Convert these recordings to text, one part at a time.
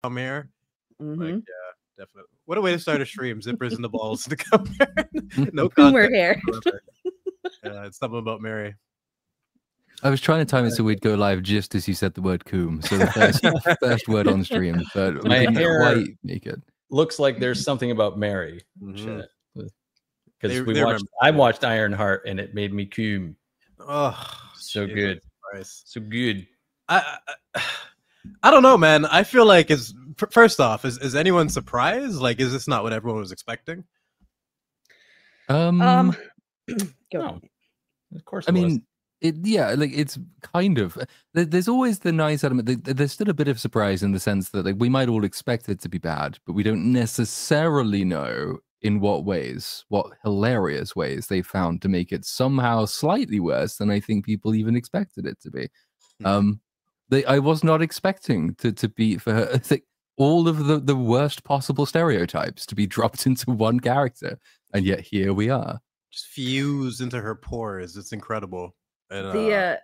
come here. Mm-hmm. Like, yeah, definitely. What a way to start a stream. Zippers in the balls to come here. No Boomer context. hair. It's something about Mary. I was trying to time it so we'd go live just as you said the word coom. So the first word on stream, but we didn't quite make it. Looks like there's something about Mary. Mhm. Because I watched Ironheart and it made me coom. Oh, so good. Christ. So good. I don't know, man. I feel like first off, is anyone surprised? Like, is this not what everyone was expecting? Go. No. Of course. I mean, like it's kind of. There's always the nice element. There's still a bit of surprise in the sense that like we might all expect it to be bad, but we don't necessarily know in what hilarious ways they found to make it somehow slightly worse than I think people even expected it to be. I was not expecting to be for her all of the worst possible stereotypes to be dropped into one character, and yet here we are. Just fused into her pores. It's incredible. And,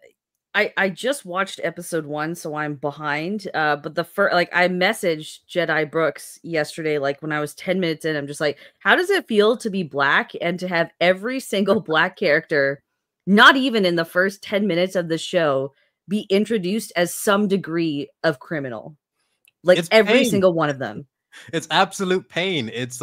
I just watched episode 1, so I'm behind. But the first, like, I messaged Jedi Brooks yesterday, like when I was 10 minutes in. I'm just like, how does it feel to be black and to have every single black character, not even in the first 10 minutes of the show, be introduced as some degree of criminal? Like every single one of them. It's absolute pain. It's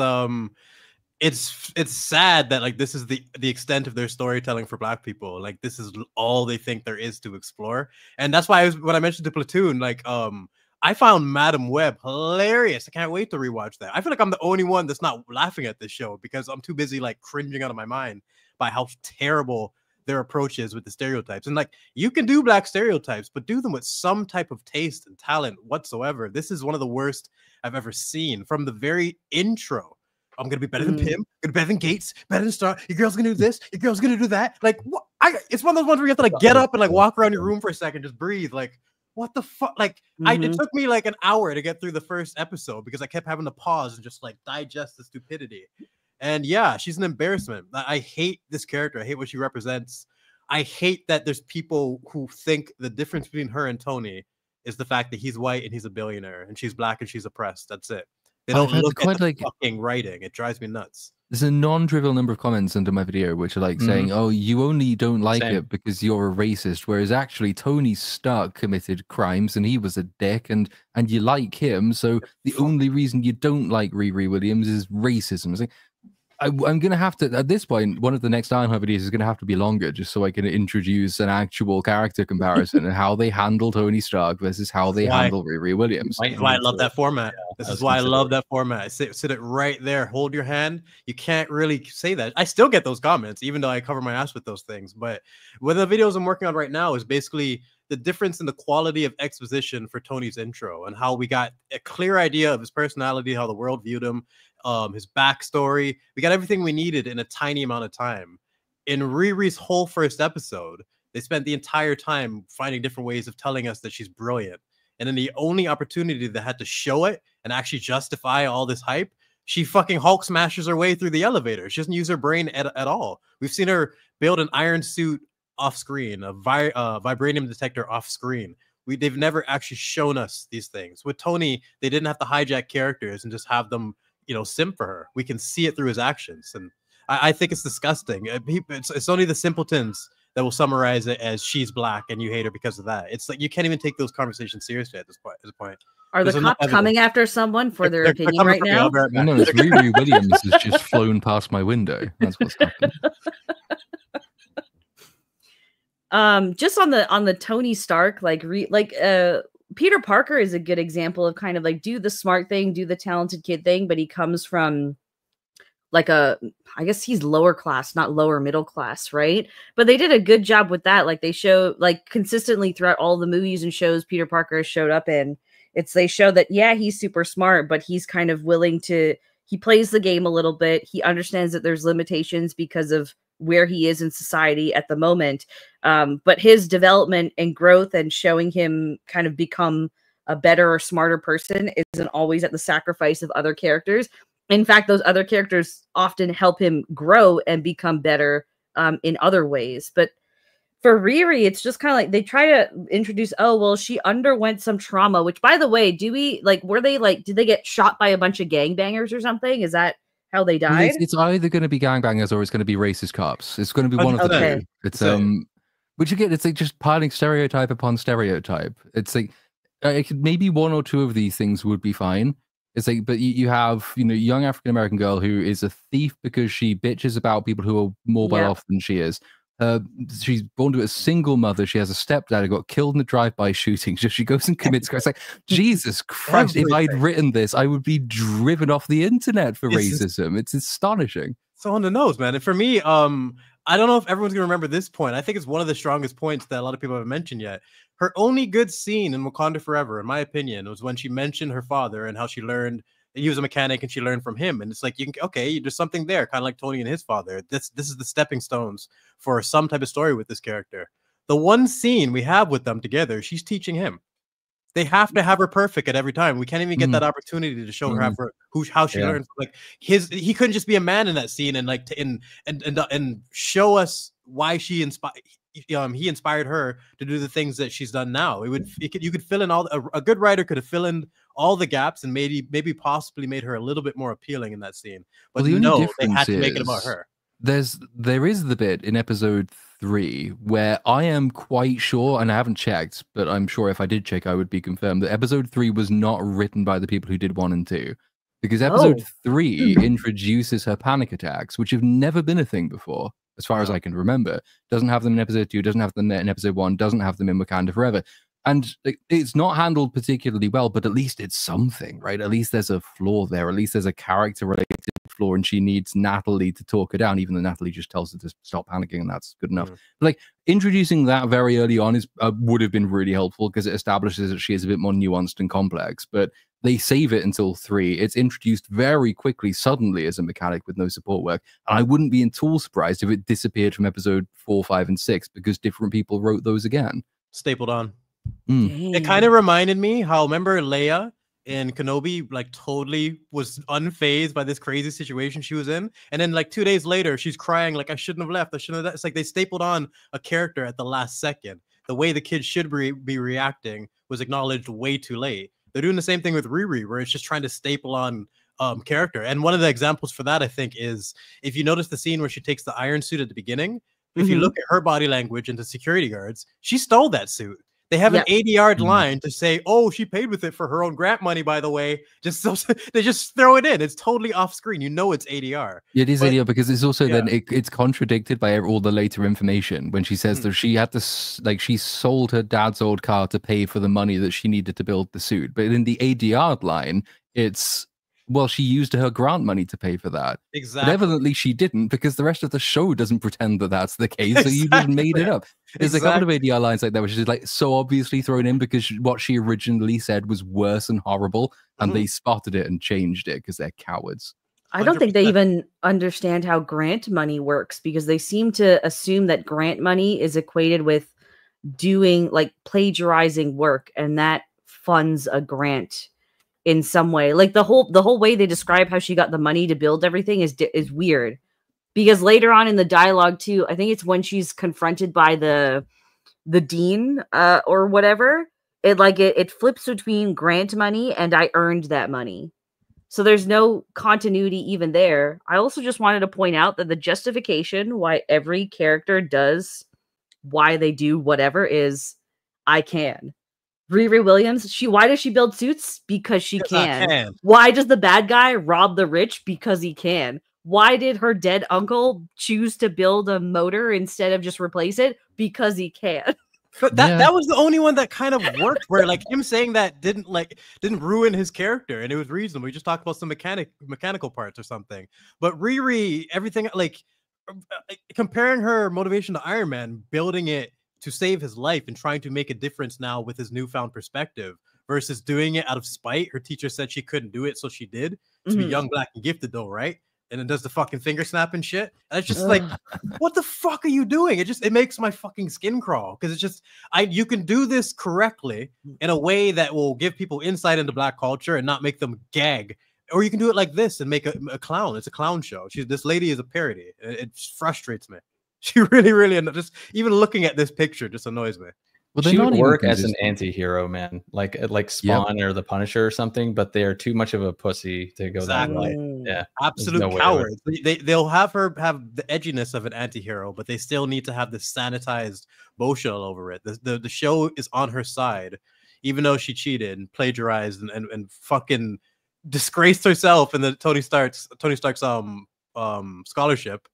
sad that like this is the extent of their storytelling for black people. Like this is all they think there is to explore, and that's why when I mentioned the Platoon, like I found Madam Web hilarious. I can't wait to rewatch that. I feel like I'm the only one that's not laughing at this show because I'm too busy like cringing out of my mind by how terrible their approach is with the stereotypes. And like you can do black stereotypes, but do them with some type of taste and talent whatsoever. This is one of the worst I've ever seen from the very intro. I'm gonna be better than Pim, gonna be better than Gates, better than Star. Your girl's gonna do this, your girl's gonna do that. Like, what? It's one of those ones where you have to like get up and like walk around your room for a second, just breathe. Like, what the fuck? Like, it took me like an hour to get through the first episode because I kept having to pause and just like digest the stupidity. And yeah, she's an embarrassment. I hate this character. I hate what she represents. I hate that there's people who think the difference between her and Tony is the fact that he's white and he's a billionaire and she's black and she's oppressed. That's it. They don't look at the fucking writing. It drives me nuts. There's a non-trivial number of comments under my video which are like saying, oh, you only don't like it because you're a racist, whereas actually Tony Stark committed crimes and he was a dick and you like him, so the only reason you don't like Riri Williams is racism. It's like, I'm going to have to, at this point, one of the next Ironheart videos is going to have to be longer just so I can introduce an actual character comparison and how they handle Tony Stark versus how they handle Riri Williams. This is why I love that format. This is why I love that format. Sit it right there. Hold your hand. You can't really say that. I still get those comments, even though I cover my ass with those things. But one of the videos I'm working on right now is basically the difference in the quality of exposition for Tony's intro and how we got a clear idea of his personality, how the world viewed him, his backstory. We got everything we needed in a tiny amount of time. In Riri's whole first episode, they spent the entire time finding different ways of telling us that she's brilliant. And then the only opportunity that had to show it and actually justify all this hype, she fucking Hulk smashes her way through the elevator. She doesn't use her brain at all. We've seen her build an iron suit off screen, a vibranium detector off screen. They've never actually shown us these things. With Tony, they didn't have to hijack characters and just have them, you know, simp for her. We can see it through his actions, and I think it's disgusting. It's only the simpletons that will summarize it as she's black and you hate her because of that. It's like you can't even take those conversations seriously at this point. Are the cops coming after someone for their opinion right now? No, it's Riri Williams has just flown past my window. That's what's happened. Just on the Tony Stark, Peter Parker is a good example of kind of like do the smart thing, do the talented kid thing, but he comes from like I guess he's lower class, not lower middle class, right? But they did a good job with that. Like they show like consistently throughout all the movies and shows Peter Parker has showed up in. They show that, yeah, he's super smart, but he's kind of willing to, he plays the game a little bit. He understands that there's limitations because of where he is in society at the moment. But his development and growth and showing him kind of become a better or smarter person isn't always at the sacrifice of other characters. In fact, those other characters often help him grow and become better in other ways. But For Riri, it's just kind of like they try to introduce, oh, well, she underwent some trauma, which, by the way, did they get shot by a bunch of gangbangers or something? Is that how they died? Well, it's either going to be gangbangers or it's going to be racist cops. It's going to be one of the two. It's which again, it's like just piling stereotype upon stereotype. It's like maybe one or two of these things would be fine. It's like, but you have, young African American girl who is a thief because she bitches about people who are more well off than she is. She's born to a single mother. She has a stepdad who got killed in a drive-by shooting. So she goes and commits crimes. It's like, Jesus Christ, if I'd written this, I would be driven off the internet for racism. It's astonishing. So on the nose, man. And for me, I don't know if everyone's gonna remember this point. I think it's one of the strongest points that a lot of people haven't mentioned yet. Her only good scene in Wakanda Forever, in my opinion, was when she mentioned her father and how she learned he was a mechanic and she learned from him. And it's like, there's something there, kind of like Tony and his father. This is the stepping stones for some type of story with this character. The one scene we have with them together, she's teaching him. They have to have her perfect at every time. We can't even get that opportunity to show her how she learns. Like he couldn't just be a man in that scene and like and show us why he inspired her to do the things that she's done now. You could fill in a good writer could have filled in all the gaps and maybe possibly made her a little bit more appealing in that scene. But no, they had to make it about her. There is the bit in episode 3 where I am quite sure, and I haven't checked, but I'm sure if I did check, I would be confirmed that episode 3 was not written by the people who did 1 and 2. Because episode 3 introduces her panic attacks, which have never been a thing before, as far as I can remember. Doesn't have them in episode 2, doesn't have them in episode 1, doesn't have them in Wakanda Forever. And it's not handled particularly well, but at least it's something, right? At least there's a flaw there. At least there's a character-related flaw, and she needs Natalie to talk her down, even though Natalie just tells her to stop panicking, and that's good enough. But like introducing that very early on would have been really helpful because it establishes that she is a bit more nuanced and complex. But they save it until 3. It's introduced very quickly, suddenly, as a mechanic with no support work. And I wouldn't be at all surprised if it disappeared from episode 4, 5, and 6 because different people wrote those again. Stapled on. It kind of reminded me how, remember Leia in Kenobi, like totally was unfazed by this crazy situation she was in, and then like 2 days later she's crying like I shouldn't have left, I shouldn't have. It's like they stapled on a character at the last second. The way the kids should be reacting was acknowledged way too late. They're doing the same thing with Riri, where it's just trying to staple on character. And one of the examples for that, I think, is if you notice the scene where she takes the iron suit at the beginning, if you look at her body language and the security guards, she stole that suit. They have an 80-yard line to say, oh, she paid with it for her own grant money, by the way. They just throw it in. It's totally off screen. You know it's ADR. It is ADR because it's also then it's contradicted by all the later information when she says that she had to, like, she sold her dad's old car to pay for the money that she needed to build the suit. But in the ADR line, it's, well, she used her grant money to pay for that. Exactly. But evidently she didn't, because the rest of the show doesn't pretend that that's the case. So you just made it up. There's a couple of ADR lines like that, which is like so obviously thrown in because what she originally said was worse and horrible, and they spotted it and changed it because they're cowards. I don't think they even understand how grant money works, because they seem to assume that grant money is equated with doing, like, plagiarizing work, and that funds a grant in some way. Like the whole way they describe how she got the money to build everything is weird, because later on in the dialogue too, I think it's when she's confronted by the dean or whatever, it flips between grant money and I earned that money. So there's no continuity even there. I also just wanted to point out that the justification why every character does why they do whatever is I can. Riri Williams, why does she build suits? Because she can. Why does the bad guy rob the rich? Because he can. Why did her dead uncle choose to build a motor instead of just replace it? Because he can. But that was the only one that kind of worked, where like him saying that didn't ruin his character, and it was reasonable. We just talked about some mechanical parts or something. But Riri, everything, like comparing her motivation to Iron Man, building it to save his life and trying to make a difference now with his newfound perspective, versus doing it out of spite. Her teacher said she couldn't do it, so she did, to be young, black, and gifted, though, right? And then does the fucking finger snap and shit. And it's just like, what the fuck are you doing? It makes my fucking skin crawl, because it's just, you can do this correctly in a way that will give people insight into black culture and not make them gag. Or you can do it like this and make a clown. It's a clown show. This lady is a parody. It frustrates me. She really just even looking at this picture just annoys me. Well, she would work as an anti-hero, man, like Spawn or the Punisher or something, but they are too much of a pussy to go that way. Yeah, absolute cowards. They'll have her have the edginess of an anti-hero, but they still need to have this sanitized bullshit all over it. The show is on her side, even though she cheated and plagiarized and fucking disgraced herself in the Tony Stark's scholarship.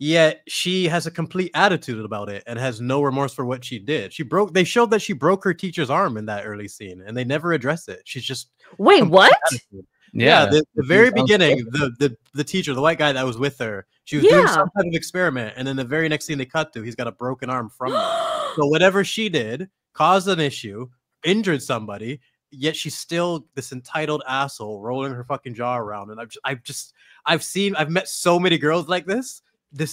Yet she has a complete attitude about it and has no remorse for what she did. They showed that she broke her teacher's arm in that early scene, and they never address it. She's just wait, what? Yeah, the very beginning, the teacher, the white guy that was with her, she was doing some type of experiment, and then the very next scene they cut to, he's got a broken arm from that. So whatever she did caused an issue, injured somebody, yet she's still this entitled asshole rolling her fucking jaw around. And I've met so many girls like this. I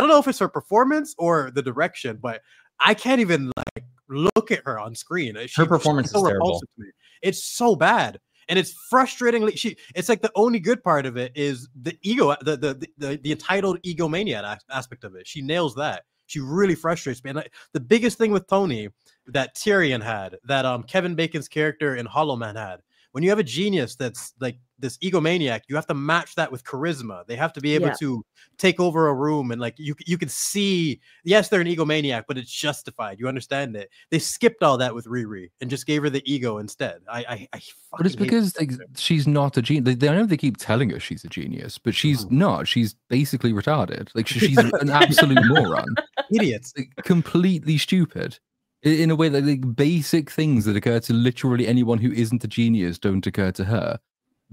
don't know if it's her performance or the direction, but I can't even like look at her on screen. Her performance is so terrible. To me. It's so bad, and it's frustratingly. It's like the only good part of it is the ego, the entitled egomaniac aspect of it. She nails that. She really frustrates me. And the biggest thing with Tony that Tyrion had, that Kevin Bacon's character in Hollow Man had. When you have a genius that's like this egomaniac, you have to match that with charisma. They have to be able to take over a room, and like you can see, yes, they're an egomaniac, but it's justified. You understand it. They skipped all that with Riri and just gave her the ego instead. But it's because she's not a genius. I know they keep telling her she's a genius, but she's not. She's basically retarded. Like she's an absolute moron. Idiots. Like, completely stupid. In a way that like basic things that occur to literally anyone who isn't a genius don't occur to her.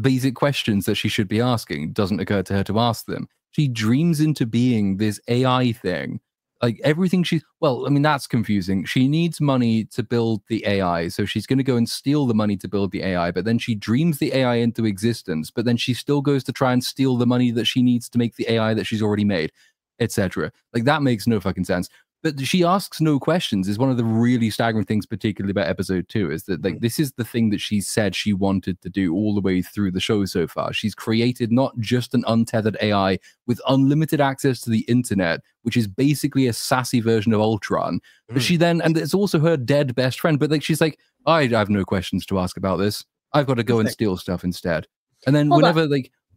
Basic questions that she should be asking doesn't occur to her to ask them. She dreams into being this AI thing. Like everything well, I mean, that's confusing. She needs money to build the AI. So she's going to go and steal the money to build the AI, but then she dreams the AI into existence, but then she still goes to try and steal the money that she needs to make the AI that she's already made, etc. Like that makes no fucking sense. But she asks no questions is one of the really staggering things, particularly about episode 2, is that like this is the thing that she said she wanted to do all the way through the show so far. She's created not just an untethered AI with unlimited access to the internet, which is basically a sassy version of Ultron. But she then, and it's also her dead best friend, but like she's like, I have no questions to ask about this. I've got to go and steal stuff instead. And then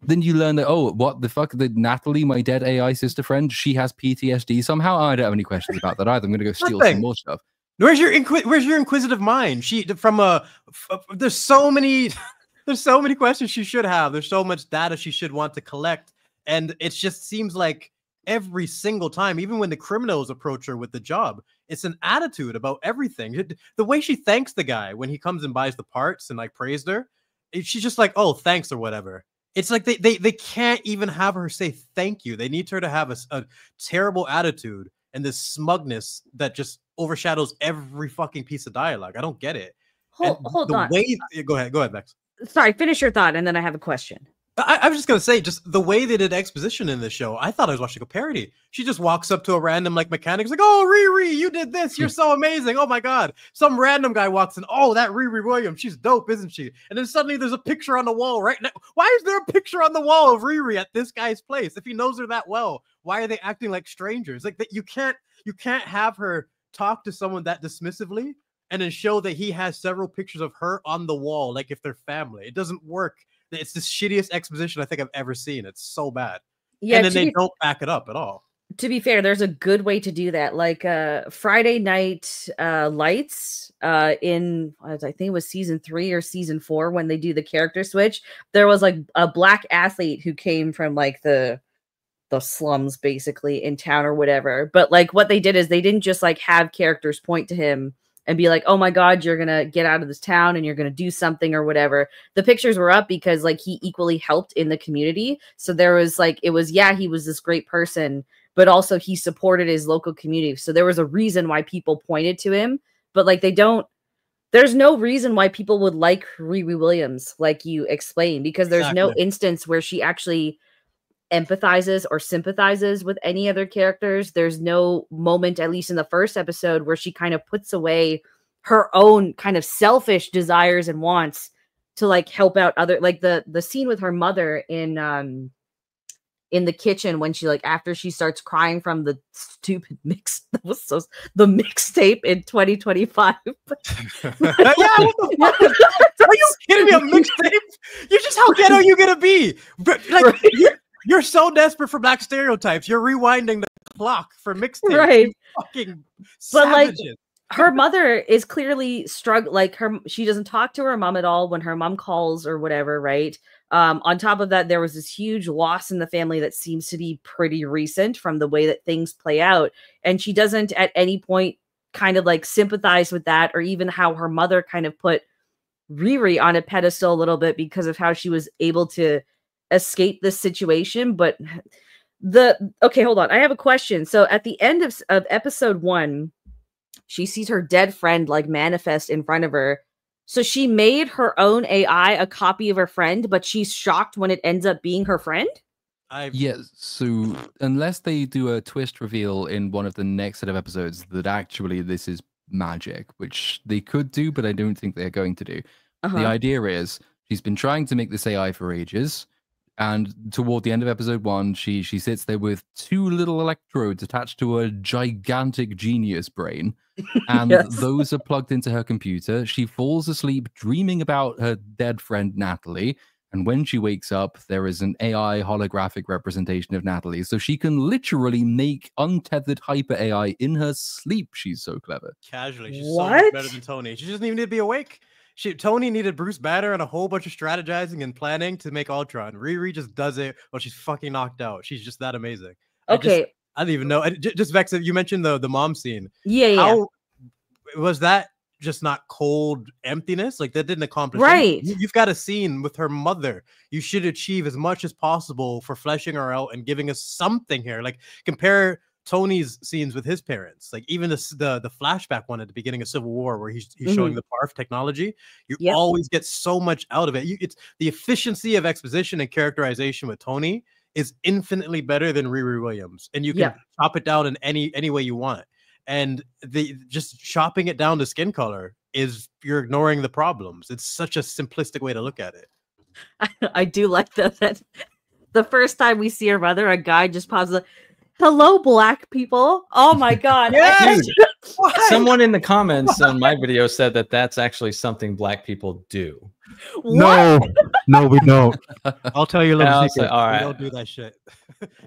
then you learn that, oh, what the fuck? Natalie, my dead AI sister friend, she has PTSD somehow. I don't have any questions about that either. I'm going to go steal some more stuff. Where's your inquisitive mind? There's so many questions she should have. There's so much data she should want to collect, and it just seems like every single time, even when the criminals approach her with the job, it's an attitude about everything. The way she thanks the guy when he comes and buys the parts and like praised her, she's just like, oh, thanks or whatever. It's like they can't even have her say thank you. They need her to have a terrible attitude and this smugness that just overshadows every fucking piece of dialogue. I don't get it. Hold on. Go ahead, Vex. Sorry, finish your thought, and then I have a question. I was just gonna say, just the way they did exposition in this show, I thought I was watching a parody. She just walks up to a random like mechanic, like, "Oh, Riri, you did this. You're so amazing. Oh my god!" Some random guy walks in. "Oh, that Riri Williams, she's dope, isn't she?" And then suddenly there's a picture on the wall right now. Why is there a picture on the wall of Riri at this guy's place? If he knows her that well, why are they acting like strangers? Like that, you can't have her talk to someone that dismissively and then show that he has several pictures of her on the wall, like if they're family. It doesn't work. It's the shittiest exposition I think I've ever seen. It's so bad. Yeah, and then they don't back it up at all. To be fair, there's a good way to do that. Like Friday Night Lights in, I think it was season 3 or season 4, when they do the character switch, there was like a black athlete who came from like the slums basically in town or whatever. But like what they did is they didn't just like have characters point to him and be like, oh my god, you're gonna get out of this town and you're gonna do something or whatever. The pictures were up because like he equally helped in the community. So there was like, it was, yeah, he was this great person, but also he supported his local community. So there was a reason why people pointed to him. But like there's no reason why people would like Riri Williams, like you explained, because there's no instance where she actually empathizes or sympathizes with any other characters. There's no moment, at least in the first episode, where she kind of puts away her own kind of selfish desires and wants to like help out other, like the scene with her mother in in the kitchen when she like after she starts crying from the stupid mix that was so the mixtape in 2025. Yeah, what the fuck? Are you kidding me? A mixtape? You're just how ghetto you gonna be? Like Right. you're so desperate for black stereotypes. You're rewinding the clock for mixtapes. Right. You fucking But like savages. her mother is clearly struggling. Like she doesn't talk to her mom at all when her mom calls or whatever, right? On top of that, there was this huge loss in the family that seems to be pretty recent from the way that things play out. And she doesn't at any point kind of like sympathize with that, or even how her mother kind of put Riri on a pedestal a little bit because of how she was able to escape this situation. But okay, hold on. I have a question. So at the end of episode 1, she sees her dead friend like manifest in front of her. So she made her own AI a copy of her friend, but she's shocked when it ends up being her friend? Yeah, so unless they do a twist reveal in one of the next set of episodes that actually this is magic, which they could do, but I don't think they're going to do. The idea is she's been trying to make this AI for ages, and toward the end of episode 1, she sits there with 2 little electrodes attached to a gigantic genius brain, and those are plugged into her computer. She falls asleep dreaming about her dead friend Natalie, and when she wakes up, there is an AI holographic representation of Natalie, so she can literally make untethered hyper AI in her sleep. She's so clever. Casually, she's so much better than Tony. She doesn't even need to be awake. Tony needed Bruce Banner and a whole bunch of strategizing and planning to make Ultron. Riri just does it while she's fucking knocked out. She's just that amazing. Okay. I don't even know. Just Vex, you mentioned the mom scene. Yeah. How was that? Just not cold emptiness? Like that didn't accomplish right. You've got a scene with her mother. You should achieve as much as possible for fleshing her out and giving us something here. Like compare Tony's scenes with his parents, like even the flashback one at the beginning of Civil War where he's showing the PARF technology. You always get so much out of it. It's the efficiency of exposition and characterization with Tony is infinitely better than Riri Williams, and you can chop it down in any way you want. And just chopping it down to skin color is you're ignoring the problems. It's such a simplistic way to look at it. I do like that the first time we see her mother, a guy just pauses. Hello, black people. Oh my God. Dude, someone in the comments on my video said that that's actually something black people do. What? No, we don't. I'll tell you a little secret. All right. We don't do that shit.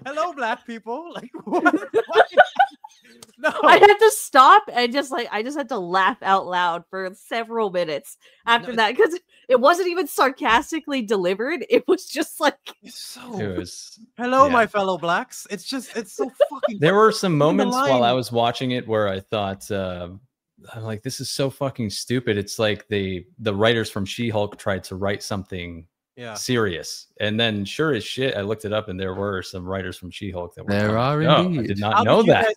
Hello, black people. Like, what? No. I had to stop and just I just had to laugh out loud for several minutes after that because it wasn't even sarcastically delivered. It was just like hello, my fellow blacks. It's so fucking. There were some moments while I was watching it where I thought, I'm like, this is so fucking stupid. It's like the writers from She-Hulk tried to write something serious, and then sure as shit I looked it up and there were some writers from She-Hulk that were indeed. I did not know that.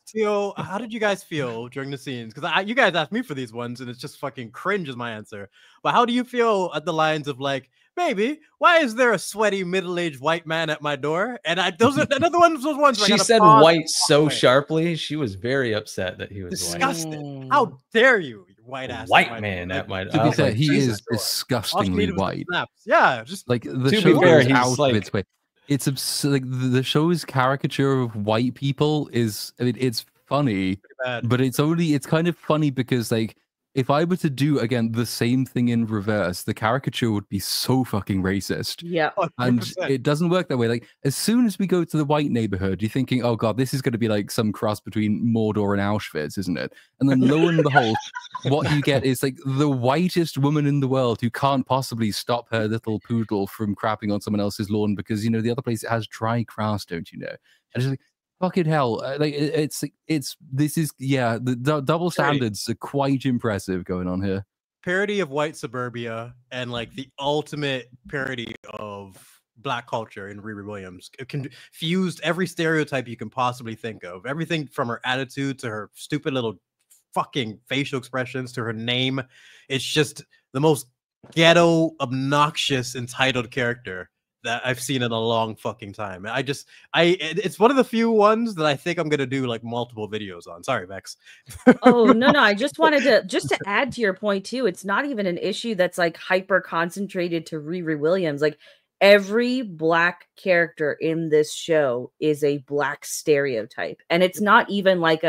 How did you guys feel during the scenes? Because you guys asked me for these ones and it's just fucking cringe is my answer. But how do you feel at the lines of like, baby, why is there a sweaty middle-aged white man at my door? And those are another one of those ones where she said white so sharply. She was very upset that he was disgusting. White. How dare you, white ass man at my door. To be fair, he is disgustingly white. Yeah, just like the show goes out of its way. It's like the show's caricature of white people is, I mean, it's funny, but it's kind of funny because like if I were to do again the same thing in reverse, the caricature would be so fucking racist. Yeah. 100%. And it doesn't work that way. Like as soon as we go to the white neighborhood, you're thinking, oh God, this is going to be like some cross between Mordor and Auschwitz, isn't it? And then lo and behold, what you get is like the whitest woman in the world who can't possibly stop her little poodle from crapping on someone else's lawn because, you know, the other place it has dry grass, don't you know? And it's like, fucking hell, like the double standards are quite impressive going on here. Parody of white suburbia and like the ultimate parody of black culture in Riri Williams. It fused every stereotype you can possibly think of. Everything from her attitude to her stupid little fucking facial expressions to her name. It's just the most ghetto, obnoxious, entitled character that I've seen in a long fucking time. It's one of the few ones that I think I'm gonna do like multiple videos on. Sorry, Vex. Oh no, I just wanted to add to your point too. It's not even an issue that's like hyper concentrated to Riri Williams. Like every black character in this show is a black stereotype, and it's not even like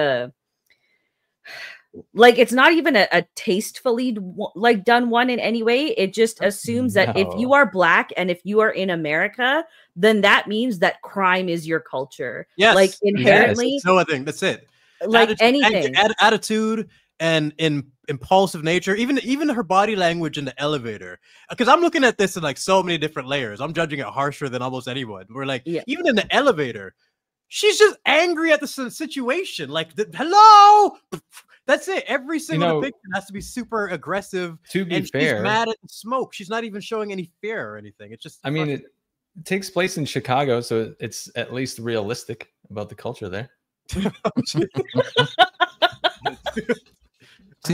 it's not even a tastefully like done one in any way. It just assumes that if you are black and if you are in America, then that means that crime is your culture. Yes, like inherently. Yes. No, I think that's it. Like anything, attitude and impulsive nature, even her body language in the elevator. Because I'm looking at this in like so many different layers. I'm judging it harsher than almost anyone. We're like, even in the elevator, she's just angry at the situation. Like, hello. That's it. Every single depiction has to be super aggressive. To be fair, she's mad at the smoke. She's not even showing any fear or anything. It's just. I mean, it takes place in Chicago, so it's at least realistic about the culture there. See,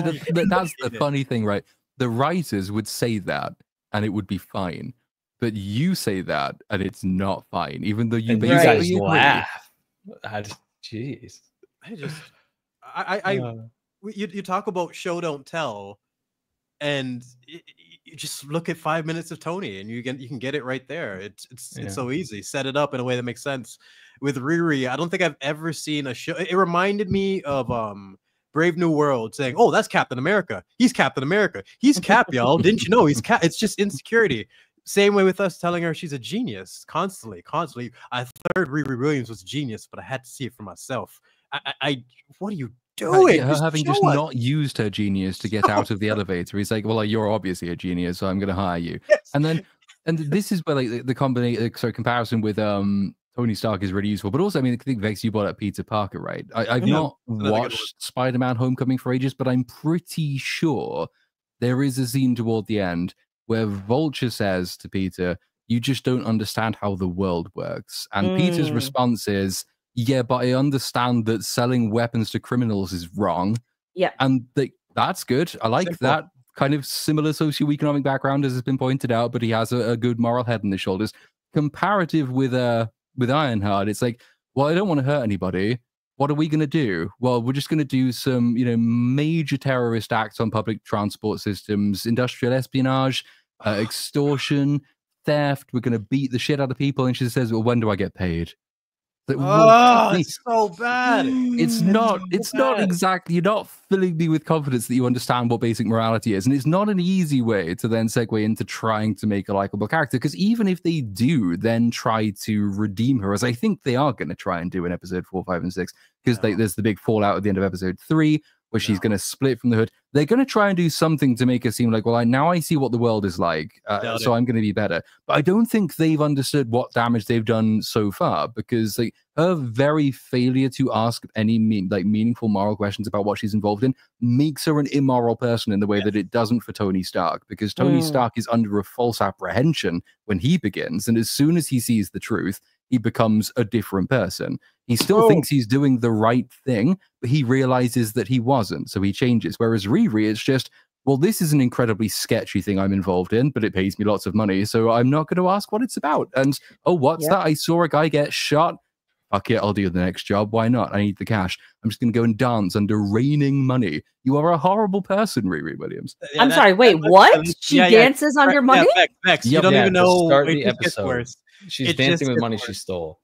that's the funny thing, right? The writers would say that, and it would be fine, but you say that, and it's not fine, even though you guys laugh. Jeez, You talk about show don't tell, and you just look at 5 minutes of Tony, and you can get it right there. It's so easy. Set it up in a way that makes sense. With Riri, I don't think I've ever seen a show. It reminded me of Brave New World, saying, "Oh, that's Captain America. He's Captain America. He's Cap, y'all. Didn't you know he's Cap?" It's just insecurity. Same way with us telling her she's a genius constantly. I thought Riri Williams was a genius, but I had to see it for myself. What are you doing? Her having just not used her genius to get out of the elevator. He's like, well, you're obviously a genius, so I'm going to hire you. Yes. And this is where like the comparison with Tony Stark is really useful. But also, I mean, I think Vex, you brought up Peter Parker, right? I've not watched Spider-Man Homecoming for ages, but I'm pretty sure there is a scene toward the end where Vulture says to Peter, "You just don't understand how the world works." And Peter's response is, "Yeah, but I understand that selling weapons to criminals is wrong." Yeah. And that's good. I like that kind of similar socioeconomic background, as has been pointed out, but he has a good moral head on his shoulders. Comparative with Ironheart, it's like, well, I don't want to hurt anybody. What are we going to do? Well, we're just going to do some, major terrorist acts on public transport systems, industrial espionage, extortion, theft. We're going to beat the shit out of people. And she says, well, when do I get paid? It's so bad. It's not exactly, you're not filling me with confidence that you understand what basic morality is. And it's not an easy way to then segue into trying to make a likable character. Because even if they do then try to redeem her, as I think they are going to try and do in episode 4, 5, and 6, because there's the big fallout at the end of episode 3, where she's going to split from the hood. They're going to try and do something to make her seem like, well, now I see what the world is like, so I'm going to be better. But I don't think they've understood what damage they've done so far, because like her very failure to ask any meaningful moral questions about what she's involved in makes her an immoral person in the way that it doesn't for Tony Stark, because Tony Stark is under a false apprehension when he begins, and as soon as he sees the truth, he becomes a different person. He still thinks he's doing the right thing, but he realizes that he wasn't, so he changes. Whereas Riri, it's just, well, this is an incredibly sketchy thing I'm involved in, but it pays me lots of money, so I'm not going to ask what it's about. And, oh, what's that? I saw a guy get shot. Fuck it, I'll do the next job. Why not? I need the cash. I'm just going to go and dance under raining money. You are a horrible person, Riri Williams. I'm sorry, wait, what? She dances under money? Vex, you don't even know. Start the episode. She's dancing with money she stole.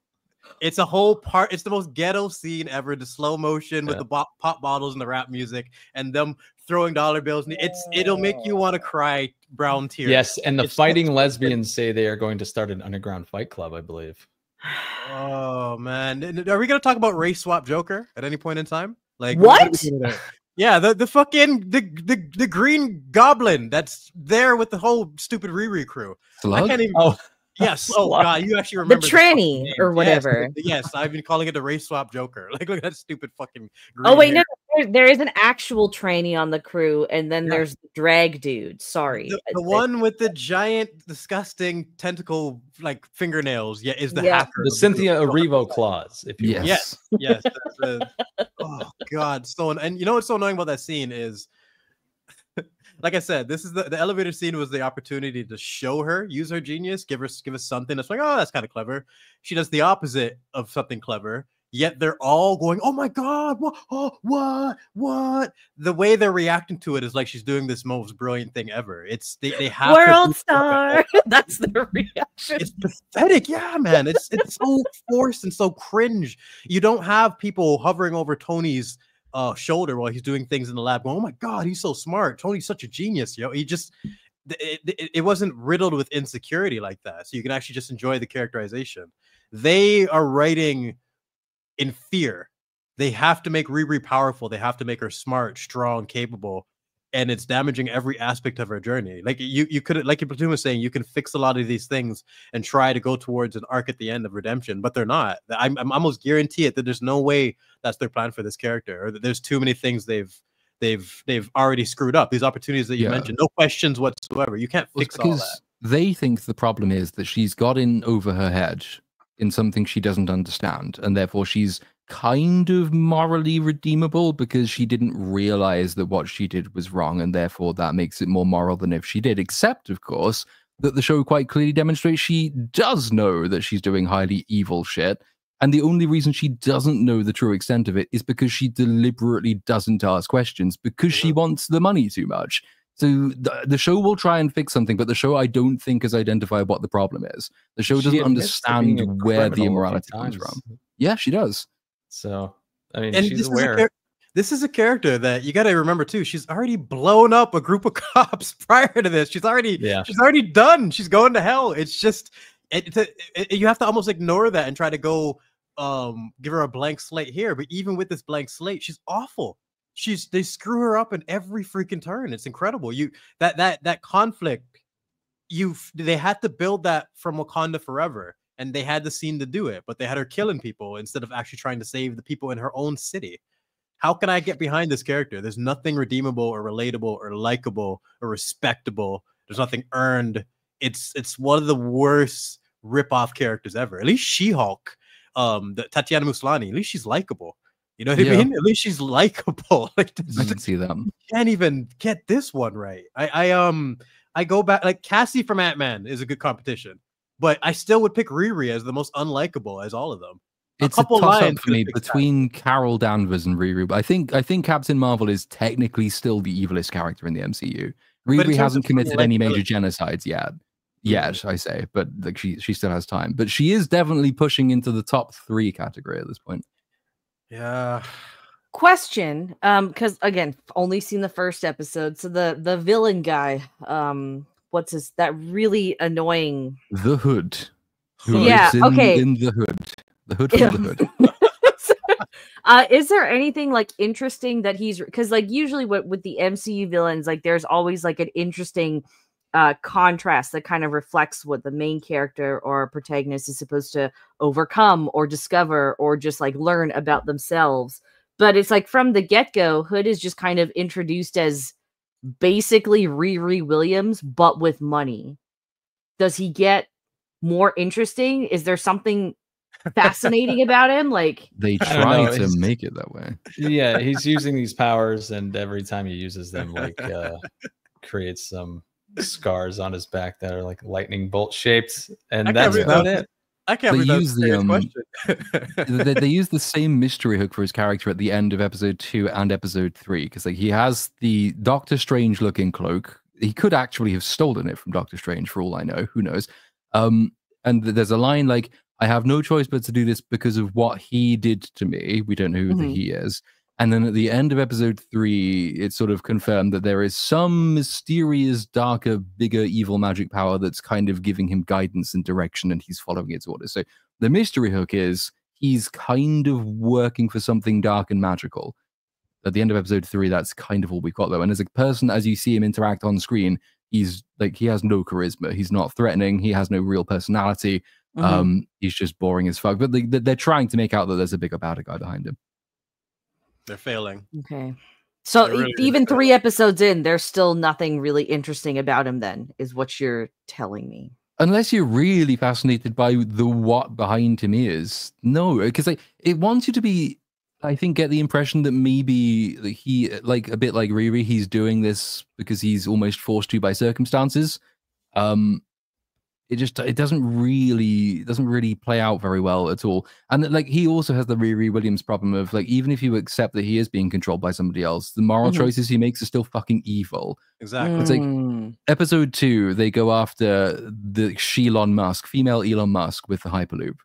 It's a whole part. It's the most ghetto scene ever. The slow motion with the pop bottles and the rap music and them throwing dollar bills. It'll make you want to cry brown tears. Yes, and the fighting lesbians say they are going to start an underground fight club, I believe. Oh man, are we gonna talk about race swap Joker at any point in time? Like what? Yeah, the fucking the Green Goblin that's there with the whole stupid Riri crew. Slug? I can't even. Yes. Oh God, you actually remember the tranny or whatever. Yes, I've been calling it the race swap Joker. Like, look at that stupid fucking. Oh wait, no, there is an actual tranny on the crew, and then there's the drag dude. Sorry, the one with the giant, disgusting tentacle like fingernails. Yeah, is the hacker. The Cynthia Erivo claws. If you yes. Oh God, and you know what's so annoying about that scene is. Like I said, this is the elevator scene was the opportunity to show her, use her genius, give us something that's like, oh, that's kind of clever. She does the opposite of something clever. yet they're all going, "Oh my god, what? Oh, what?" The way they're reacting to it is like she's doing this most brilliant thing ever. It's they have world star. That's their reaction. It's pathetic, yeah, man. It's so forced and so cringe. You don't have people hovering over Tony's shoulder while he's doing things in the lab, going, "Oh my god, he's so smart. Tony's such a genius." He just it wasn't riddled with insecurity like that, so you can actually just enjoy the characterization. They are writing in fear. They have to make Riri powerful. They have to make her smart, strong, capable, and it's damaging every aspect of her journey. Like you could, like Platoon was saying, you can fix a lot of these things and try to go towards an arc at the end of redemption, but they're not. I'm almost guarantee it that there's no way that's their plan for this character, or that there's too many things they've already screwed up. These opportunities that you mentioned, no questions whatsoever. You can't fix all that. They think the problem is that she's got in over her head in something she doesn't understand, and therefore she's kind of morally redeemable because she didn't realize that what she did was wrong, and therefore that makes it more moral than if she did. Except, of course, that the show quite clearly demonstrates she does know that she's doing highly evil shit, and the only reason she doesn't know the true extent of it is because she deliberately doesn't ask questions, because she wants the money too much. So the show will try and fix something, but the show, I don't think, has identified what the problem is. The show doesn't understand where the immorality comes from. Yeah, she does. So, I mean, she's aware. This is a character that you got to remember too. She's already blown up a group of cops prior to this. She's already done. She's going to hell. It's just you have to almost ignore that and try to go give her a blank slate here. But even with this blank slate, she's awful. They screw her up in every freaking turn. It's incredible. That conflict, they had to build that from Wakanda Forever, and they had the scene to do it, but they had her killing people instead of actually trying to save the people in her own city. How can I get behind this character? There's nothing redeemable or relatable or likable or respectable. There's nothing earned. It's one of the worst rip-off characters ever. At least She-Hulk, the Tatiana Maslany, at least she's likable. You know what I mean? At least she's likable. Like, I can see that. Can't even get this one right. I go back, like Cassie from Ant-Man is a good competition, but I still would pick Riri as the most unlikable as all of them. It's a toss-up for me between Carol Danvers and Riri. But I think Captain Marvel is technically still the evilest character in the MCU. Riri hasn't committed any major genocides yet. I say, but like she still has time. But she is definitely pushing into the top 3 category at this point. Yeah. Question, because again, only seen the first episode. So the villain guy, what's his, that really annoying The Hood. Who lives in the hood. The Hood from the Hood. Is there anything like interesting that he's, because like usually with the MCU villains, like there's always like an interesting contrast that kind of reflects what the main character or protagonist is supposed to overcome or discover or just like learn about themselves. But it's like from the get-go, Hood is just kind of introduced as basically Riri Williams, but with money. Does he get more interesting? Is there something fascinating about him? Like, they try to make it that way. Yeah, he's using these powers, and every time he uses them, like creates some scars on his back that are like lightning bolt shaped, and that's about it. I can't believe they use the same mystery hook for his character at the end of episode 2 and episode 3, because like he has the Doctor Strange looking cloak. He could actually have stolen it from Doctor Strange for all I know. Who knows? And there's a line like, "I have no choice but to do this because of what he did to me." We don't know who the he is. And then at the end of episode 3, it's sort of confirmed that there is some mysterious, darker, bigger evil magic power that's kind of giving him guidance and direction, and he's following its orders. So the mystery hook is he's kind of working for something dark and magical. At the end of episode 3, that's kind of all we've got, though. And as a person, as you see him interact on screen, he's like, he has no charisma. He's not threatening. He has no real personality. He's just boring as fuck. But they're trying to make out that there's a bigger bad guy behind him. They're failing. Okay. So really even 3 episodes in, there's still nothing really interesting about him then, is what you're telling me. Unless you're really fascinated by the what behind him is. No, because like, it wants you to be, I think, get the impression that maybe he, like a bit like Riri, he's doing this because he's almost forced to by circumstances. it doesn't really play out very well at all. And like he also has the Riri Williams problem of like, even if you accept that he is being controlled by somebody else, the moral choices he makes are still fucking evil. Exactly. It's like episode 2, they go after the Elon Musk, female Elon Musk with the Hyperloop.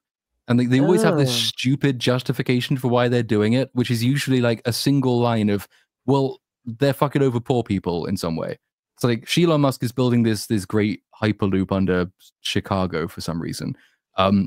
And they always have this stupid justification for why they're doing it, which is usually like a single line of, well, they're fucking over poor people in some way. So like Elon Musk is building this great Hyperloop under Chicago for some reason,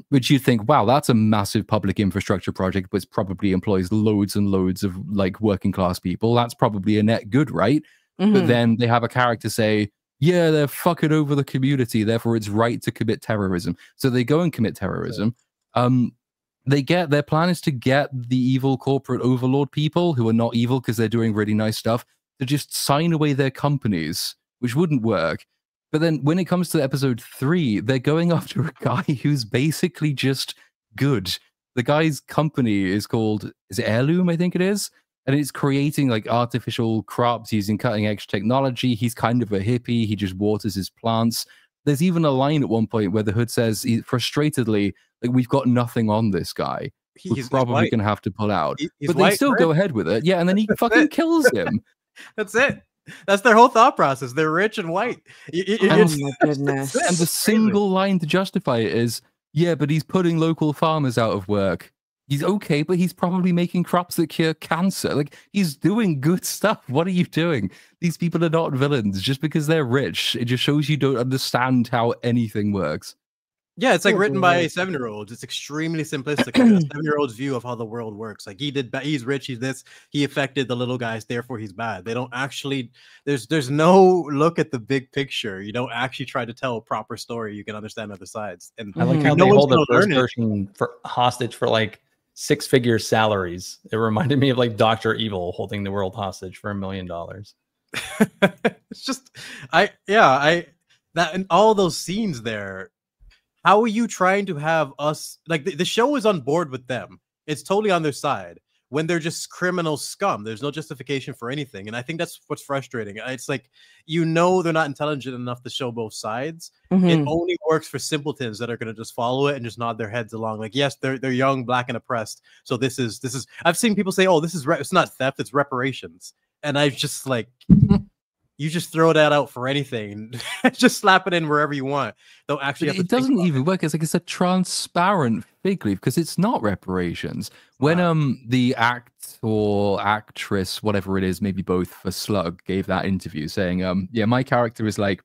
which you'd think, wow, that's a massive public infrastructure project, but it probably employs loads and loads of like working class people. That's probably a net good, right? But then they have a character say, yeah, they're fucking over the community, therefore it's right to commit terrorism. So they go and commit terrorism. Their plan is to get the evil corporate overlord people who are not evil because they're doing really nice stuff to just sign away their companies, which wouldn't work. But then when it comes to episode 3, they're going after a guy who's basically just good. The guy's company is called, is it Heirloom, I think it is? And it's creating like artificial crops using cutting edge technology. He's kind of a hippie. He just waters his plants. There's even a line at one point where the Hood says frustratedly, like, we've got nothing on this guy. We're probably going to have to pull out. But they still go ahead with it. Yeah, and then he fucking kills him. That's it. That's their whole thought process. They're rich and white. Oh my goodness. And the single line to justify it is, yeah, but he's putting local farmers out of work. He's okay, but he's probably making crops that cure cancer. Like, he's doing good stuff. What are you doing? These people are not villains just because they're rich. It just shows you don't understand how anything works. Yeah, it's like written by 7-year-olds. It's extremely simplistic. Like a 7-year-old's view of how the world works. Like he's rich, he's this, he affected the little guys, therefore he's bad. They don't actually, there's no look at the big picture. You don't actually try to tell a proper story. You can understand other sides. And I like how they hold the first person for hostage for like 6-figure salaries. It reminded me of like Dr. Evil holding the world hostage for $1 million. It's just, that and all those scenes there. How are you trying to have us, like, the show is on board with them. It's totally on their side when they're just criminal scum. There's no justification for anything. And I think that's what's frustrating. It's like, they're not intelligent enough to show both sides. It only works for simpletons that are going to just follow it and just nod their heads along. Like, yes, they're young, black, and oppressed. So this is, I've seen people say, oh, it's not theft, it's reparations. And I just like, you just throw that out for anything. Just slap it in wherever you want. They'll actually. It doesn't even work. It's like it's a transparent fig leaf because it's not reparations. When the act or actress, whatever it is, maybe both for Slug, gave that interview saying, yeah, my character is like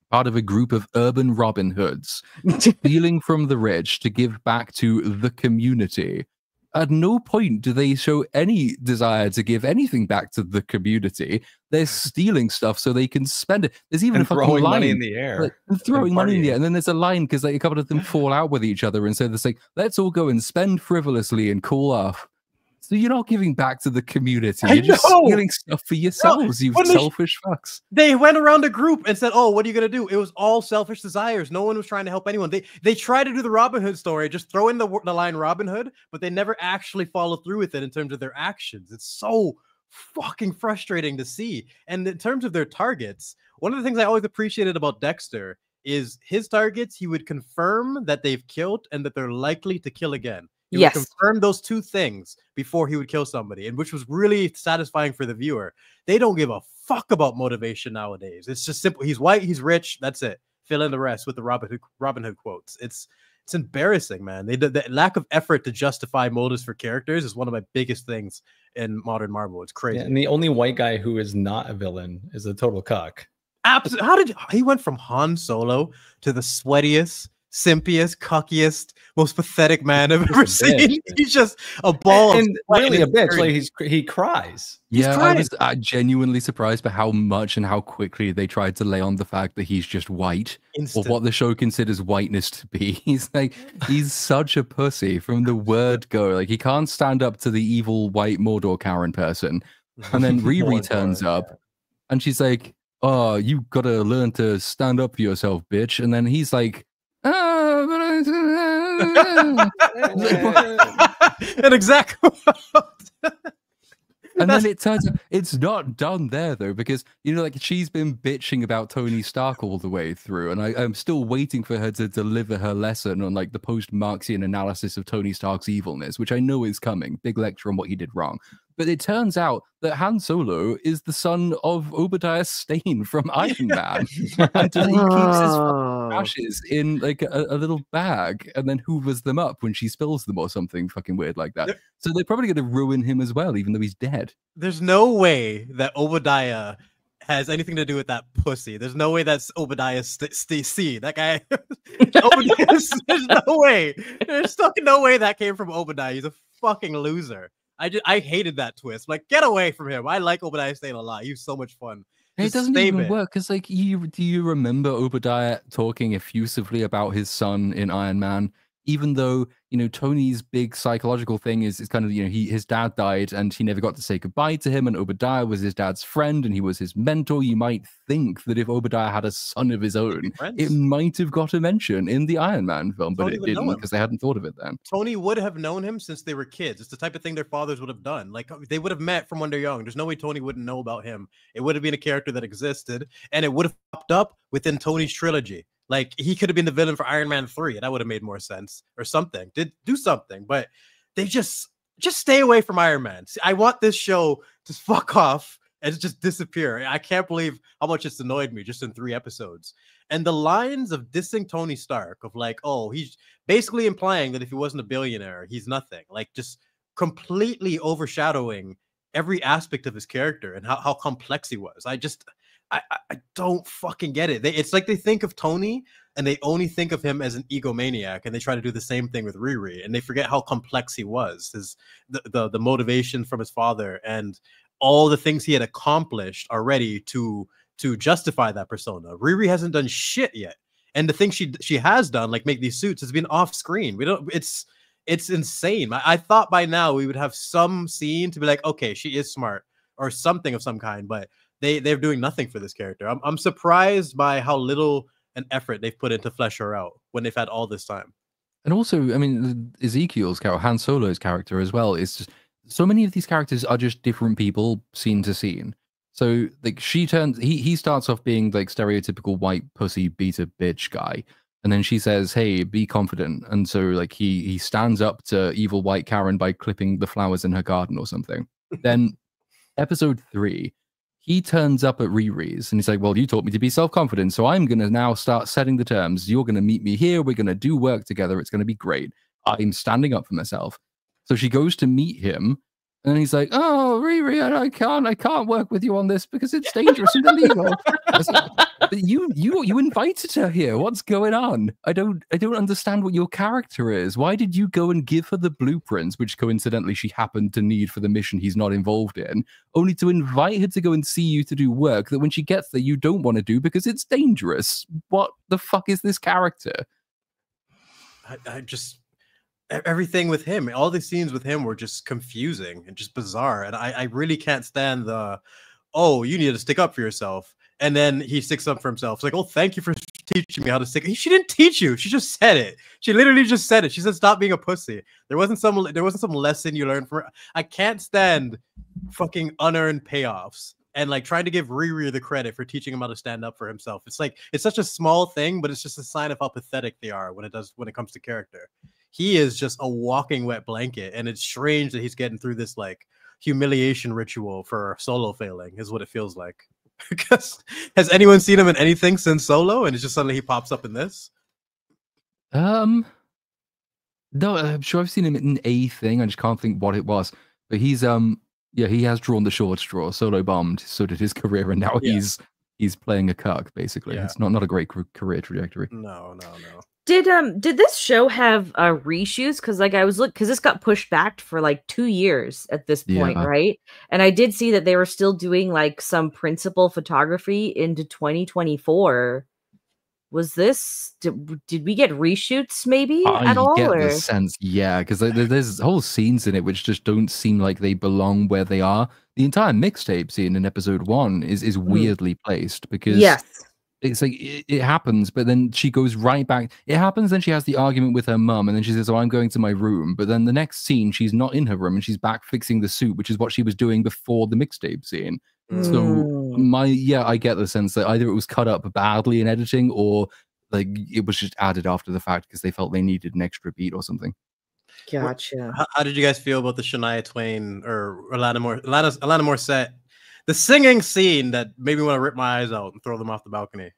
part of a group of urban Robin Hoods stealing from the rich to give back to the community. At no point do they show any desire to give anything back to the community. They're stealing stuff so they can spend it. There's even a fucking throwing line money in the air. Like, throwing money in the air. And then there's a line because like, a couple of them fall out with each other. And so there's like, let's all go and spend frivolously and cool off. So you're not giving back to the community. You're just stealing stuff for yourselves, you selfish fucks. They went around a group and said, oh, what are you going to do? It was all selfish desires. No one was trying to help anyone. They tried to do the Robin Hood story, just throw in the line Robin Hood, but they never actually follow through with it in terms of their actions. It's so fucking frustrating to see. And in terms of their targets, one of the things I always appreciated about Dexter is his targets, he would confirm that they've killed and that they're likely to kill again. He would confirm those two things before he would kill somebody, and which was really satisfying for the viewer. They don't give a fuck about motivation nowadays. It's just simple. He's white, he's rich, that's it. Fill in the rest with the Robin Hood quotes. It's embarrassing, man. The lack of effort to justify motives for characters is one of my biggest things in modern Marvel. It's crazy. Yeah, and the only white guy who is not a villain is a total cuck. Absolutely. He went from Han Solo to the sweatiest, simpiest, cuckiest, most pathetic man I've ever seen. He's just a ball and really a bitch. Like he cries. Yeah, I was genuinely surprised by how much and how quickly they tried to lay on the fact that he's just white, or what the show considers whiteness to be. He's such a pussy from the word go. Like, he can't stand up to the evil white Mordor Karen person. And then Riri turns up and she's like, oh, you gotta learn to stand up for yourself, bitch. And then he's like, and exactly And then it turns out it's not done there, though, because, you know, like, she's been bitching about Tony Stark all the way through, and I'm still waiting for her to deliver her lesson on, like, the post-Marxian analysis of Tony Stark's evilness, which I know is coming. Big lecture on what he did wrong. But it turns out that Han Solo is the son of Obadiah Stane from Iron Man. And he keeps his ashes in, like, a little bag and then hoovers them up when she spills them or something fucking weird like that. So they're probably going to ruin him as well, even though he's dead. There's no way that Obadiah has anything to do with that pussy. There's no way that's Obadiah C. That guy. There's no way. There's fucking no way that came from Obadiah. He's a fucking loser. I hated that twist. Like, get away from him. I like Obadiah Stane a lot. He was so much fun. It doesn't even work because, like, do you remember Obadiah talking effusively about his son in Iron Man? Even though, you know, Tony's big psychological thing is kind of, you know, his dad died and he never got to say goodbye to him, and Obadiah was his dad's friend and he was his mentor. You might think that if Obadiah had a son of his own, it might have got a mention in the Iron Man film, but it didn't because they hadn't thought of it then. Tony would have known him since they were kids. It's the type of thing their fathers would have done. Like, they would have met from when they're young. There's no way Tony wouldn't know about him. It would have been a character that existed, and it would have popped up within Tony's trilogy. Like, he could have been the villain for Iron Man 3, and that would have made more sense, or something. Did do something, but they just stay away from Iron Man. See, I want this show to fuck off and just disappear. I can't believe how much it's annoyed me just in 3 episodes. And the lines of dissing Tony Stark, of like, oh, he's basically implying that if he wasn't a billionaire, he's nothing. Like, just completely overshadowing every aspect of his character and how complex he was. I don't fucking get it. It's like they think of Tony and they only think of him as an egomaniac, and they try to do the same thing with Riri, and they forget how complex he was. The motivation from his father and all the things he had accomplished already to justify that persona. Riri hasn't done shit yet, and the thing she has done, like make these suits, has been off screen. It's insane. I thought by now we would have some scene to be like, okay, she is smart or something of some kind, but they're doing nothing for this character. I'm surprised by how little an effort they've put into flesh her out when they've had all this time. And also, I mean, Ezekiel's character, Han Solo's character as well, is just so many of these characters are just different people scene to scene. So, like, he starts off being like stereotypical white pussy beater bitch guy, and then she says, "Hey, be confident." And so, like, he stands up to evil white Karen by clipping the flowers in her garden or something. Then, episode 3. He turns up at Riri's and he's like, well, you taught me to be self-confident, so I'm going to now start setting the terms. You're going to meet me here. We're going to do work together. It's going to be great. I'm standing up for myself. So she goes to meet him and he's like, oh, Riri, I can't work with you on this because it's dangerous and illegal. But you invited her here. What's going on? I don't understand what your character is. Why did you go and give her the blueprints, which coincidentally she happened to need for the mission he's not involved in, only to invite her to go and see you to do work that when she gets there you don't want to do because it's dangerous? What the fuck is this character? I just... Everything with him, all the scenes with him were just confusing and just bizarre. And I really can't stand oh, you need to stick up for yourself. And then he sticks up for himself. It's like, oh, thank you for teaching me how to stick. She didn't teach you. She just said it. She literally just said it. She said, stop being a pussy. There wasn't some lesson you learned from her. I can't stand fucking unearned payoffs and like trying to give Riri the credit for teaching him how to stand up for himself. It's like, it's such a small thing, but it's just a sign of how pathetic they are when it comes to character. He is just a walking wet blanket, and it's strange that he's getting through this like humiliation ritual for Solo failing, is what it feels like. Because has anyone seen him in anything since Solo, and it's just suddenly he pops up in this? No, I'm sure I've seen him in a thing. I just can't think what it was. But he's yeah, he has drawn the short straw. Solo bombed, so did his career, and now he's playing a cuck basically. It's not a great career trajectory. No. Did this show have reshoots? Because like because this got pushed back for like 2 years at this point, right? And I did see that they were still doing like some principal photography into 2024. Was this? Did we get reshoots maybe at all? I get the sense, yeah, because there's whole scenes in it which just don't seem like they belong where they are. The entire mixtape scene in episode 1 is weirdly placed because it's like it happens, but then she goes right back. It happens, then she has the argument with her mum, and then she says, "Oh, I'm going to my room." But then the next scene, she's not in her room, and she's back fixing the suit, which is what she was doing before the mixtape scene. So I get the sense that either it was cut up badly in editing, or like it was just added after the fact because they felt they needed an extra beat or something. Gotcha. How did you guys feel about the Shania Twain or Alanis Morissette? The singing scene that made me want to rip my eyes out and throw them off the balcony.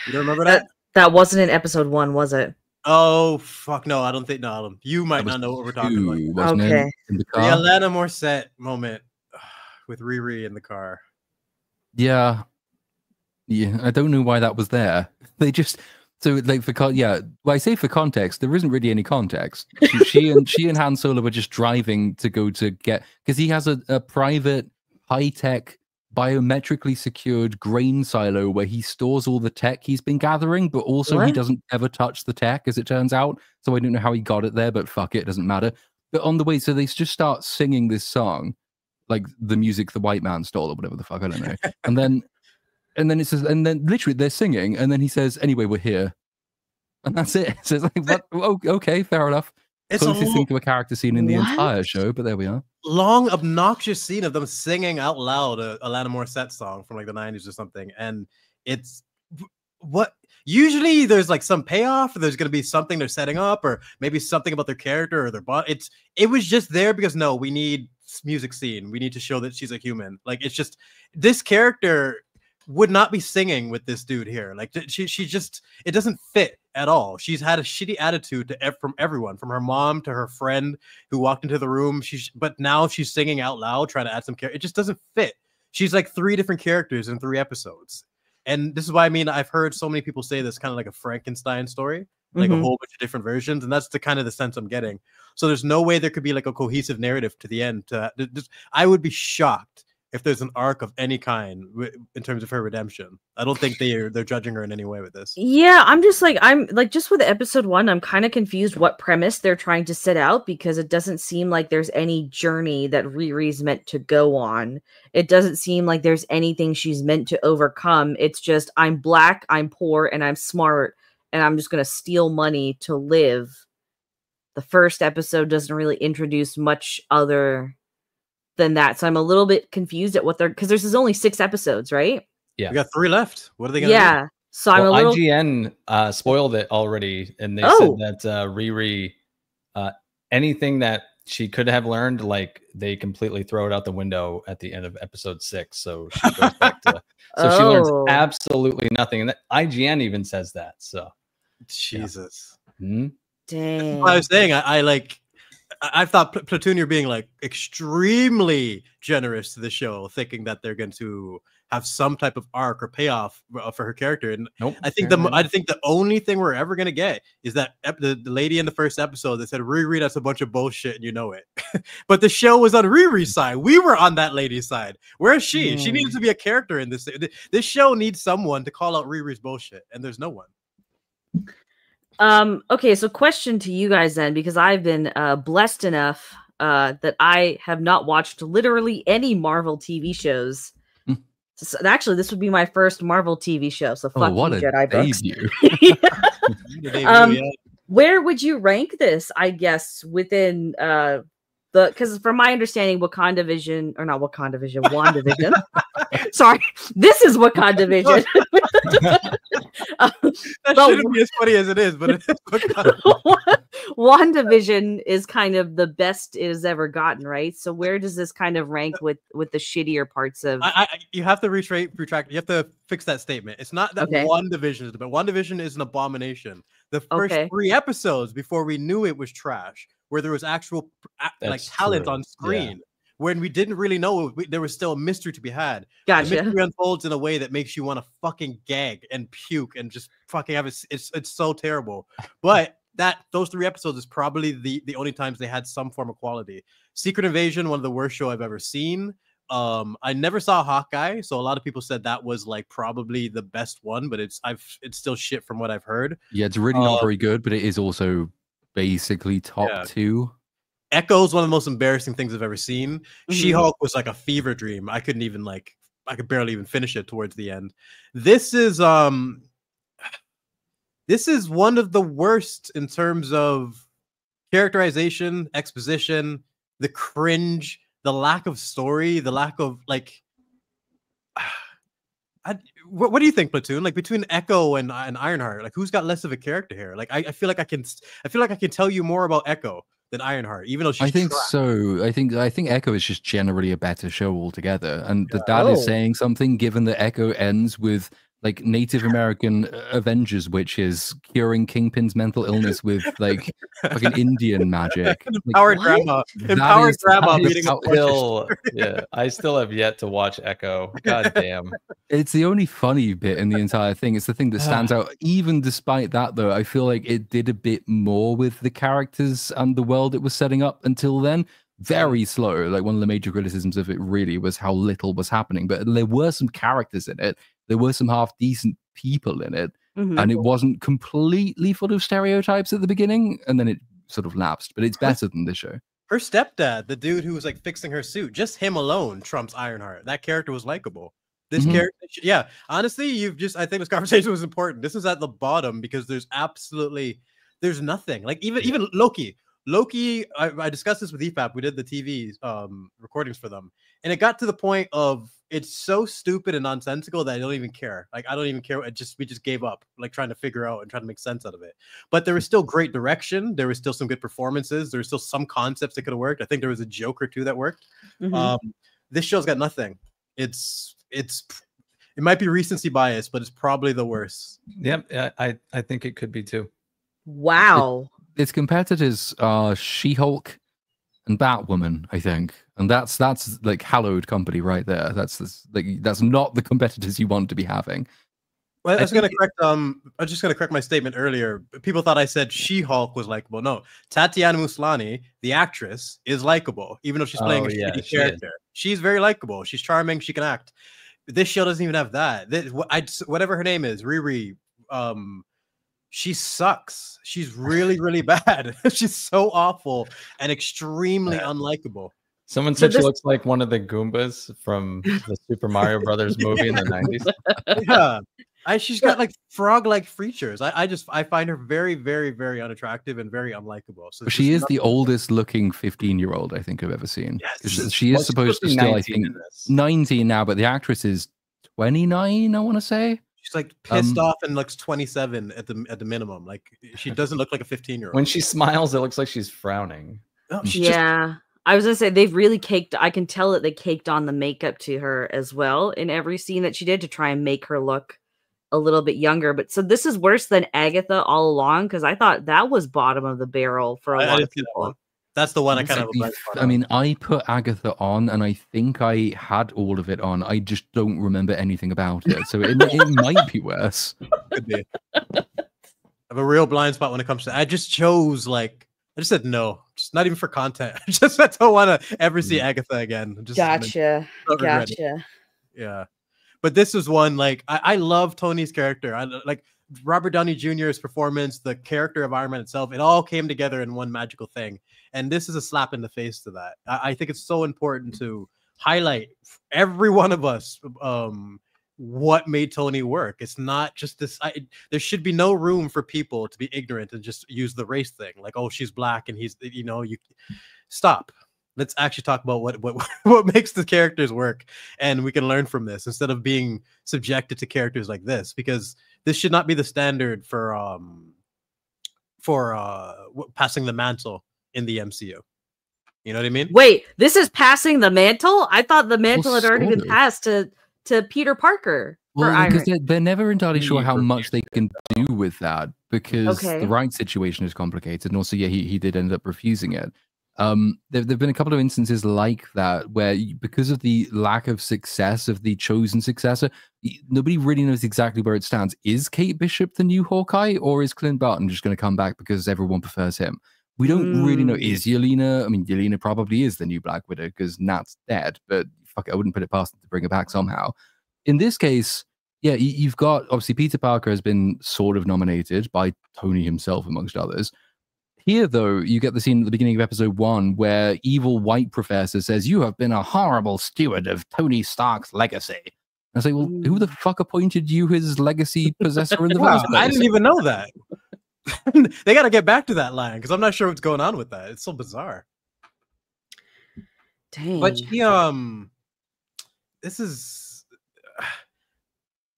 You don't remember that? That wasn't in episode 1, was it? Oh fuck no! I don't think no. You might not know what we're talking about. Okay. The Alanis Morissette moment with Riri in the car. Yeah, I don't know why that was there. They just like I say for context, there isn't really any context. She and Han Solo were just driving to go to get, because he has a private high-tech biometrically secured grain silo where he stores all the tech he's been gathering, but also he doesn't ever touch the tech, as it turns out. So I don't know how he got it there, but fuck it, it doesn't matter. But on the way, so they just start singing this song, like the music the white man stole or whatever the fuck, I don't know. And then it says, and then literally they're singing, and then he says, "Anyway, we're here," and that's it. So it's like, what? Oh, okay, fair enough. It's closest thing to a character scene in the entire show, but there we are. Long, obnoxious scene of them singing out loud a Alanis Morissette song from like the 90s or something, and it's what usually there's like some payoff, or there's going to be something they're setting up, or maybe something about their character or their body. It was just there because no, we need music scene. We need to show that she's a human. Like, it's just this character would not be singing with this dude here. Like, she just, it doesn't fit at all. She's had a shitty attitude from everyone, from her mom to her friend who walked into the room. But now she's singing out loud, trying to add some character. It just doesn't fit. She's like 3 different characters in 3 episodes. And this is why, I mean, I've heard so many people say this kind of like a Frankenstein story, like a whole bunch of different versions. And that's the kind of the sense I'm getting. So there's no way there could be like a cohesive narrative to the end. I would be shocked if there's an arc of any kind in terms of her redemption. I don't think they're judging her in any way with this. Yeah, I'm just with episode 1, I'm kind of confused what premise they're trying to set out, because it doesn't seem like there's any journey that Riri's meant to go on. It doesn't seem like there's anything she's meant to overcome. It's just, I'm black, I'm poor, and I'm smart, and I'm just going to steal money to live. The first episode doesn't really introduce much other than that, so I'm a little bit confused at what they're, because there's only 6 episodes, right? Yeah, we got 3 left. What are they gonna do? So I'm a little... IGN spoiled it already, and they said that Riri, anything that she could have learned, like, they completely throw it out the window at the end of episode 6. So she goes back to, so she learns absolutely nothing, and IGN even says that. So Jesus, dang. That's what I was saying, I thought Platoon, you're being like extremely generous to the show, thinking that they're going to have some type of arc or payoff for her character. And nope, I think the only thing we're ever going to get is that the lady in the first episode that said, "Riri, that's a bunch of bullshit and you know it." But the show was on Riri's side. We were on that lady's side. Where is she? She needs to be a character in this. This show needs someone to call out Riri's bullshit, and there's no one. Okay, so question to you guys then, because I've been blessed enough that I have not watched literally any Marvel TV shows. So actually, this would be my first Marvel TV show. So fuck you, Jedi books. Where would you rank this? I guess within because from my understanding, WandaVision. Sorry, this is WakandaVision. That shouldn't be as funny as it is, but it is WandaVision is kind of the best it has ever gotten, right? So where does this kind of rank with the shittier parts of? You have to retract. You have to fix that statement. It's not that WandaVision is, but WandaVision is an abomination. The first 3 episodes before we knew it was trash, where there was actual talent on screen, when we didn't really know there was still a mystery to be had. Gotcha. The mystery unfolds in a way that makes you want to fucking gag and puke and just fucking have it. It's so terrible. But those 3 episodes is probably the only times they had some form of quality. Secret Invasion, one of the worst show I've ever seen. I never saw Hawkeye, so a lot of people said that was like probably the best one, but it's still shit from what I've heard. Yeah, it's really not very good, but it is also basically top 2. Echo's one of the most embarrassing things I've ever seen. She-Hulk was like a fever dream. I couldn't even I could barely even finish it towards the end. This is one of the worst in terms of characterization, exposition, the cringe, the lack of story, the lack of like. What do you think, Platoon? Like between Echo and Ironheart, like who's got less of a character here? Like I feel like I can tell you more about Echo than Ironheart, even though she's. I think so. I think Echo is just generally a better show altogether, and that is saying something, given that Echo ends with like Native American Avengers witches curing Kingpin's mental illness with like fucking Indian magic. Empowered grandma. Empowered grandma beating a still, yeah, I still have yet to watch Echo. God damn. It's the only funny bit in the entire thing. It's the thing that stands out. Even despite that, though, I feel like it did a bit more with the characters and the world it was setting up until then. Very slow. Like one of the major criticisms of it really was how little was happening. But there were some characters in it. There were some half decent people in it. And it wasn't completely full of stereotypes at the beginning. And then it sort of lapsed. But it's better than this show. Her stepdad, the dude who was like fixing her suit, just him alone trumps Ironheart. That character was likable. This character, yeah. Honestly, I think this conversation was important. This is at the bottom because there's nothing. Like even Loki. I discussed this with EFAP. We did the TV recordings for them, and it got to the point of it's so stupid and nonsensical that I don't even care. Like I don't even care. We just gave up, like trying to figure out and trying to make sense out of it. But there was still great direction. There was still some good performances. There was still some concepts that could have worked. I think there was a joke or two that worked. This show's got nothing. It might be recency bias, but it's probably the worst. Yep, I think it could be too. Wow. Its competitors are She-Hulk and Batwoman, I think, and that's like hallowed company right there. That's not the competitors you want to be having. Well, I was just gonna correct my statement earlier. People thought I said She-Hulk was likable. No, Tatiana Maslany, the actress, is likable, even though she's playing a shitty character. She's very likable. She's charming. She can act. This show doesn't even have that. Whatever her name is, Riri. She sucks. She's really, really bad. She's so awful and extremely unlikable. Someone said she looks like one of the Goombas from the Super Mario Brothers movie in the 90s. Yeah. She's got like frog-like features. I find her very, very, very unattractive and very unlikable. So she is the oldest looking 15-year-old I think I've ever seen. Yes. She is supposed to still, I think, 19 now, but the actress is 29, I want to say. She's like pissed off and looks 27 at the minimum. Like she doesn't look like a 15-year-old. When she smiles, it looks like she's frowning. No, I was gonna say they've really caked. I can tell that they caked on the makeup to her as well in every scene that she did to try and make her look a little bit younger. But so this is worse than Agatha all along, because I thought that was bottom of the barrel for a lot of people. That's the one I kind of. I mean, I put Agatha on, and I think I had all of it on. I just don't remember anything about it, so it might be worse. Could be. I have a real blind spot when it comes to. I just said no, just not even for content. I don't want to ever see Agatha again. Gotcha. Yeah, but this is one like I love Tony's character. I like Robert Downey Jr.'s performance, the character of Iron Man itself. It all came together in one magical thing. And this is a slap in the face to that. I think it's so important to highlight every one of us what made Tony work. It's not just this. There should be no room for people to be ignorant and just use the race thing. Like, oh, she's black and he's, you stop. Let's actually talk about what makes the characters work. And we can learn from this instead of being subjected to characters like this, because this should not be the standard for passing the mantle in the MCU. You know what I mean? Wait, this is passing the mantle? I thought the mantle had already been passed to Peter Parker. Well, because they're never entirely sure how much they can do with that, because the right situation is complicated. And also, he did end up refusing it. There've been a couple of instances like that where, because of the lack of success of the chosen successor, nobody really knows exactly where it stands. Is Kate Bishop the new Hawkeye, or is Clint Barton just going to come back because everyone prefers him? We don't really know. Is Yelena? I mean, Yelena probably is the new Black Widow because Nat's dead, but fuck it, I wouldn't put it past them to bring her back somehow. In this case, yeah, you've got, obviously, Peter Parker has been sort of nominated by Tony himself, amongst others. Here, though, you get the scene at the beginning of episode 1 where evil white professor says, "You have been a horrible steward of Tony Stark's legacy." I say, well, who the fuck appointed you his legacy possessor in the first place? I didn't even know that. They got to get back to that line because I'm not sure what's going on with that. It's so bizarre. Dang. But he, this is,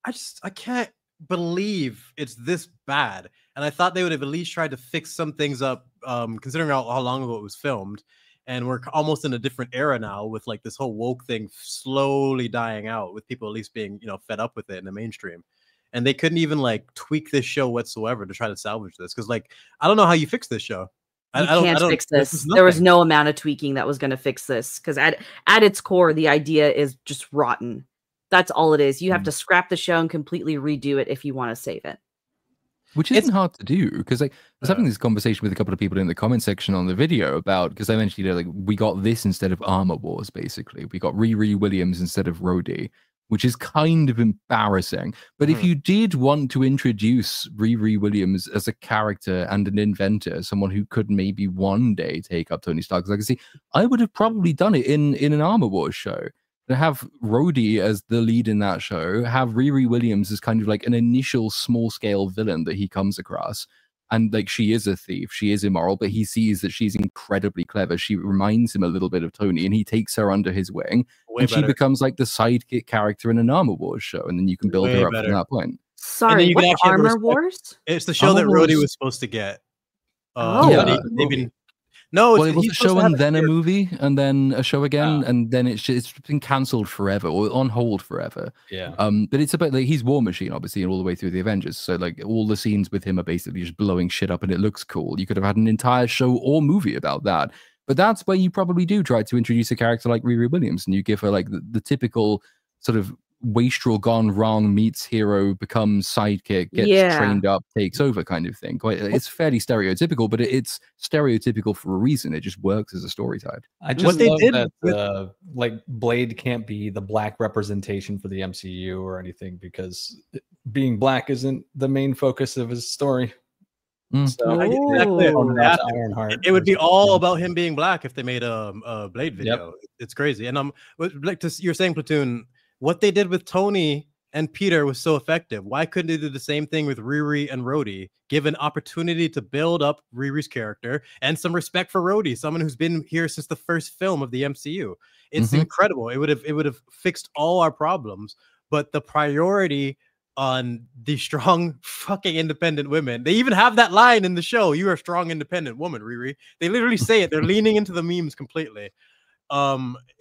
I can't believe it's this bad. And I thought they would have at least tried to fix some things up, considering how long ago it was filmed. And we're almost in a different era now with like this whole woke thing slowly dying out, with people at least being, fed up with it in the mainstream. And they couldn't even like tweak this show whatsoever to try to salvage this. Because like, I don't know how you fix this show. You can't fix this. There was no amount of tweaking that was going to fix this. Because at its core, the idea is just rotten. That's all it is. You have to scrap the show and completely redo it if you want to save it. Which isn't hard to do, because like I was having this conversation with a couple of people in the comment section on the video about, because I mentioned, like, we got this instead of Armor Wars, basically. We got Riri Williams instead of Rhodey, which is kind of embarrassing. But if you did want to introduce Riri Williams as a character and an inventor, someone who could maybe one day take up Tony Stark's legacy, I would have probably done it in an Armor Wars show. To have Rhodey as the lead in that show, have Riri Williams as kind of like an initial small-scale villain that he comes across. And like, she is a thief, she is immoral, but he sees that she's incredibly clever. She reminds him a little bit of Tony, and he takes her under his wing. She becomes like the sidekick character in an Armor Wars show, and then you can build her up from that point. Sorry, what Armor Wars? It's the show that Rhodey was supposed to get. They've been... No, well, it was a show and then a movie and then a show again, and then it's been cancelled forever or on hold forever. Yeah. But it's about like, he's War Machine, obviously, and all the way through the Avengers. So like all the scenes with him are basically just blowing shit up, and it looks cool. You could have had an entire show or movie about that. But that's where you probably do try to introduce a character like Riri Williams, and you give her like the typical sort of wastrel gone wrong meets hero, becomes sidekick, gets trained up, takes over kind of thing. It's fairly stereotypical, but it's stereotypical for a reason. It just works as a story type. I just love that like Blade can't be the black representation for the MCU or anything, because being black isn't the main focus of his story. So exactly. Ironheart. It would be all about him being black if they made a Blade video. It's crazy. And like you're saying, Platoon, what they did with Tony and Peter was so effective. Why couldn't they do the same thing with Riri and Rhodey? Give an opportunity to build up Riri's character and some respect for Rhodey, someone who's been here since the first film of the MCU. It's incredible. It would have fixed all our problems. But the priority on the strong fucking independent women. They even have that line in the show. "You are a strong independent woman, Riri." They literally say it. They're leaning into the memes completely.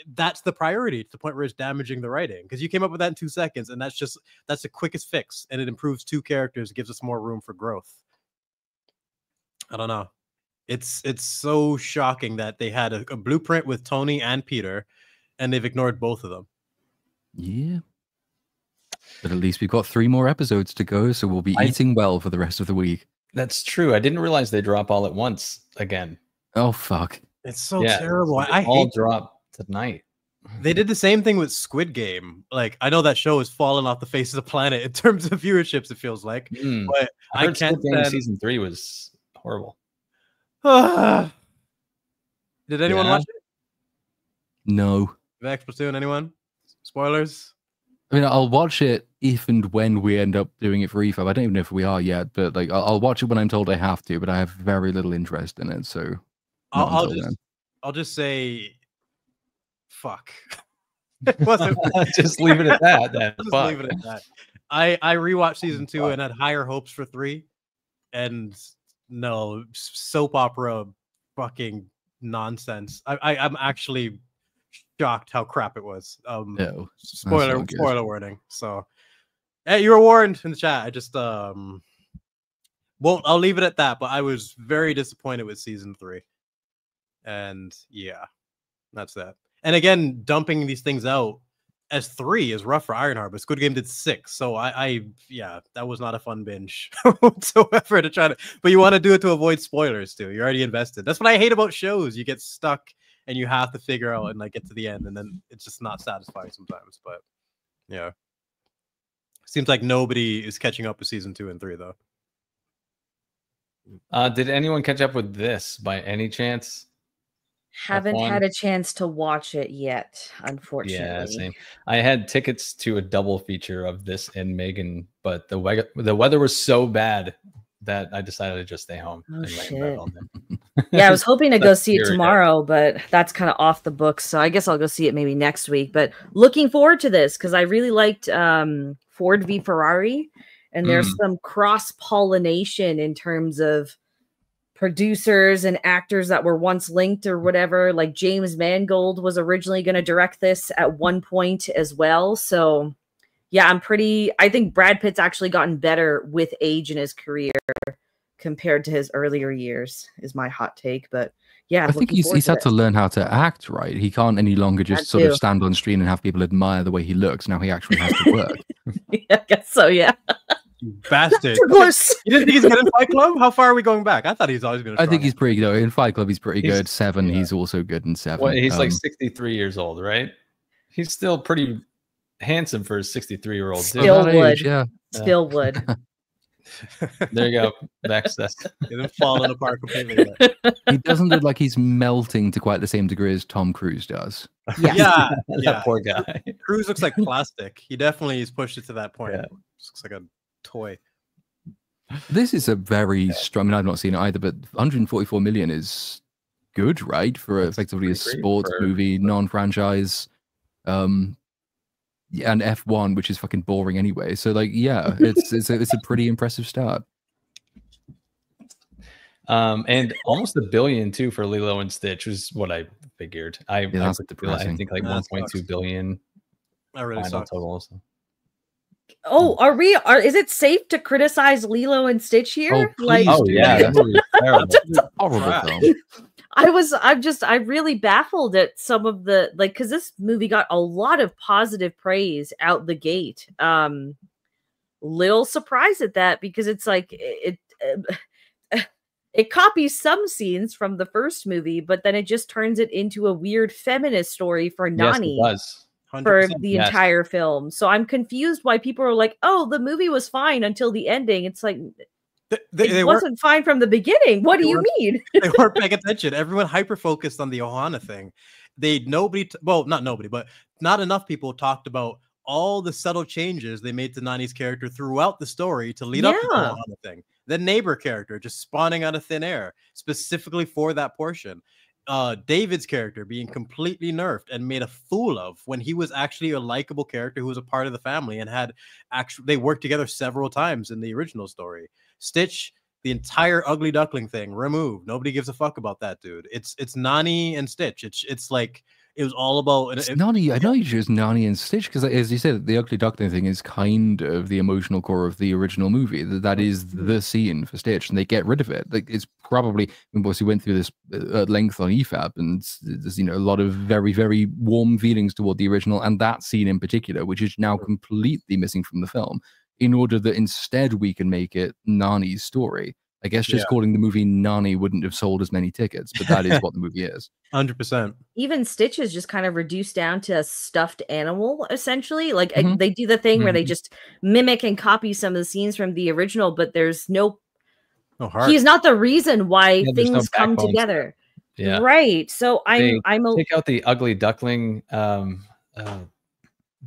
That's the priority, to the point where it's damaging the writing, because you came up with that in 2 seconds, and that's the quickest fix, and it improves two characters, gives us more room for growth. I don't know. It's so shocking that they had a blueprint with Tony and Peter, and they've ignored both of them. Yeah. But at least we've got 3 more episodes to go, so we'll be eating well for the rest of the week. That's true. I didn't realize they drop all at once again. Oh, fuck. It's so terrible. I all hate drop tonight. They did the same thing with Squid Game. Like, I know that show has fallen off the face of the planet in terms of viewerships, it feels like. But I can't stand... Season 3 was horrible. Did anyone watch it? No. Vex, Platoon, anyone? Spoilers? I mean, I'll watch it if and when we end up doing it for EFAB. I don't even know if we are yet, but like, I'll watch it when I'm told I have to, but I have very little interest in it, so... I'll just say, fuck. Just leave it at that. Then. Just leave it at that. I rewatched season 2 and had higher hopes for 3, and no, soap opera fucking nonsense. I'm actually shocked how crap it was. No, spoiler warning. So, hey, you were warned in the chat. I just I'll leave it at that. But I was very disappointed with season 3. And yeah, that's that. And again, dumping these things out as 3 is rough for Ironheart, but Squid Game did 6. So yeah, that was not a fun binge whatsoever to try to, but you want to do it to avoid spoilers too. You're already invested. That's what I hate about shows. You get stuck and you have to figure out and like get to the end, and then it's just not satisfying sometimes. But yeah, seems like nobody is catching up with season 2 and 3 though. Did anyone catch up with this by any chance? Haven't F1? had a chance to watch it yet, unfortunately. Yeah, same. I had tickets to a double feature of this and Megan, but the weather was so bad that I decided to just stay home. Oh, and lay in bed all day. Yeah, I was hoping to go see it That's tomorrow, but that's kind of off the books. So I guess I'll go see it maybe next week. But looking forward to this because I really liked Ford v Ferrari, and there's some cross-pollination in terms of producers and actors that were once linked or whatever. Like James Mangold was originally going to direct this at one point as well. So yeah, I think Brad Pitt's actually gotten better with age in his career compared to his earlier years is my hot take. But yeah, I think he's had to learn how to act, right? He can't any longer just sort of stand on screen and have people admire the way he looks. Now he actually has to work. Yeah, I guess so, yeah. You bastard. You didn't think he's good in Fight Club? How far are we going back? I thought he's always been I think he's pretty good. In Fight Club, he's pretty good. Seven, he's also good in Seven. Well, he's like 63 years old, right? He's still pretty handsome for a 63-year-old dude. Still would. Yeah. Still would. There you go. Vex. He didn't fall apart completely yet. He doesn't look like he's melting to quite the same degree as Tom Cruise does. Yeah. That poor guy. Cruise looks like plastic. He definitely has pushed it to that point. Yeah. Looks like a toy. This is a very strong. I mean, I've not seen it either, but 144 million is good, right? For effectively a sports movie, non-franchise, and F1, which is fucking boring anyway. So, like, yeah, it's a pretty impressive start. And almost $1 billion too for Lilo and Stitch was what I figured. I think like 1.2 billion. I really saw total. So. Oh, is it safe to criticize Lilo and Stitch here? Yeah, horrible film. I'm really baffled at some of the because this movie got a lot of positive praise out the gate. Little surprised at that because it's like it copies some scenes from the first movie, but then it just turns it into a weird feminist story for Nani. Yes, it does. For the entire film. So I'm confused why people are like, oh, the movie was fine until the ending. It's like they wasn't fine from the beginning. What do you mean? They weren't paying attention. Everyone hyper focused on the Ohana thing. Not enough people talked about all the subtle changes they made to Nani's character throughout the story to lead up to the Ohana thing. The neighbor character just spawning out of thin air specifically for that portion. David's character being completely nerfed and made a fool of when he was actually a likable character who was a part of the family and they worked together several times in the original story. Stitch, the entire ugly duckling thing removed. Nobody gives a fuck about that dude. It's Nani and Stitch. It's like it was all about Nani. I know you choose Nani and Stitch because, as you said, the ugly duckling thing is kind of the emotional core of the original movie. That is the scene for Stitch, and they get rid of it. Like it's probably we went through this at length on EFAP, and there's a lot of very, very warm feelings toward the original and that scene in particular, which is now completely missing from the film. In order that instead we can make it Nani's story. I guess just calling the movie Nani wouldn't have sold as many tickets, but that is what the movie is. 100%. Even Stitch is just kind of reduced down to a stuffed animal, essentially. Like they do the thing where they just mimic and copy some of the scenes from the original, but there's no heart. He's not the reason why things come together. Yeah. Right. So I'm take out the ugly duckling,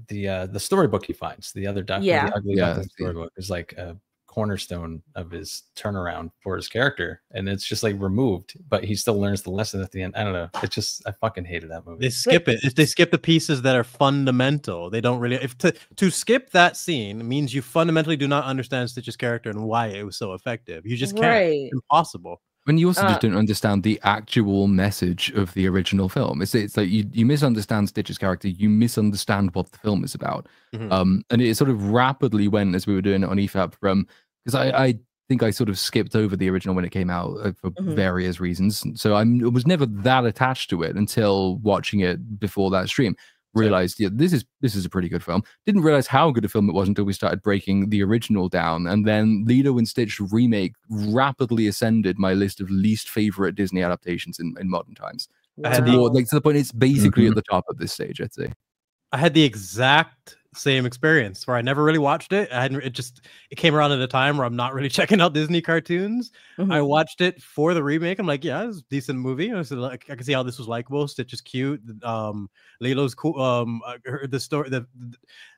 the storybook he finds. The other duckling, the ugly duckling storybook is like a cornerstone of his turnaround for his character, and it's just like removed, but he still learns the lesson at the end. I don't know, it's just I fucking hated that movie. They skip it. If they skip the pieces that are fundamental, they don't really to skip that scene means you fundamentally do not understand Stitch's character and why it was so effective. You just can't. It's impossible. When you also just don't understand the actual message of the original film. It's like you misunderstand Stitch's character, you misunderstand what the film is about. And it sort of rapidly went, as we were doing it on EFAP, from because I think I sort of skipped over the original when it came out for various reasons. So I was never that attached to it until watching it before that stream. Realized this is a pretty good film. Didn't realize how good a film it was until we started breaking the original down, and then Lilo and Stitch remake rapidly ascended my list of least favorite Disney adaptations in modern times. To the point it's basically at the top of this stage, I'd say. I had the exact same experience where I never really watched it. It came around at a time where I'm not really checking out Disney cartoons. I watched it for the remake. I'm like, yeah, it's a decent movie. I can see how this was likable. Stitch is cute. Lilo's cool. The story,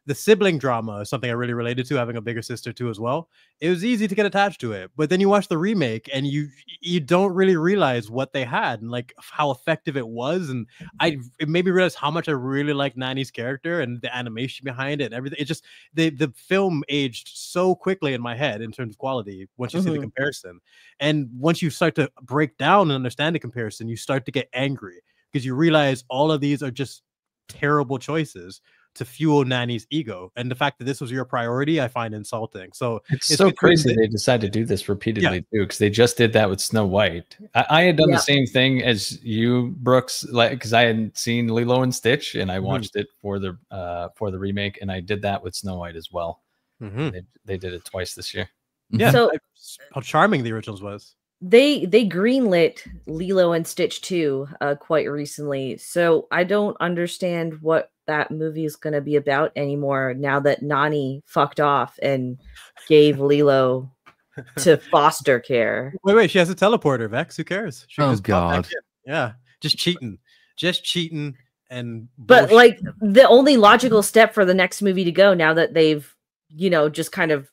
the sibling drama is something I really related to, having a bigger sister too as well. It was easy to get attached to it, but then you watch the remake and you don't really realize what they had and like how effective it was. And it made me realize how much I really like Nani's character and the animation behind it and everything. It just the film aged so quickly in my head in terms of quality once you see the comparison. And once you start to break down and understand the comparison, you start to get angry because you realize all of these are just terrible choices to fuel Nani's ego. And the fact that this was your priority, I find insulting. So it's so crazy they decide to do this repeatedly too, because they just did that with Snow White. I had done the same thing as you, Brooks, like because I hadn't seen Lilo and Stitch and I watched it for the remake, and I did that with Snow White as well. They did it twice this year. Yeah, so how charming the originals was. They greenlit Lilo and Stitch 2 quite recently, so I don't understand what that movie is going to be about anymore now that Nani fucked off and gave Lilo to foster care. Wait, she has a teleporter, Vex. Who cares? Oh God, yeah, just cheating, and but like the only logical step for the next movie to go now that they've just kind of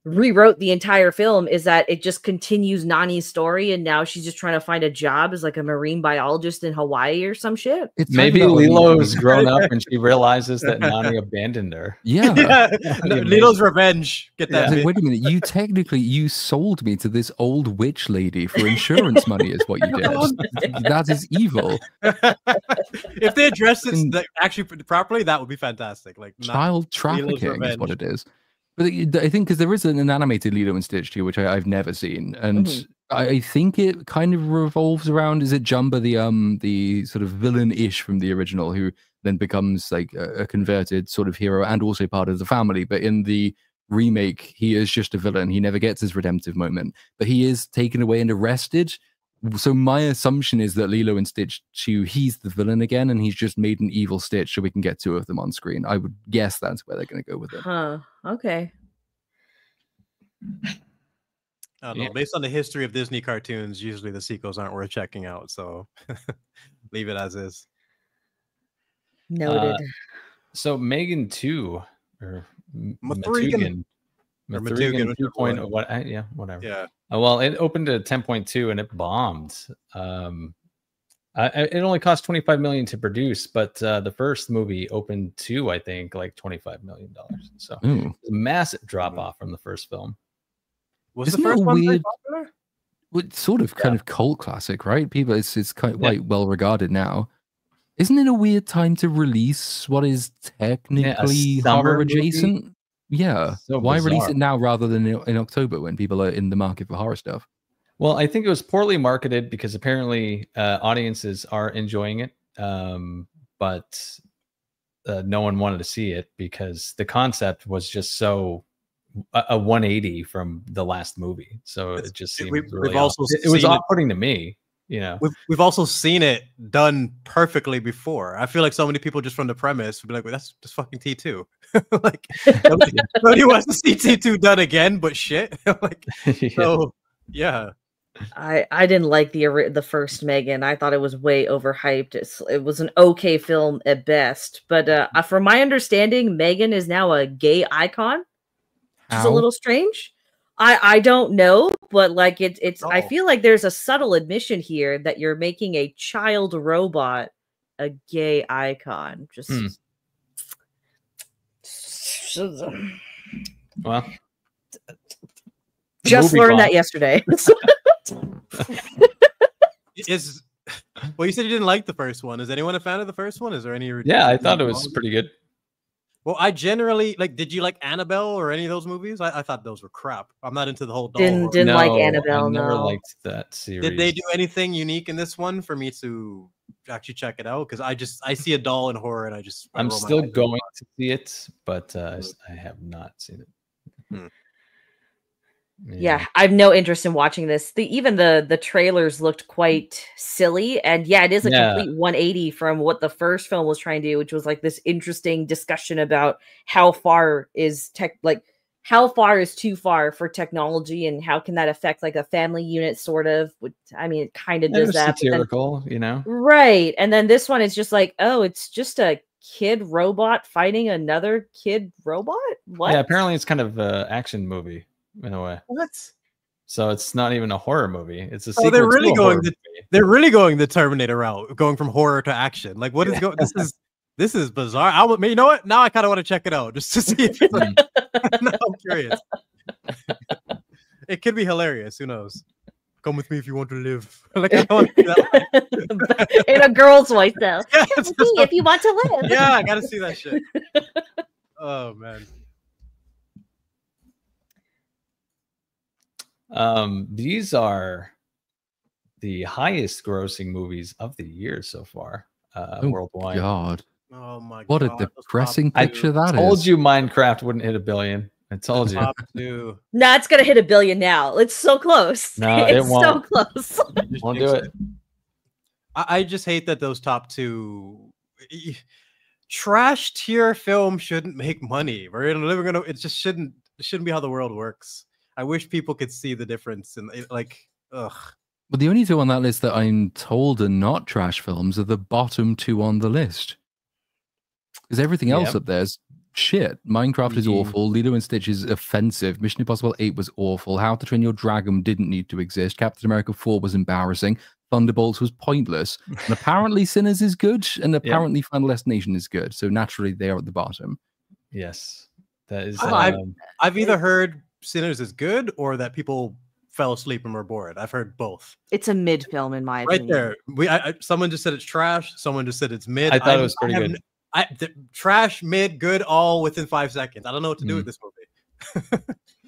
rewrote the entire film is that it just continues Nani's story, and now she's just trying to find a job as like a marine biologist in Hawaii or some shit. Maybe Lilo's grown up and she realizes that Nani abandoned her. Yeah, Lilo's revenge. Get that? Wait a minute, you sold me to this old witch lady for insurance money is what you did. That is evil. If they address it actually properly, that would be fantastic. Like child trafficking is what it is. But I think because there is an animated Lilo and Stitch too, which I've never seen, and I think it kind of revolves around, is it Jumba, the sort of villain-ish from the original, who then becomes like a converted sort of hero and also part of the family. But in the remake, he is just a villain. He never gets his redemptive moment, but he is taken away and arrested. So my assumption is that Lilo and Stitch 2, he's the villain again, and he's just made an evil Stitch so we can get two of them on screen. I would guess that's where they're going to go with it. Huh. Okay. I don't know. Based on the history of Disney cartoons, usually the sequels aren't worth checking out. So leave it as is. Noted. So Megan 2 or Matugan 2.0, whatever. Yeah. Well, it opened at 10.2 and it bombed. It only cost $25 million to produce, but the first movie opened to, I think, like $25 million. So it's a massive drop off from the first film. Was the first one very popular? It's sort of kind of cult classic, right? People, it's quite well regarded now. Isn't it a weird time to release what is technically horror adjacent? Yeah. So why release it now rather than in October when people are in the market for horror stuff? Well, I think it was poorly marketed because apparently audiences are enjoying it, but no one wanted to see it because the concept was just so a 180 from the last movie. So it just seemed really it was off-putting to me. You know, we've also seen it done perfectly before. I feel like so many people just from the premise would be like, well, that's just fucking T2. Like nobody wants to see T2 done again, but shit. Like, so yeah. I didn't like the first Megan. I thought it was way overhyped. It was an okay film at best. But from my understanding, Megan is now a gay icon. Which is a little strange. I don't know, but like it's I feel like there's a subtle admission here that you're making a child robot a gay icon. Well, just learned that yesterday. Well, you said you didn't like the first one. Is anyone a fan of the first one? Is there any? Yeah, I thought it was pretty good. Well, I generally like. Did you like Annabelle or any of those movies? I thought those were crap. I'm not into the whole doll. Didn't like Annabelle. I never liked that series. Did they do anything unique in this one for me to actually check it out? Because I see a doll in horror and I'm still going to see it, but I have not seen it. Yeah, I have no interest in watching this. Even the trailers looked quite silly, and yeah, it is a complete 180 from what the first film was trying to do, which was like this interesting discussion about how far is how far is too far for technology, and how can that affect like a family unit, sort of. I mean, it kind of does that. Satirical, you know, right? And then this one is just like, oh, it's just a kid robot fighting another kid robot. What? Yeah, apparently it's kind of an action movie. In a way. What? So it's not even a horror movie. It's a sequel. They're really going the Terminator route, going from horror to action. Like, what is going? This is bizarre. You know what? Now I kind of want to check it out just to see if it's like, no, I'm curious. It could be hilarious. Who knows? Come with me if you want to live. Like, I want to do that. In a girl's voice, though. Yeah, come with me if you want to live. Yeah, I gotta see that shit. Oh man. These are the highest grossing movies of the year so far, worldwide. God. Oh my what God. What a depressing picture that is. I told you Minecraft wouldn't hit $1 billion. I told you. Top two. Nah, it's gonna hit $1 billion now. It's so close. No, it's it won't. so close. Won't do it. I just hate that those top two trash tier films shouldn't make money. It just shouldn't be how the world works. I wish people could see the difference in like, ugh. But the only two on that list that I'm told are not trash films are the bottom two on the list. Because everything else up there is shit. Minecraft is awful. Lilo and Stitch is offensive. Mission Impossible 8 was awful. How to Train Your Dragon didn't need to exist. Captain America 4 was embarrassing. Thunderbolts was pointless. And apparently Sinners is good. And apparently Final Destination is good. So naturally they are at the bottom. Yes. That is. I've either heard Sinners is good or that people fell asleep and were bored. I've heard both. It's a mid film in my opinion. Right there. Someone just said it's trash. Someone just said it's mid. I thought it was pretty good. Trash, mid, good, all within 5 seconds. I don't know what to do with this movie.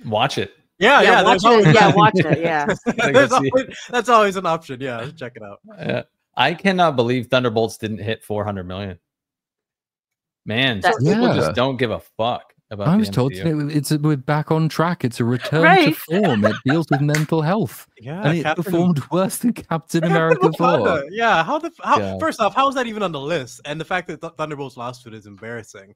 Watch it. Yeah, watch it. Yeah, watch it. Yeah. That's always an option. Yeah, check it out. I cannot believe Thunderbolts didn't hit 400 million. Man, people just don't give a fuck. I was told today we're back on track. It's a return to form. It deals with mental health. Yeah, and it performed worse than Captain America 4. Yeah, first off, how is that even on the list? And the fact that Thunderbolts lost to it is embarrassing.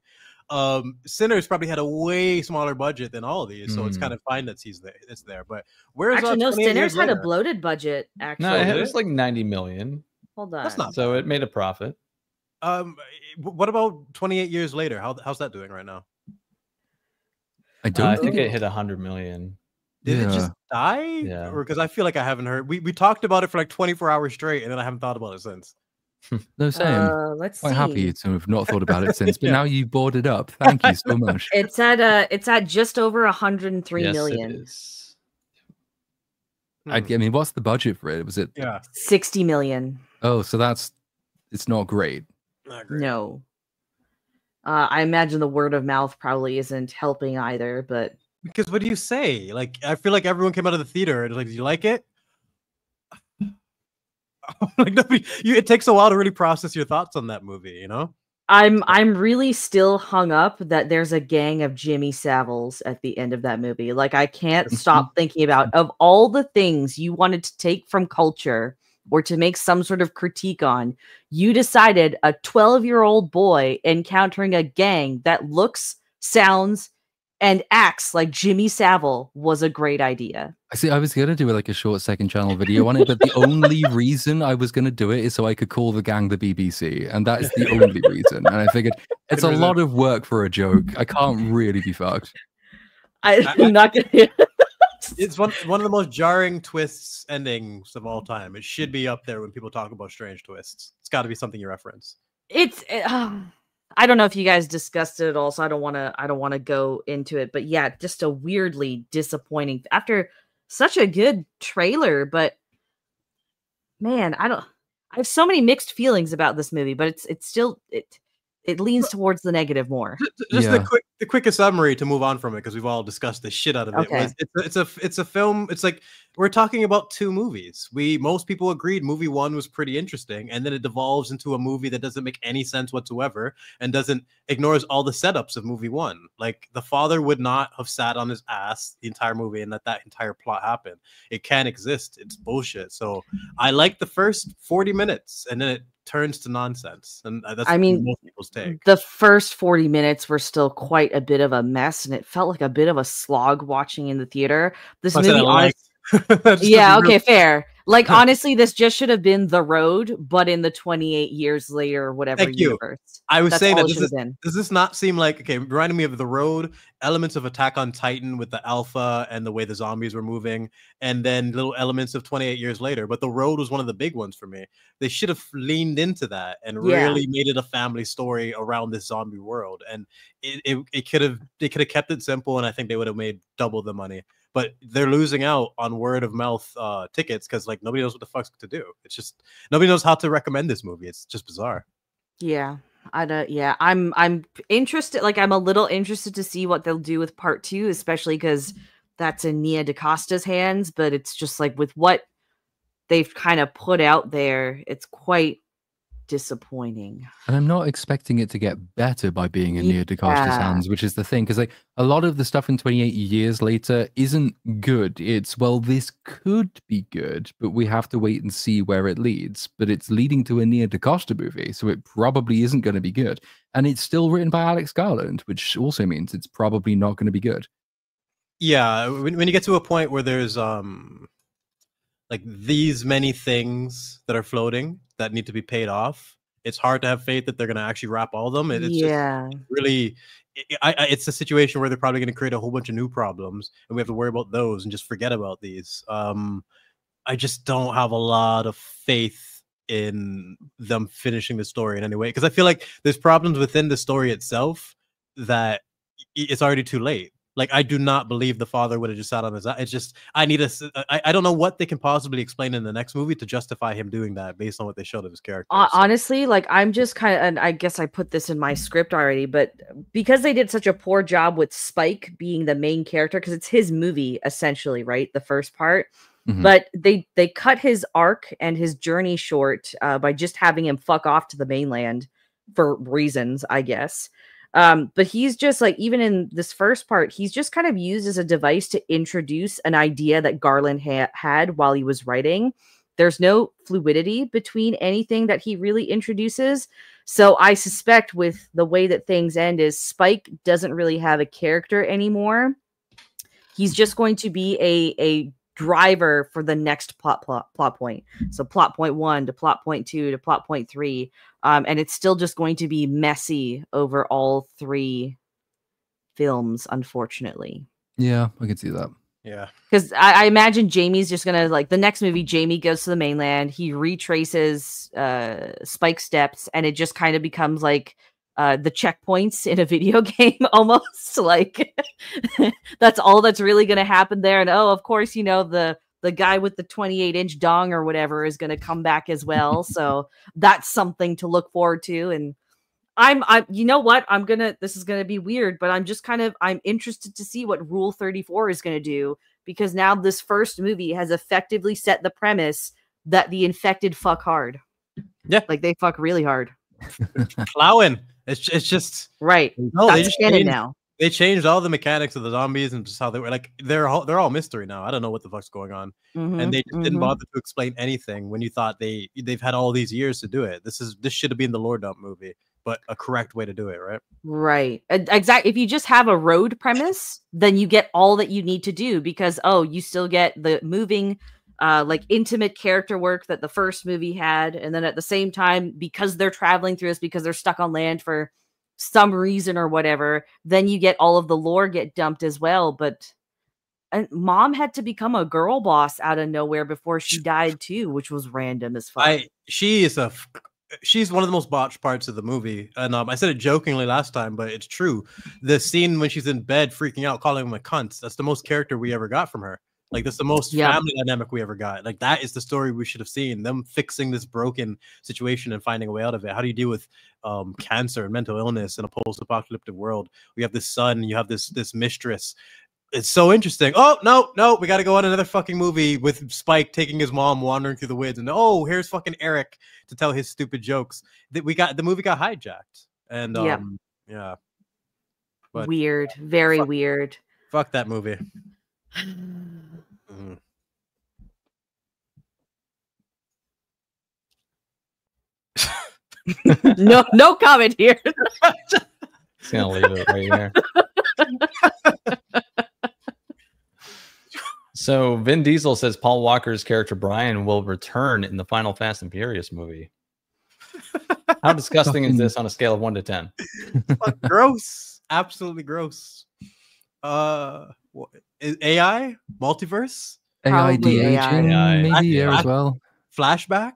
Sinners probably had a way smaller budget than all of these, so it's kind of fine that it's there. But where's actually no? Sinners had a bloated budget. Actually, no, it was like 90 million. Hold on, that's not so bad. It made a profit. What about 28 years later? How's that doing right now? I think it hit 100 million. Did it just die? Yeah. Or because I feel like I haven't heard. We talked about it for like 24 hours straight, and then I haven't thought about it since. No, same. Let's Quite see. happy to have not thought about it since, but now you brought it up. Thank you so much. It's at just over 103 million. It is. I mean, what's the budget for it? Was it 60 million? Oh, so it's not great. Not great. No. I imagine the word of mouth probably isn't helping either, but because what do you say? Like, I feel like everyone came out of the theater and was like, "Do you like it?" Like, it takes a while to really process your thoughts on that movie, you know. I'm really still hung up that there's a gang of Jimmy Saviles at the end of that movie. Like, I can't stop thinking about, of all the things you wanted to take from culture or to make some sort of critique on, you decided a 12-year-old boy encountering a gang that looks, sounds, and acts like Jimmy Savile was a great idea. I was going to do like a short second channel video on it, but the only reason I was going to do it is so I could call the gang the BBC. And that is the only reason. And I figured it's a lot of work for a joke. I can't really be fucked. I'm not going to... It's one of the most jarring twists endings of all time. It should be up there when people talk about strange twists. It's got to be something you reference. I don't know if you guys discussed it at all, so I don't want to go into it. But yeah, just a weirdly disappointing after such a good trailer. But man, I have so many mixed feelings about this movie. But it's it leans towards the negative more. Just the quickest summary to move on from it, because we've all discussed the shit out of it. Was it's a film. It's like we're talking about two movies. Most people agreed movie one was pretty interesting, and then it devolves into a movie that doesn't make any sense whatsoever and ignores all the setups of movie one. Like the father would not have sat on his ass the entire movie and let that entire plot happen. It can't exist. It's bullshit. So I like the first 40 minutes, and then it turns to nonsense, and that's most people's take. The first 40 minutes were still quite a bit of a mess, and it felt like a bit of a slog watching in the theater. This movie, yeah, okay, fair. Like honestly, this just should have been The Road, but in the 28 years later, whatever universe. I was saying that does this not seem like reminding me of The Road, elements of Attack on Titan with the alpha and the way the zombies were moving, and then little elements of 28 years later. But The Road was one of the big ones for me. They should have leaned into that and really made it a family story around this zombie world. And they could have kept it simple, and I think they would have made double the money. But they're losing out on word of mouth tickets because like nobody knows what the fuck's to do. It's just nobody knows how to recommend this movie. It's just bizarre. Yeah, I'm interested. Like I'm a little interested to see what they'll do with part 2, especially because that's in Nia DaCosta's hands. But it's just like with what they've kind of put out there, it's quite disappointing. And I'm not expecting it to get better by being in Nia DaCosta's hands, which is the thing, because like a lot of the stuff in 28 years later isn't good. It's, well, this could be good, but we have to wait and see where it leads. But it's leading to a Nia DaCosta movie, so it probably isn't going to be good. And it's still written by Alex Garland, which also means it's probably not going to be good. Yeah, when you get to a point where there's like these many things that are floating that need to be paid off, it's hard to have faith that they're going to actually wrap all of them. It's just really, it's a situation where they're probably going to create a whole bunch of new problems, and we have to worry about those and just forget about these. I just don't have a lot of faith in them finishing the story in any way, because I feel like there's problems within the story itself that it's already too late. Like, I do not believe the father would have just sat on his. It's just, I don't know what they can possibly explain in the next movie to justify him doing that based on what they showed of his character. Honestly, like, I'm just kind of, and I guess I put this in my script already, but because they did such a poor job with Spike being the main character, because it's his movie, essentially, right? The first part. Mm-hmm. But they cut his arc and his journey short by just having him fuck off to the mainland for reasons, I guess. But he's just like, even in this first part, he's just kind of used as a device to introduce an idea that Garland had while he was writing. There's no fluidity between anything that he really introduces. So I suspect with the way that things end is Spike doesn't really have a character anymore. He's just going to be a driver for the next plot point. So plot point 1 to plot point 2 to plot point 3. And it's still just going to be messy over all 3 films, unfortunately. Yeah, I can see that. Yeah. Because I imagine Jamie's just going to, like, the next movie, Jamie goes to the mainland, he retraces Spike's steps, and it just kind of becomes like the checkpoints in a video game almost. Like, that's all that's really going to happen there. And, oh, of course, you know, the guy with the 28-inch dong or whatever is going to come back as well. So that's something to look forward to. And I'm you know what? This is going to be weird, but I'm interested to see what Rule 34 is going to do, because now this first movie has effectively set the premise that the infected fuck hard. Yeah. Like, they fuck really hard. Plowing. It's just right. No, that's canon now. They changed all the mechanics of the zombies and just how they were. Like, they're all mystery now. I don't know what the fuck's going on, and they just didn't bother to explain anything when you thought they've had all these years to do it. This should have been the lore dump movie, but a correct way to do it, right? Right. Exactly. If you just have a road premise, then you get all that you need to do, because you still get the moving, like, intimate character work that the first movie had, and then at the same time, because they're traveling through this, because they're stuck on land for some reason or whatever, then you get all of the lore get dumped as well. But Mom had to become a girl boss out of nowhere before she died too, which was random as fuck. She's one of the most botched parts of the movie, and I said it jokingly last time, but it's true. The scene when she's in bed freaking out, calling him a cunt, that's the most character we ever got from her. Like that's the most family dynamic we ever got. Like that is the story we should have seen. Them fixing this broken situation and finding a way out of it. How do you deal with cancer and mental illness in a post-apocalyptic world? We have this son, you have this mistress. It's so interesting. Oh no, we got to go on another fucking movie with Spike taking his mom wandering through the woods, and oh, here's fucking Eric to tell his stupid jokes. That the movie got hijacked, and yeah, but weird, very weird. Fuck that movie. No comment here. Just gonna leave it right here. So Vin Diesel says Paul Walker's character Brian will return in the final Fast and Furious movie. How disgusting is this on a scale of 1 to 10? Gross, absolutely gross. AI multiverse, AI de-aging, maybe as well. Flashback,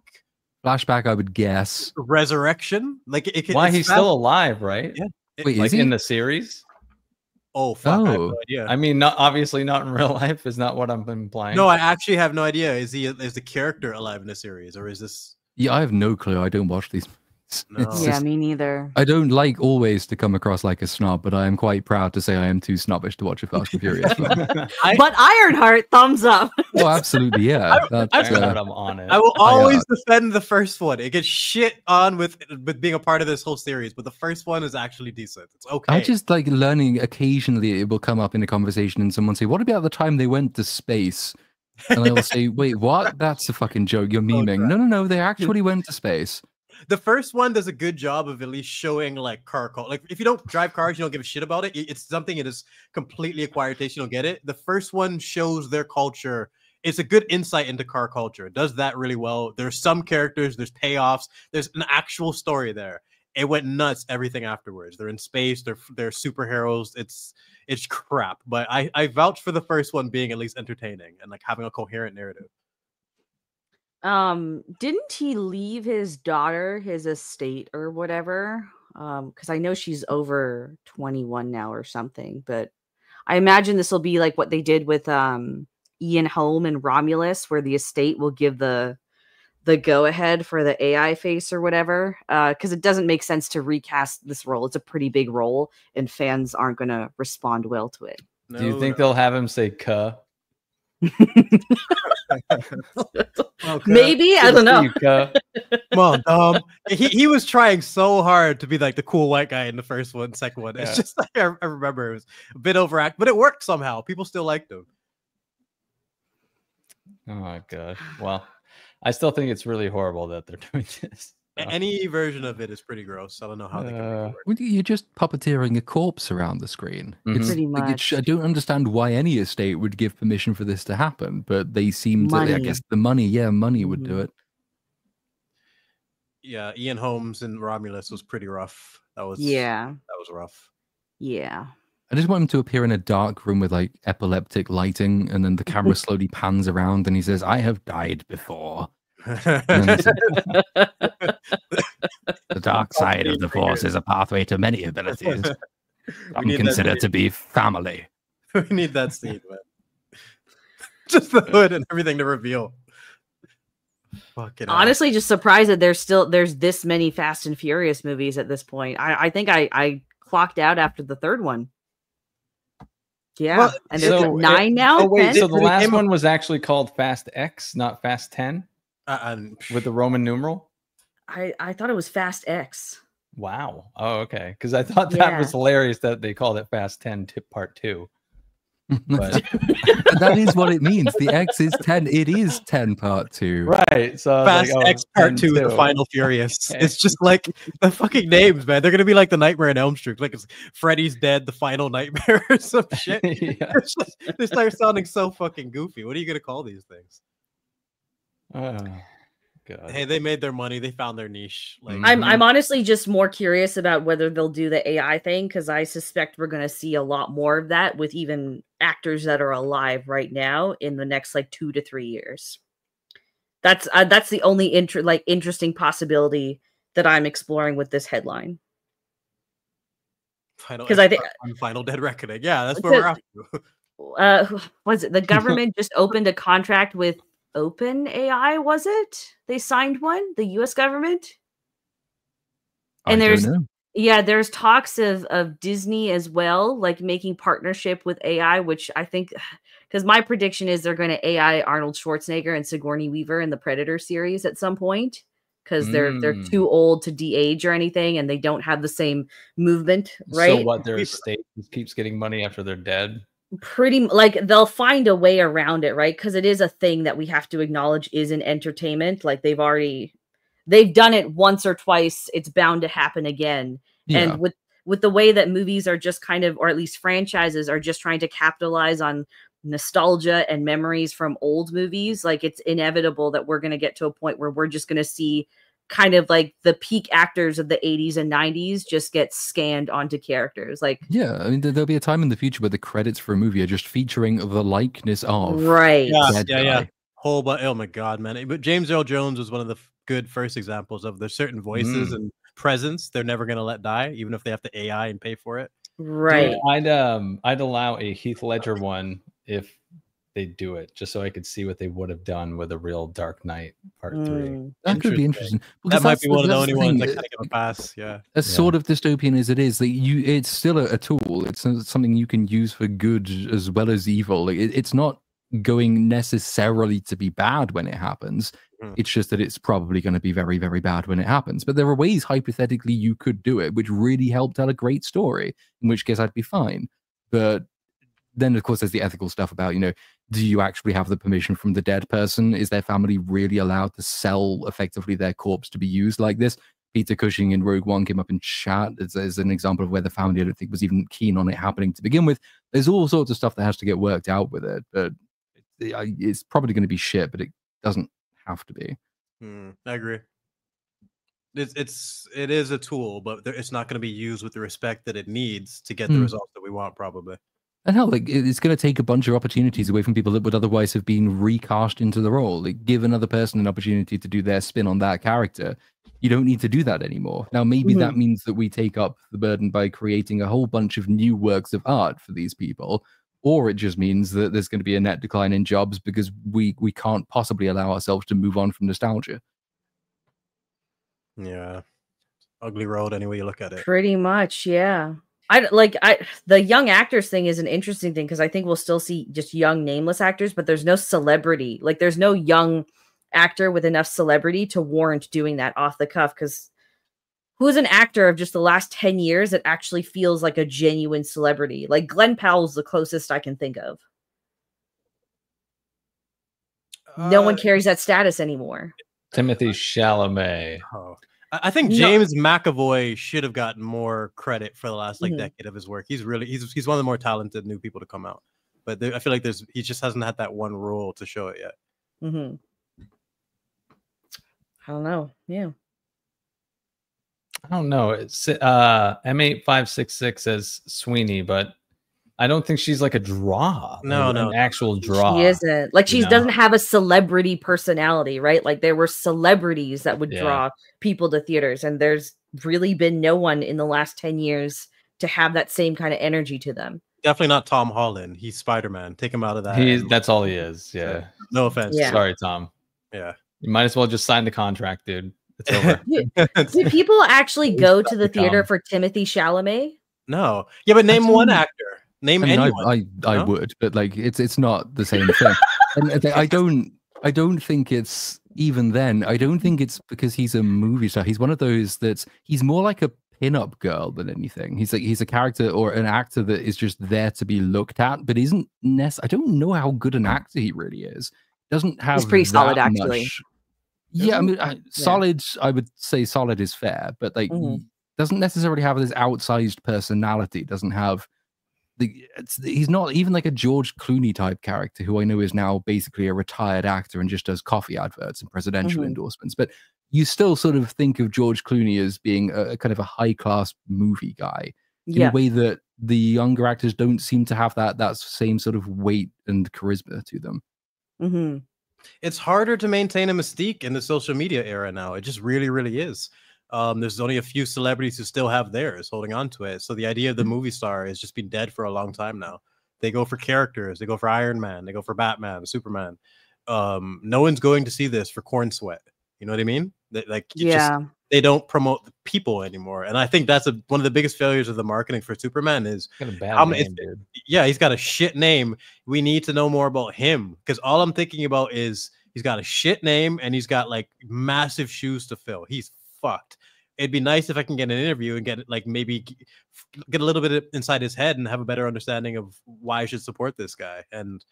I would guess. Resurrection, like it can. Why he's still alive, right? Yeah. Wait, like is he? in the series? Oh fuck! I have no idea. I mean, obviously not in real life. Is not what I'm implying. No, I actually have no idea. Is the character alive in the series, or is this? Yeah, I have no clue. I don't watch these. No. Yeah, me neither. I don't like always to come across like a snob, but I am quite proud to say I am too snobbish to watch a Fast and Furious film. But Ironheart, thumbs up. Oh, absolutely, yeah. I'm on it. I will always defend the first one. It gets shit on with being a part of this whole series, but the first one is actually decent. It's okay. I just like learning occasionally it will come up in a conversation and someone say, what about the time they went to space? And I will say, wait, what? That's a fucking joke. You're memeing. No, they actually went to space. The first one does a good job of at least showing like car culture. Like if you don't drive cars, you don't give a shit about it. It's something it is completely acquired taste. You don't get it. The first one shows their culture. It's a good insight into car culture. It does that really well. There's some characters, there's payoffs, there's an actual story there. It went nuts everything afterwards. They're in space, they're superheroes. It's crap. But I vouch for the first one being at least entertaining and like having a coherent narrative. Didn't he leave his daughter his estate or whatever? Because I know she's over 21 now or something, but I imagine this will be like what they did with Ian Holm and Romulus, where the estate will give the go ahead for the AI face or whatever. Because it doesn't make sense to recast this role. It's a pretty big role, and fans aren't gonna respond well to it. No, do you think they'll have him say "cuh"? Maybe, I don't know. Come on, he was trying so hard to be like the cool white guy in the first one, second one. It's just like I remember it was a bit overact, but it worked somehow. People still liked him. Oh my god! Well, I still think it's really horrible that they're doing this. Any version of it is pretty gross. I don't know how they can make it work. You're just puppeteering a corpse around the screen. It's pretty much. I don't understand why any estate would give permission for this to happen, but they seem to. I guess the money, money would do it. Yeah, Ian Holmes and Romulus was pretty rough. That was rough. Yeah. I just want him to appear in a dark room with like epileptic lighting, and then the camera slowly pans around, and he says, "I have died before." The dark side of the Force is a pathway to many abilities. I'm considered to be family. We need that scene, man. Just the hood and everything to reveal. Honestly, just surprised that there's this many Fast and Furious movies at this point. I think I clocked out after the third one. Yeah, well, and there's 9 now. Oh wait, so the last one was actually called Fast X, not Fast 10. With the Roman numeral? I thought it was Fast X. Wow. Oh, okay. Because I thought that was hilarious that they called it Fast 10 Part 2. But that is what it means. The X is 10. It is 10 Part 2. Right. So Fast X Part 2, the Final Furious. Okay. It's just like the fucking names, man. They're gonna be like the Nightmare on Elm Street. Like it's Freddy's Dead, the Final Nightmare, or some shit. They start sounding so fucking goofy. What are you gonna call these things? God. Hey, they made their money. They found their niche. Like, I'm honestly just more curious about whether they'll do the AI thing, because I suspect we're going to see a lot more of that with even actors that are alive right now in the next like 2 to 3 years. That's the only interesting possibility that I'm exploring with this headline. Because I think Final Dead Reckoning. Yeah, that's where we're at. was it the government just opened a contract with OpenAI? Was it they signed one? The U.S. government. And there's talks of Disney as well, like making partnership with AI, which I think, because my prediction is they're going to AI Arnold Schwarzenegger and Sigourney Weaver in the Predator series at some point, because they're too old to de-age or anything, and they don't have the same movement, right? So what, their estate keeps getting money after they're dead? Pretty like they'll find a way around it, right? Because it is a thing that we have to acknowledge is in entertainment. Like they've done it once or twice. It's bound to happen again. Yeah. And with the way that movies are just kind of, or at least franchises are just trying to capitalize on nostalgia and memories from old movies, like it's inevitable that we're going to get to a point where we're just going to see kind of like the peak actors of the 80s and 90s just get scanned onto characters. Like, yeah, I mean, there'll be a time in the future where the credits for a movie are just featuring the likeness of yeah. Oh my god, man! But James Earl Jones was one of the good first examples of there's certain voices and presence they're never going to let die, even if they have to AI and pay for it. Right. Dude, I'd allow a Heath Ledger one if they do it, just so I could see what they would have done with a real Dark Knight Part 3. That could be interesting. That might be one of the only ones that kind of give a pass. Yeah. As sort of dystopian as it is, that it's still a tool. It's something you can use for good as well as evil. Like, it's not going necessarily to be bad when it happens. It's just that it's probably going to be very, very bad when it happens. But there are ways, hypothetically, you could do it, which really help tell a great story, in which case I'd be fine. But then, of course, there's the ethical stuff about, do you actually have the permission from the dead person? Is their family really allowed to sell, effectively, their corpse to be used like this? Peter Cushing in Rogue One came up in chat as an example of where the family, I don't think, was even keen on it happening to begin with. There's all sorts of stuff that has to get worked out with it. But it's probably going to be shit, but it doesn't have to be. I agree. It is a tool, but it's not going to be used with the respect that it needs to get the results that we want, probably. And hell, like, it's going to take a bunch of opportunities away from people that would otherwise have been recast into the role. Like, give another person an opportunity to do their spin on that character. You don't need to do that anymore. Now, maybe that means that we take up the burden by creating a whole bunch of new works of art for these people. Or it just means that there's going to be a net decline in jobs because we can't possibly allow ourselves to move on from nostalgia. Yeah. Ugly road any way you look at it. Pretty much, yeah. The young actors thing is an interesting thing because I think we'll still see just young nameless actors, but there's no celebrity. Like, there's no young actor with enough celebrity to warrant doing that off the cuff, because who's an actor of just the last 10 years that actually feels like a genuine celebrity? Like, Glenn Powell's the closest I can think of. No one carries that status anymore. Timothée Chalamet. I think James McAvoy should have gotten more credit for the last decade of his work. He's one of the more talented new people to come out. But I feel like he just hasn't had that one role to show it yet. I don't know. Yeah. I don't know. It's M8566 says Sweeney, but I don't think she's like a draw. No, an actual draw. She isn't. Like, she doesn't have a celebrity personality, right? Like, there were celebrities that would draw people to theaters, and there's really been no one in the last 10 years to have that same kind of energy to them. Definitely not Tom Holland. He's Spider-Man. Take him out of that. That's all he is. Yeah. No offense. Yeah. Sorry, Tom. Yeah. You might as well just sign the contract, dude. It's over. Do people actually go to the theater for Timothée Chalamet? No. Yeah, but name one actor. Name anyone. I would, but like it's not the same thing. And I don't think it's even then. I don't think it's because he's a movie star. He's one of those he's more like a pin-up girl than anything. He's a character or an actor that is just there to be looked at, but isn't I don't know how good an actor he really is. Doesn't have. He's pretty solid, actually. Yeah, I mean, solid. I would say solid is fair, but like doesn't necessarily have this outsized personality. Doesn't have he's not even like a George Clooney type character, who I know is now basically a retired actor and just does coffee adverts and presidential endorsements. But you still sort of think of George Clooney as being a kind of a high class movie guy in a way that the younger actors don't seem to have that same sort of weight and charisma to them. It's harder to maintain a mystique in the social media era now. It just really, really is. There's only a few celebrities who still have theirs holding on to it. So the idea of the movie star has just been dead for a long time now. They go for characters. They go for Iron Man. They go for Batman, Superman. No one's going to see this for corn sweat. You know what I mean? They don't promote the people anymore, and I think that's one of the biggest failures of the marketing for Superman is got a bad name, dude. Yeah, he's got a shit name. We need to know more about him because all I'm thinking about is he's got a shit name and he's got like massive shoes to fill. He's fucked. It'd be nice if I can get an interview and get like maybe get a little bit inside his head and have a better understanding of why I should support this guy. And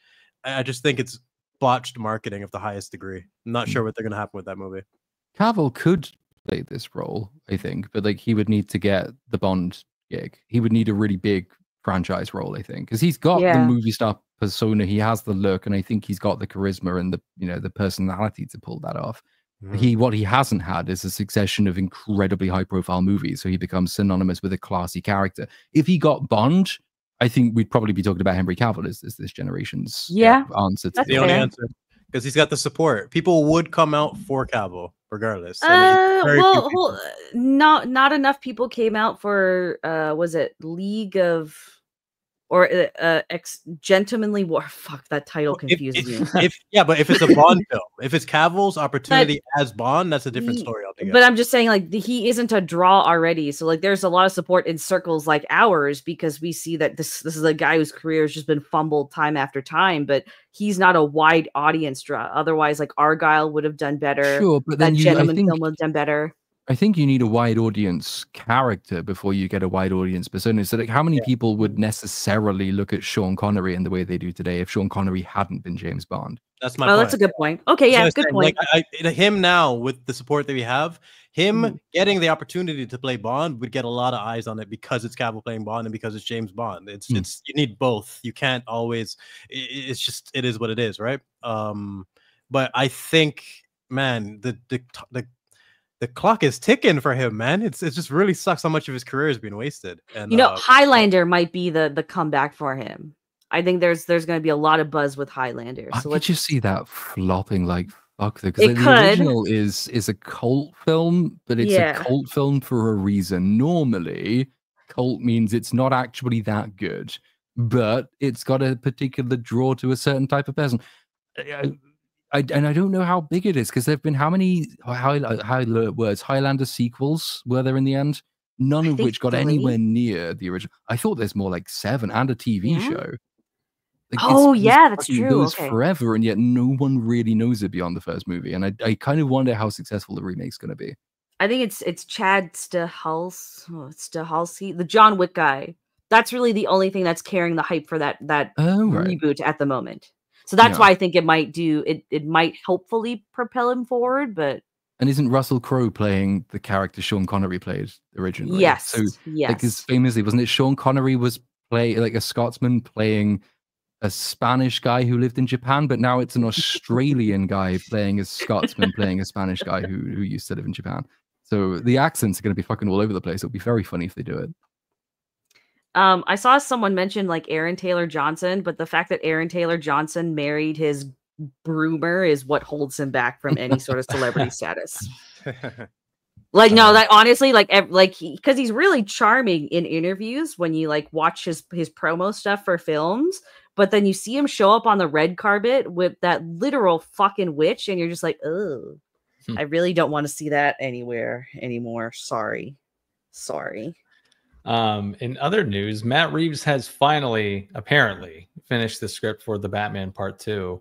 I just think it's botched marketing of the highest degree. I'm not sure what they're gonna happen with that movie. Cavill could play this role, I think, but like he would need to get the Bond gig. He would need a really big franchise role, I think, because he's got the movie star persona. He has the look, and I think he's got the charisma and the personality to pull that off. What he hasn't had is a succession of incredibly high profile movies, so he becomes synonymous with a classy character. If he got Bond, I think we'd probably be talking about Henry Cavill as this generation's answer to the only answer, because he's got the support. People would come out for Cavill regardless. Not enough people came out for was it League of or Gentlemanly War? Fuck, that title confuses me. But if it's a Bond film, if it's Cavill's opportunity as Bond, that's a different story altogether. But I'm just saying, like, he isn't a draw already. So, like, there's a lot of support in circles like ours because we see that this is a guy whose career has just been fumbled time after time. But he's not a wide audience draw. Otherwise, like, Argyle would have done better. Sure, but then that Gentleman film would have done better. I think you need a wide audience character before you get a wide audience persona. So, like, how many people would necessarily look at Sean Connery in the way they do today if Sean Connery hadn't been James Bond? That's my point. That's a good point. Okay, yeah, good point. Like, him now, with the support that we have, him getting the opportunity to play Bond would get a lot of eyes on it because it's Cavill playing Bond and because it's James Bond. It's you need both. You can't always. It's just it is what it is, right? But I think, man, the clock is ticking for him, man. It just really sucks how much of his career has been wasted. And Highlander might be the comeback for him. I think there's going to be a lot of buzz with Highlander. So could you see that flopping like fuck? Because the original is a cult film, but it's a cult film for a reason. Normally, cult means it's not actually that good, but it's got a particular draw to a certain type of person. I don't know how big it is because there've been how many Highlander sequels were there in the end? None of which got anywhere near the original. I thought there's more like 7 and a TV show. Like, that's true. Goes forever, and yet no one really knows it beyond the first movie. And I kind of wonder how successful the remake's going to be. I think it's Chad Stahelski, the John Wick guy. That's really the only thing that's carrying the hype for that reboot at the moment. So that's why I think it might it might hopefully propel him forward, but and isn't Russell Crowe playing the character Sean Connery played originally? Yes. So like famously, wasn't it Sean Connery was like a Scotsman playing a Spanish guy who lived in Japan, but now it's an Australian guy playing a Scotsman playing a Spanish guy who used to live in Japan. So the accents are going to be fucking all over the place. It'll be very funny if they do it. I saw someone mention like Aaron Taylor Johnson, but the fact that Aaron Taylor Johnson married his groomer is what holds him back from any sort of celebrity status. Like, no, that honestly, because he's really charming in interviews when you like watch his promo stuff for films, but then you see him show up on the red carpet with that literal fucking witch, and you're just like, oh, I really don't want to see that anywhere anymore. Sorry. In other news, Matt Reeves has finally, apparently, finished the script for the Batman Part 2.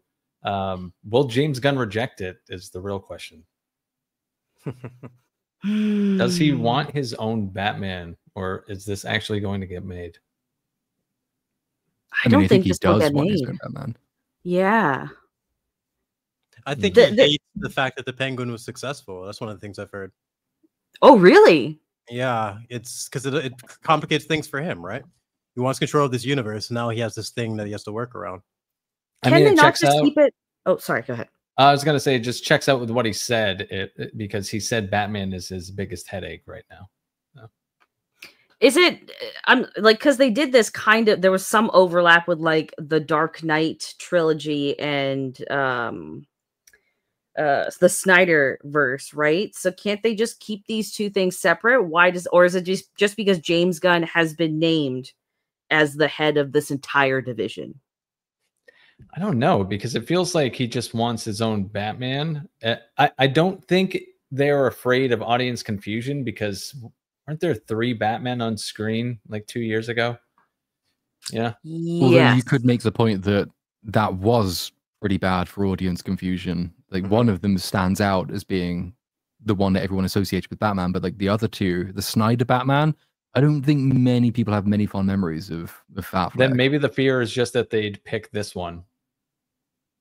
Will James Gunn reject it is the real question. Does he want his own Batman, or is this actually going to get made? I don't think he does want his own Batman. Yeah. I think he hates the fact that the Penguin was successful. That's one of the things I've heard. Oh, really? Yeah, it's because it complicates things for him, right? He wants control of this universe, and now he has this thing that he has to work around. Can they not just keep it? Oh, sorry, go ahead. I was going to say it just checks out with what he said, because he said Batman is his biggest headache right now. No. Is it? I'm like, because they did this kind of. There was some overlap with like the Dark Knight trilogy and the Snyder verse, right? So can't they just keep these two things separate? Or is it just because James Gunn has been named as the head of this entire division? I don't know, because it feels like he just wants his own Batman. I don't think they're afraid of audience confusion, because aren't there 3 Batman on screen like 2 years ago? Yeah. Although you could make the point that that was pretty bad for audience confusion. Like one of them stands out as being the one that everyone associates with Batman, but like the other 2, the Snyder Batman, I don't think many people have many fond memories of that. Then maybe the fear is just that they'd pick this one.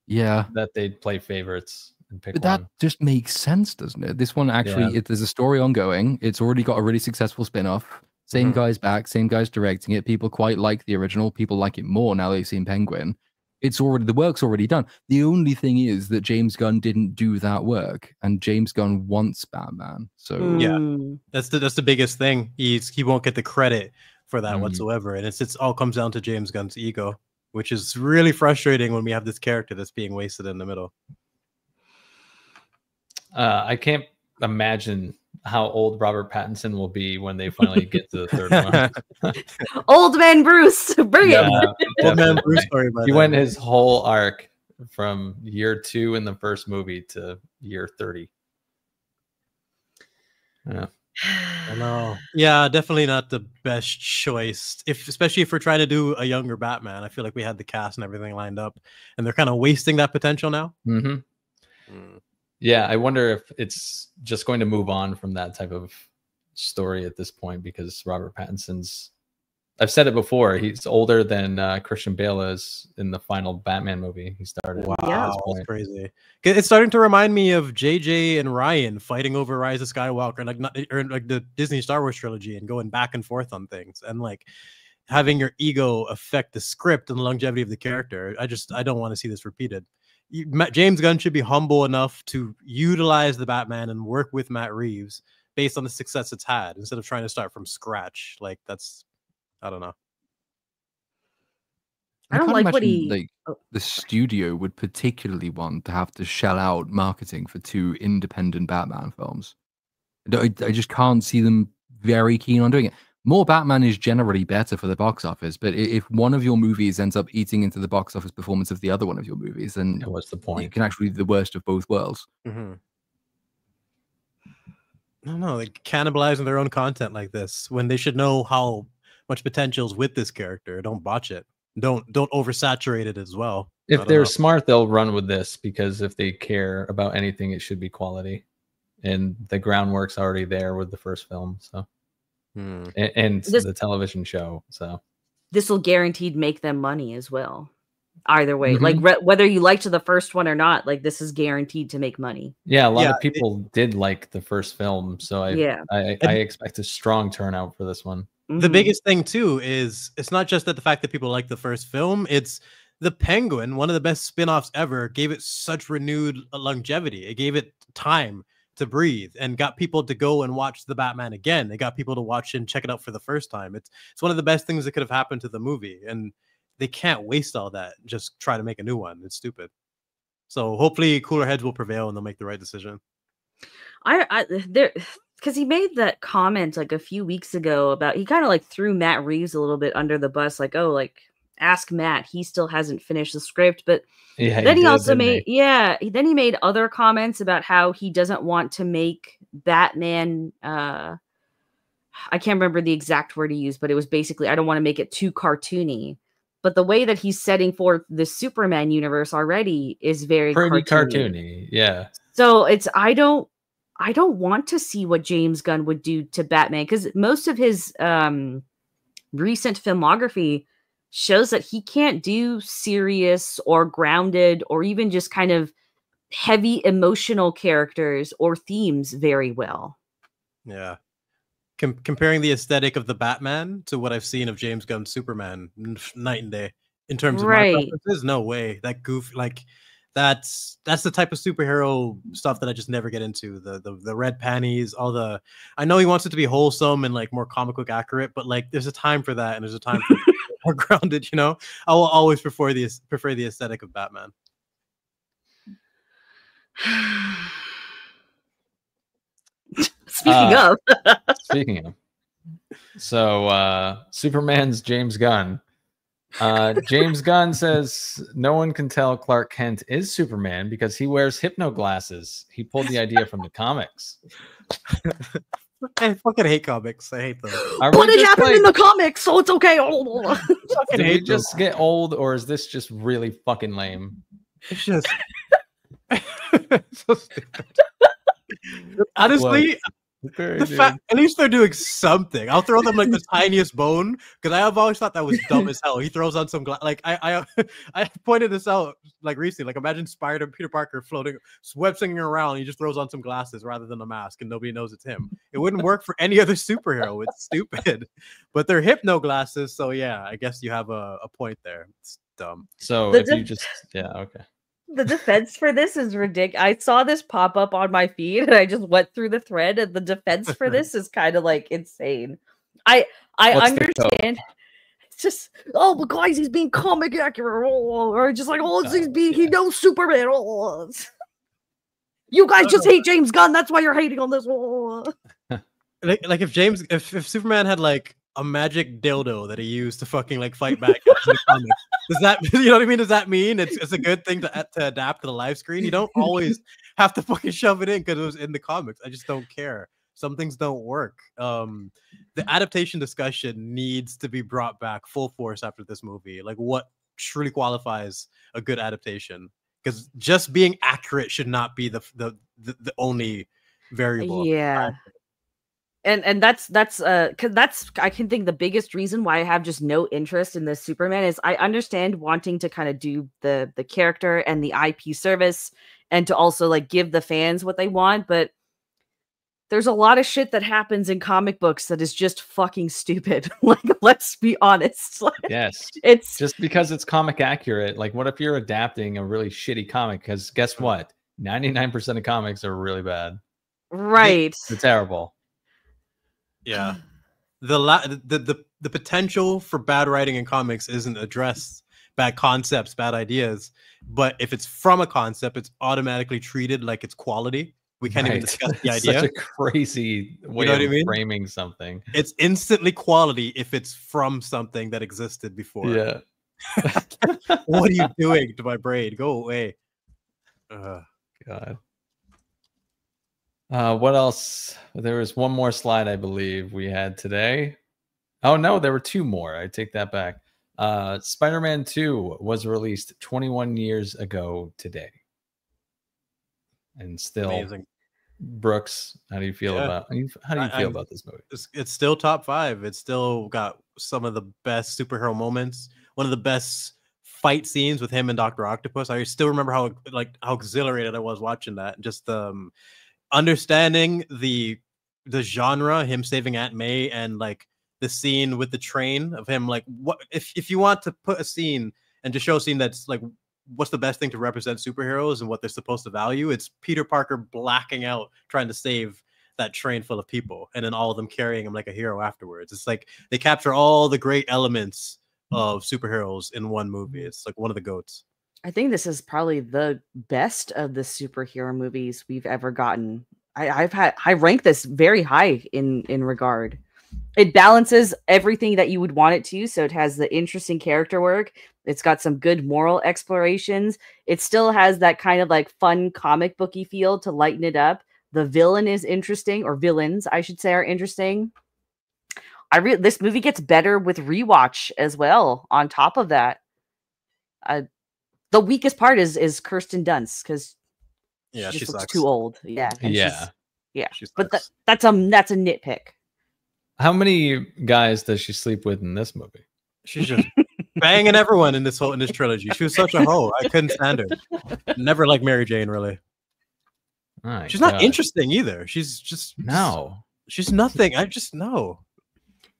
Yeah. That they'd play favorites and pick But that just makes sense, doesn't it? This one actually, there's a story ongoing. It's already got a really successful spin-off. Same guy's back, same guy's directing it. People quite like the original. People like it more now they've seen Penguin. It's already, the work's already done. The only thing is that James Gunn didn't do that work, and James Gunn wants Batman. So yeah, that's the biggest thing. He won't get the credit for that whatsoever, and it's all comes down to James Gunn's ego, which is really frustrating when we have this character that's being wasted in the middle. I can't imagine how old Robert Pattinson will be when they finally get to the 3rd one. Old man Bruce, bring it. Old man Bruce story. He went his whole arc from year 2 in the first movie to year 30. Yeah. I know. Yeah, definitely not the best choice. Especially if we're trying to do a younger Batman. I feel like we had the cast and everything lined up, and they're kind of wasting that potential now. Yeah, I wonder if it's just going to move on from that type of story at this point, because Robert Pattinson's, I've said it before, he's older than Christian Bale is in the final Batman movie he started. Wow, that's crazy. It's starting to remind me of JJ and Ryan fighting over Rise of Skywalker, like the Disney Star Wars trilogy, and going back and forth on things, and like having your ego affect the script and the longevity of the character. I don't want to see this repeated. James Gunn should be humble enough to utilize the Batman and work with Matt Reeves based on the success it's had, instead of trying to start from scratch. Like, that's, I don't know. I don't like what he like the studio would particularly want to have to shell out marketing for 2 independent Batman films. I just can't see them very keen on doing it. More Batman is generally better for the box office, but if one of your movies ends up eating into the box office performance of the other one of your movies, then what's the point? It can actually be the worst of both worlds. No, like cannibalizing their own content like this when they should know how much potential's with this character. Don't botch it. Don't oversaturate it as well. If they're smart, they'll run with this, because if they care about anything, it should be quality, and the groundwork's already there with the first film. So. And the television show, so this will guaranteed make them money as well. Either way, like whether you liked the first one or not, like this is guaranteed to make money. Yeah, a lot of people did like the first film, so I expect a strong turnout for this one. The biggest thing too is it's not just that the fact that people like the first film, it's the Penguin, one of the best spin-offs ever, gave it such renewed longevity. It gave it time to breathe and got people to go and watch the Batman again. They got people to watch and check it out for the first time. It's one of the best things that could have happened to the movie, and they can't waste all that and just try to make a new one. It's stupid. So hopefully cooler heads will prevail and they'll make the right decision. Because he made that comment like a few weeks ago about, he kind of like threw Matt Reeves a little bit under the bus, like, oh, like ask Matt, he still hasn't finished the script. But then he also made then he made other comments about how he doesn't want to make Batman I can't remember the exact word he used, but it was basically, I don't want to make it too cartoony. But the way that he's setting forth the Superman universe already is very cartoony. Yeah. So it's I don't want to see what James Gunn would do to Batman, because most of his recent filmography shows that he can't do serious or grounded or even just kind of heavy emotional characters or themes very well. Yeah. Comparing the aesthetic of the Batman to what I've seen of James Gunn's Superman, night and day in terms of my preferences. No way. That goof, like that's the type of superhero stuff that I just never get into. The red panties, all the, I know he wants it to be wholesome and like more comic book accurate, but like there's a time for that and there's a time for more grounded, you know. I will always prefer the aesthetic of Batman. Speaking of, So Superman's James Gunn. James Gunn says no one can tell Clark Kent is Superman because he wears hypno glasses. He pulled the idea from the comics. I fucking hate comics. I hate them. But it happened in the comics, so it's okay. Did we just get old, or is this just really fucking lame? It's just so stupid. Honestly, at least they're doing something. I'll throw them like the tiniest bone because I have always thought that was dumb as hell. He throws on some like I pointed this out like recently. Like imagine Peter Parker floating, web swinging around. He just throws on some glasses rather than a mask, and nobody knows it's him. It wouldn't work for any other superhero. It's stupid, but they're hypno glasses. So yeah, I guess you have a point there. It's dumb. So if you just okay. The defense for this is ridiculous. I saw this pop up on my feed and I just went through the thread, and the defense for this is kind of like insane. I understand. It's just, oh, but guys, he's being comic accurate, or just like, he knows Superman. You guys just hate James Gunn. That's why you're hating on this. Like if Superman had like a magic dildo that he used to fucking like fight back in the comics, does that, you know what I mean? Does that mean it's a good thing to adapt to the live screen? You don't always have to fucking shove it in because it was in the comics. I just don't care. Some things don't work. The adaptation discussion needs to be brought back full force after this movie. Like what truly qualifies a good adaptation? Because just being accurate should not be the only variable. Yeah. And that's because that's I can think the biggest reason why I have just no interest in this Superman is I understand wanting to kind of do the character and the IP service and to also like give the fans what they want, but there's a lot of shit that happens in comic books that is just fucking stupid. Like, let's be honest. Yes. It's just because it's comic accurate. Like, what if you're adapting a really shitty comic? Because guess what? 99% of comics are really bad. Right. They're terrible. Yeah. The potential for bad writing in comics isn't addressed. Bad concepts, bad ideas. But if it's from a concept, it's automatically treated like it's quality. We can't even discuss the idea. Such a crazy way of framing something. It's instantly quality if it's from something that existed before. Yeah. What are you doing to my brain? Go away. God. What else? There was one more slide I believe we had today. Oh no, there were two more. I take that back. Spider-Man 2 was released 21 years ago today. And still, amazing. Brooks, how do you feel about this movie? It's still top 5. It's still got some of the best superhero moments. One of the best fight scenes with him and Dr. Octopus. I still remember how exhilarated I was watching that. Just understanding the genre, him saving Aunt May, and like the scene with the train of him. Like, what if you want to put a scene and just show a scene that's like, what's the best thing to represent superheroes and what they're supposed to value? It's Peter Parker blacking out trying to save that train full of people, and then all of them carrying him like a hero afterwards. It's like they capture all the great elements of superheroes in one movie. It's like one of the GOATs. I think this is probably the best of the superhero movies we've ever gotten. I rank this very high in regard. It balances everything that you would want it to. So it has the interesting character work. It's got some good moral explorations. It still has that kind of like fun comic booky feel to lighten it up. The villain is interesting, or villains, I should say, are interesting. This movie gets better with rewatch as well. On top of that, the weakest part is Kirsten Dunst because she just looks too old. Yeah, But that's a nitpick. How many guys does she sleep with in this movie? She's just banging everyone in this trilogy. She was such a hoe. I couldn't stand her. Never liked Mary Jane, really. She's not interesting either. She's just she's nothing. I just know.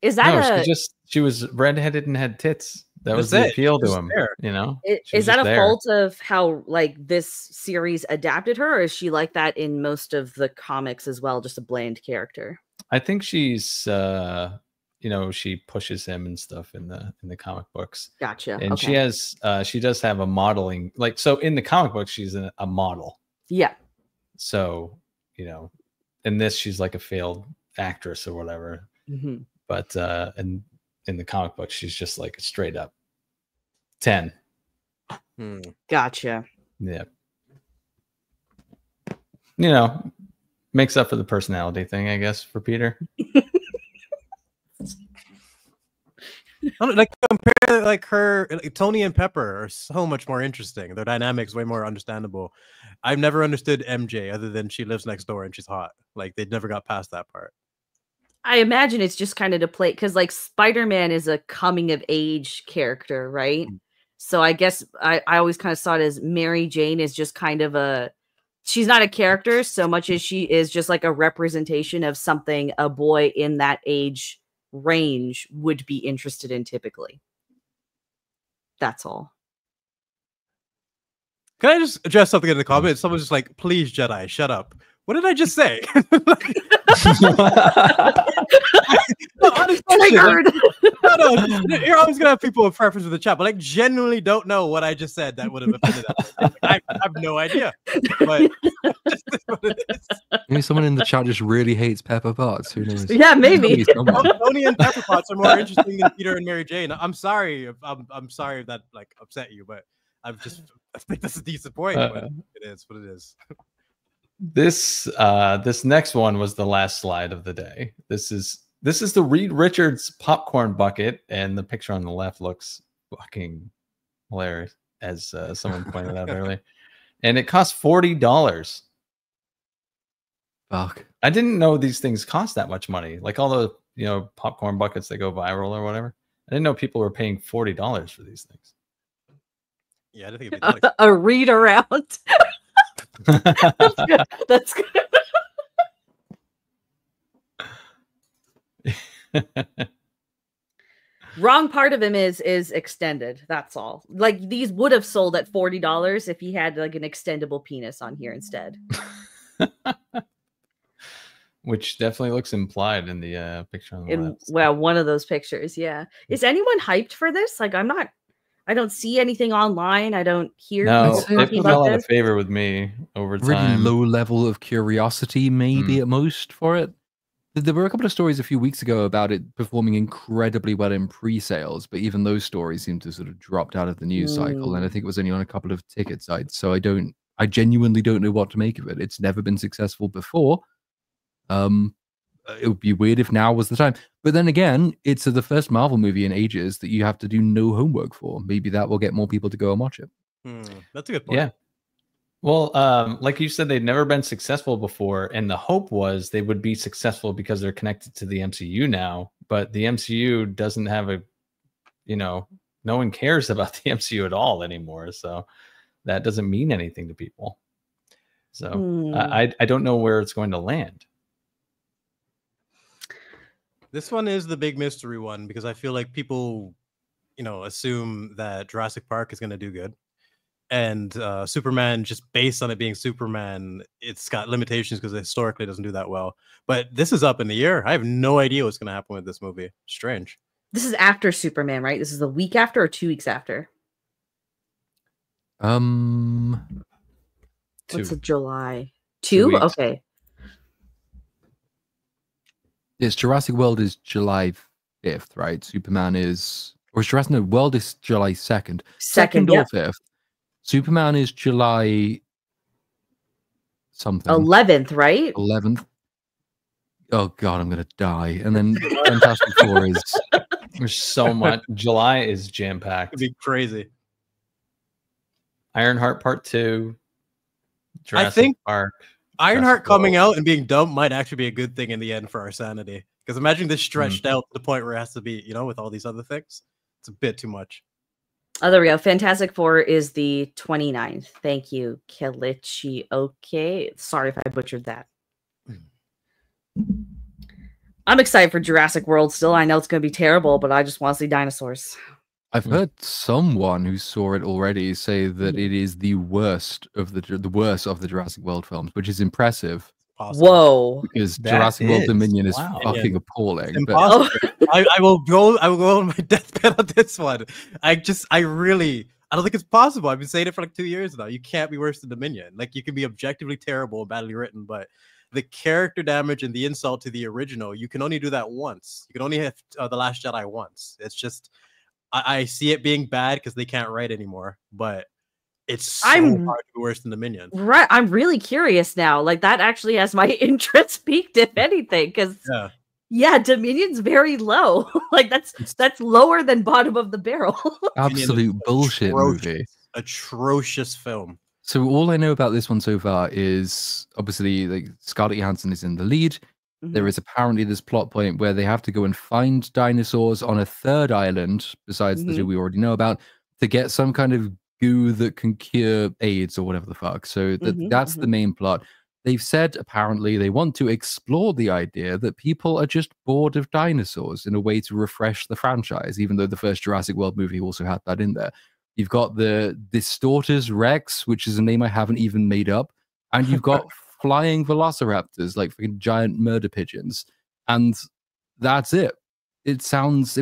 Is that she was redheaded and had tits. That was the appeal to him. You know, is that a fault of how like this series adapted her, or is she like that in most of the comics as well? Just a bland character. I think she's she pushes him and stuff in the comic books. Gotcha. And she does have a modeling, like, so in the comic book she's a model. Yeah. So, in this she's like a failed actress or whatever. Mm-hmm. but in the comic book, she's just like a straight up 10. Gotcha. Yeah. You know, makes up for the personality thing, I guess, for Peter. Like compare like her, like, Tony and Pepper are so much more interesting. Their dynamics way more understandable. I've never understood MJ other than she lives next door and she's hot. Like they never got past that part. I imagine it's just kind of to play because like Spider-Man is a coming of age character, right? So I guess I always kind of saw it as Mary Jane is just kind of she's not a character so much as she is just like a representation of something a boy in that age range would be interested in typically. That's all. Can I just address something in the comments? Someone's just like, please, Jedi, shut up. What did I just say? No, Triggered. No, you're always gonna have people with preference with the chat, but like genuinely don't know what I just said that would have offended them. I have no idea. But what it is. Maybe someone in the chat just really hates Pepper Potts. Who knows? Yeah, maybe. Tony and Pepper Potts are more interesting than Peter and Mary Jane. I'm sorry. I'm sorry if that like upset you, but I think that's a decent point. But it is what it is. This next one was the last slide of the day. This is the Reed Richards popcorn bucket, and the picture on the left looks fucking hilarious, as someone pointed out earlier. And it cost $40. Fuck. I didn't know these things cost that much money. Like all the popcorn buckets that go viral or whatever. I didn't know people were paying $40 for these things. Yeah, I didn't think it'd be like a read around. That's good. That's good. Wrong part of him is extended. That's all. Like these would have sold at $40 if he had like an extendable penis on here instead. Which definitely looks implied in the picture on the left. Well, one of those pictures, yeah. Is anyone hyped for this? Like, I don't see anything online. I don't hear people talking it about fell out this. of favor with me over Really time. low level of curiosity, maybe at most for it. There were a couple of stories a few weeks ago about it performing incredibly well in pre-sales, but even those stories seem to sort of dropped out of the news cycle, and I think it was only on a couple of ticket sites. So I genuinely don't know what to make of it. It's never been successful before. It would be weird if now was the time. But then again, it's the first Marvel movie in ages that you have to do no homework for. Maybe that will get more people to go and watch it. That's a good point. Yeah. Well, like you said, they'd never been successful before, and the hope was they would be successful because they're connected to the MCU now. But the MCU doesn't have no one cares about the MCU at all anymore. So that doesn't mean anything to people. So I don't know where it's going to land. This one is the big mystery one because I feel like people, assume that Jurassic Park is going to do good. And Superman, just based on it being Superman, it's got limitations because historically it doesn't do that well. But this is up in the air. I have no idea what's going to happen with this movie. Strange. This is after Superman, right? This is the week after or 2 weeks after? What's it, July? 2? Okay. Yes, Jurassic World is July 5th, right? Superman is... Or Jurassic... No, World is July 2nd. 2nd or 5th. Superman is July... something. 11th, right? 11th. Oh, God, I'm going to die. And then Fantastic Four is... There's so much. July is jam-packed. It'd be crazy. Ironheart Part 2. Jurassic I think Park. Ironheart coming out and being dumb might actually be a good thing in the end for our sanity. Because imagine this stretched out to the point where it has to be, with all these other things. It's a bit too much. Oh, there we go. Fantastic Four is the 29th. Thank you, Kelichi. Okay. Sorry if I butchered that. I'm excited for Jurassic World still. I know it's going to be terrible, but I just want to see dinosaurs. I've heard someone who saw it already say that it is the worst of the Jurassic World films, which is impressive. Whoa! Because Jurassic World Dominion is fucking appalling. Impossible. I will go on my deathbed on this one. I don't think it's possible. I've been saying it for like 2 years now. You can't be worse than Dominion. Like you can be objectively terrible and badly written, but the character damage and the insult to the original, you can only do that once. You can only have The Last Jedi once. It's just, I see it being bad because they can't write anymore, but it's so hard to be worse than Dominion. Right. I'm really curious now. Like, that actually has my interest peaked, if anything, because Dominion's very low. Like, that's lower than bottom of the barrel. Absolute bullshit movie. Atrocious film. So all I know about this one so far is obviously like Scarlett Johansson is in the lead. There is apparently this plot point where they have to go and find dinosaurs on a third island besides the two we already know about to get some kind of goo that can cure AIDS or whatever the fuck. So that's the main plot. They've said apparently they want to explore the idea that people are just bored of dinosaurs in a way to refresh the franchise, even though the first Jurassic World movie also had that in there. You've got the Distortus Rex, which is a name I haven't even made up. And you've got flying velociraptors, like fucking giant murder pigeons. And that's it. It sounds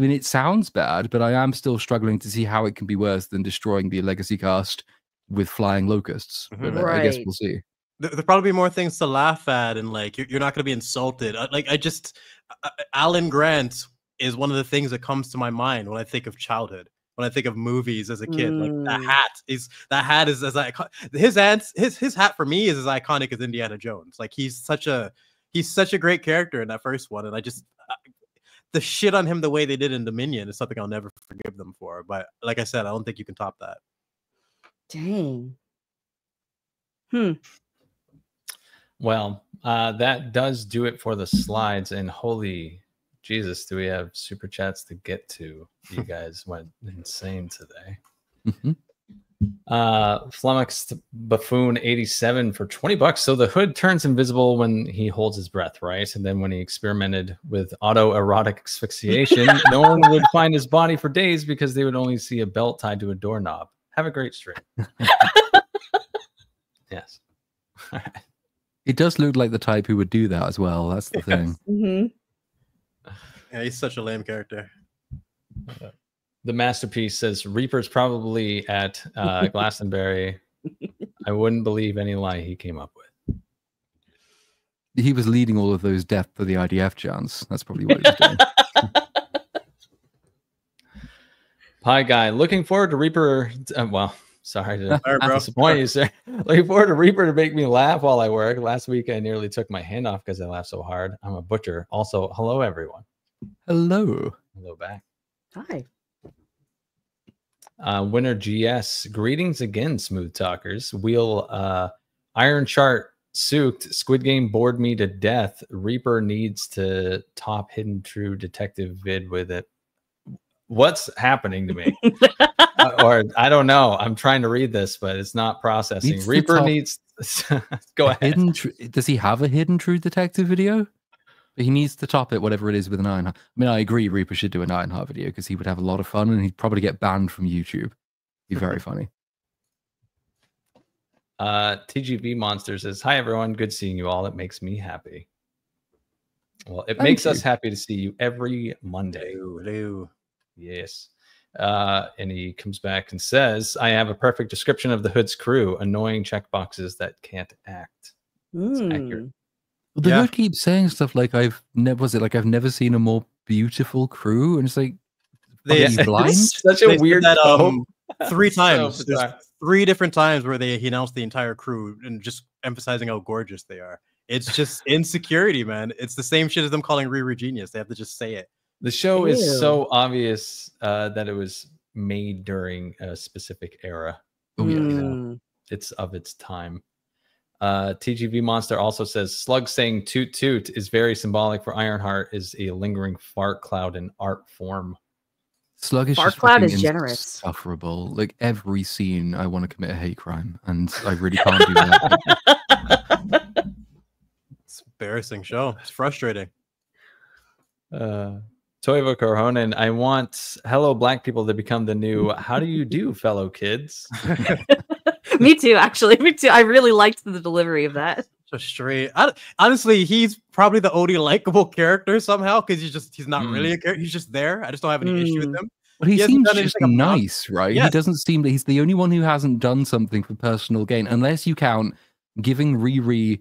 bad, but I am still struggling to see how it can be worse than destroying the legacy cast with flying locusts. But I guess we'll see. There'll probably be more things to laugh at, and like you're not going to be insulted. Alan Grant is one of the things that comes to my mind when I think of childhood. When I think of movies as a kid, like that hat is as his hat for me is as iconic as Indiana Jones. Like he's such a great character in that first one, and I just the shit on him the way they did in Dominion is something I'll never forgive them for. But like I said, I don't think you can top that. Dang. Well, that does do it for the slides, and holy Jesus, do we have super chats to get to? You guys went insane today. Flummoxed Buffoon 87 for $20. So the hood turns invisible when he holds his breath, right? And then when he experimented with autoerotic asphyxiation, no one would find his body for days because they would only see a belt tied to a doorknob. Have a great stream. Yes. All right. He does look like the type who would do that as well. That's the thing. Yeah, he's such a lame character. The Masterpiece says Reaper's probably at Glastonbury. I wouldn't believe any lie he came up with. He was leading all of those death for the IDF chants. That's probably what he was doing. Pie Guy, looking forward to Reaper. Well, sorry to disappoint you, sir. Looking forward to Reaper to make me laugh while I work. Last week, I nearly took my hand off because I laughed so hard. I'm a butcher. Also, hello, everyone. Hello. Hello back. Hi. Winner GS, greetings again, smooth talkers. Iron Chart Sooked, Squid Game bored me to death. Reaper needs to top Hidden True Detective vid with it. What's happening to me? Or I don't know. I'm trying to read this, but it's not processing. Reaper needs. Go ahead. Does he have a Hidden True Detective video? He needs to top it, whatever it is, with an Ironheart. I mean, I agree Reaper should do an Ironheart video because he would have a lot of fun and he'd probably get banned from YouTube. Be very funny. TGV Monster says, hi, everyone. Good seeing you all. It makes me happy. Well, it makes us happy to see you every Monday. Hello. Yes. And he comes back and says, I have a perfect description of the Hood's crew. Annoying checkboxes that can't act. It's accurate. The Hood keeps saying stuff like I've never seen a more beautiful crew, and it's like he's blind. Such a weird that 3 times. There's 3 different times where he announced the entire crew and just emphasizing how gorgeous they are. It's just insecurity, man. It's the same shit as them calling Riri genius. They have to just say it. The show is so obvious that it was made during a specific era. Oh, yeah. You know, it's of its time. TGV Monster also says Slug saying toot toot is very symbolic for Ironheart is a lingering fart cloud in art form. Slug is fart cloud is generous. Insufferable. Like every scene I want to commit a hate crime and I really can't do that. It's an embarrassing show. It's frustrating. Toivo Corhonen, I want hello black people to become the new how do you do fellow kids. Me too, actually. Me too. I really liked the delivery of that. So straight. Honestly, he's probably the only likable character somehow because he's not really a character. He's just there. I just don't have any issue with him. But he seems just nice, right? Yes. He doesn't seem that he's the only one who hasn't done something for personal gain, unless you count giving Riri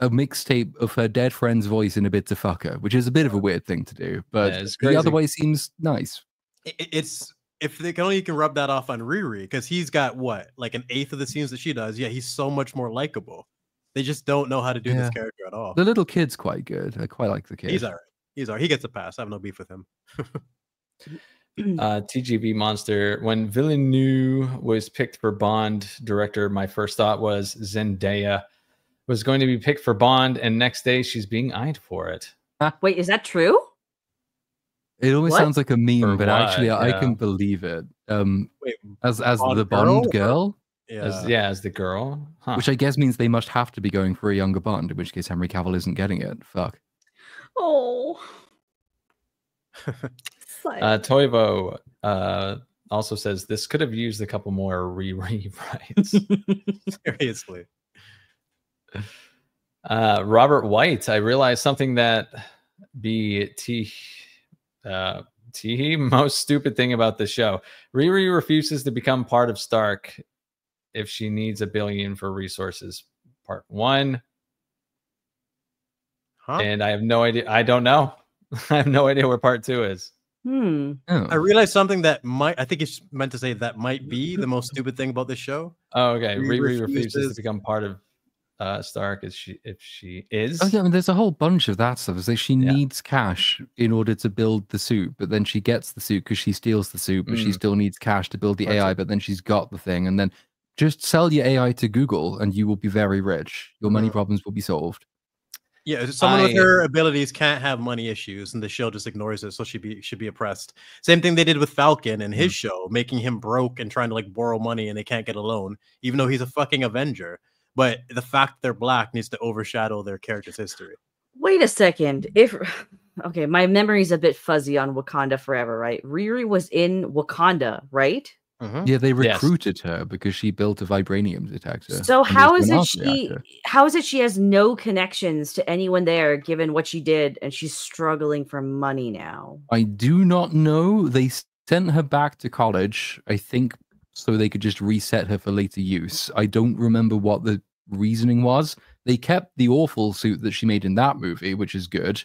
a mixtape of her dead friend's voice in a bit to fuck her, which is a bit of a weird thing to do, but the other way seems nice. It's if they can only rub that off on Riri, because he's got what, like an eighth of the scenes that she does. Yeah, he's so much more likable. They just don't know how to do this character at all. The little kid's quite good. I quite like the kid. He's all right. He's all right. He gets a pass. I have no beef with him. TGV Monster. When Villeneuve was picked for Bond director, my first thought was Zendaya was going to be picked for Bond, and next day she's being eyed for it. Wait, is that true? It always sounds like a meme, but actually, yeah. I can believe it. Wait, as the Bond girl? Yeah. As the girl. Huh. Which I guess means they must have to be going for a younger Bond, in which case Henry Cavill isn't getting it. Fuck. Oh. Toivo also says this could have used a couple more rewrites. Seriously. Robert White, I realized something that most stupid thing about the show. Riri refuses to become part of Stark if she needs $1 billion for resources. Part 1. And I have no idea. I don't know. I have no idea where part 2 is. Oh. I realized something that I think it's meant to say that might be the most stupid thing about this show. Oh, okay. Riri refuses to become part of Stark if she is. Oh yeah, I mean, there's a whole bunch of that stuff. It's like she needs cash in order to build the suit, but then she gets the suit because she steals the suit, but she still needs cash to build the AI, but then she's got the thing, and then just sell your AI to Google and you will be very rich. Your money problems will be solved. Yeah, someone with her abilities can't have money issues, and the show just ignores it, so she should be oppressed. Same thing they did with Falcon and his show, making him broke and trying to like borrow money, and they can't get a loan, even though he's a fucking Avenger. But the fact they're black needs to overshadow their character's history. Wait a second. Okay, my memory's a bit fuzzy on Wakanda Forever, right? Riri was in Wakanda, right? Yeah, they recruited her because she built a vibranium detector. So how is it she has no connections to anyone there, given what she did, and she's struggling for money now? I do not know. They sent her back to college, I think, so they could just reset her for later use. I don't remember what the reasoning was. They kept the awful suit that she made in that movie, which is good.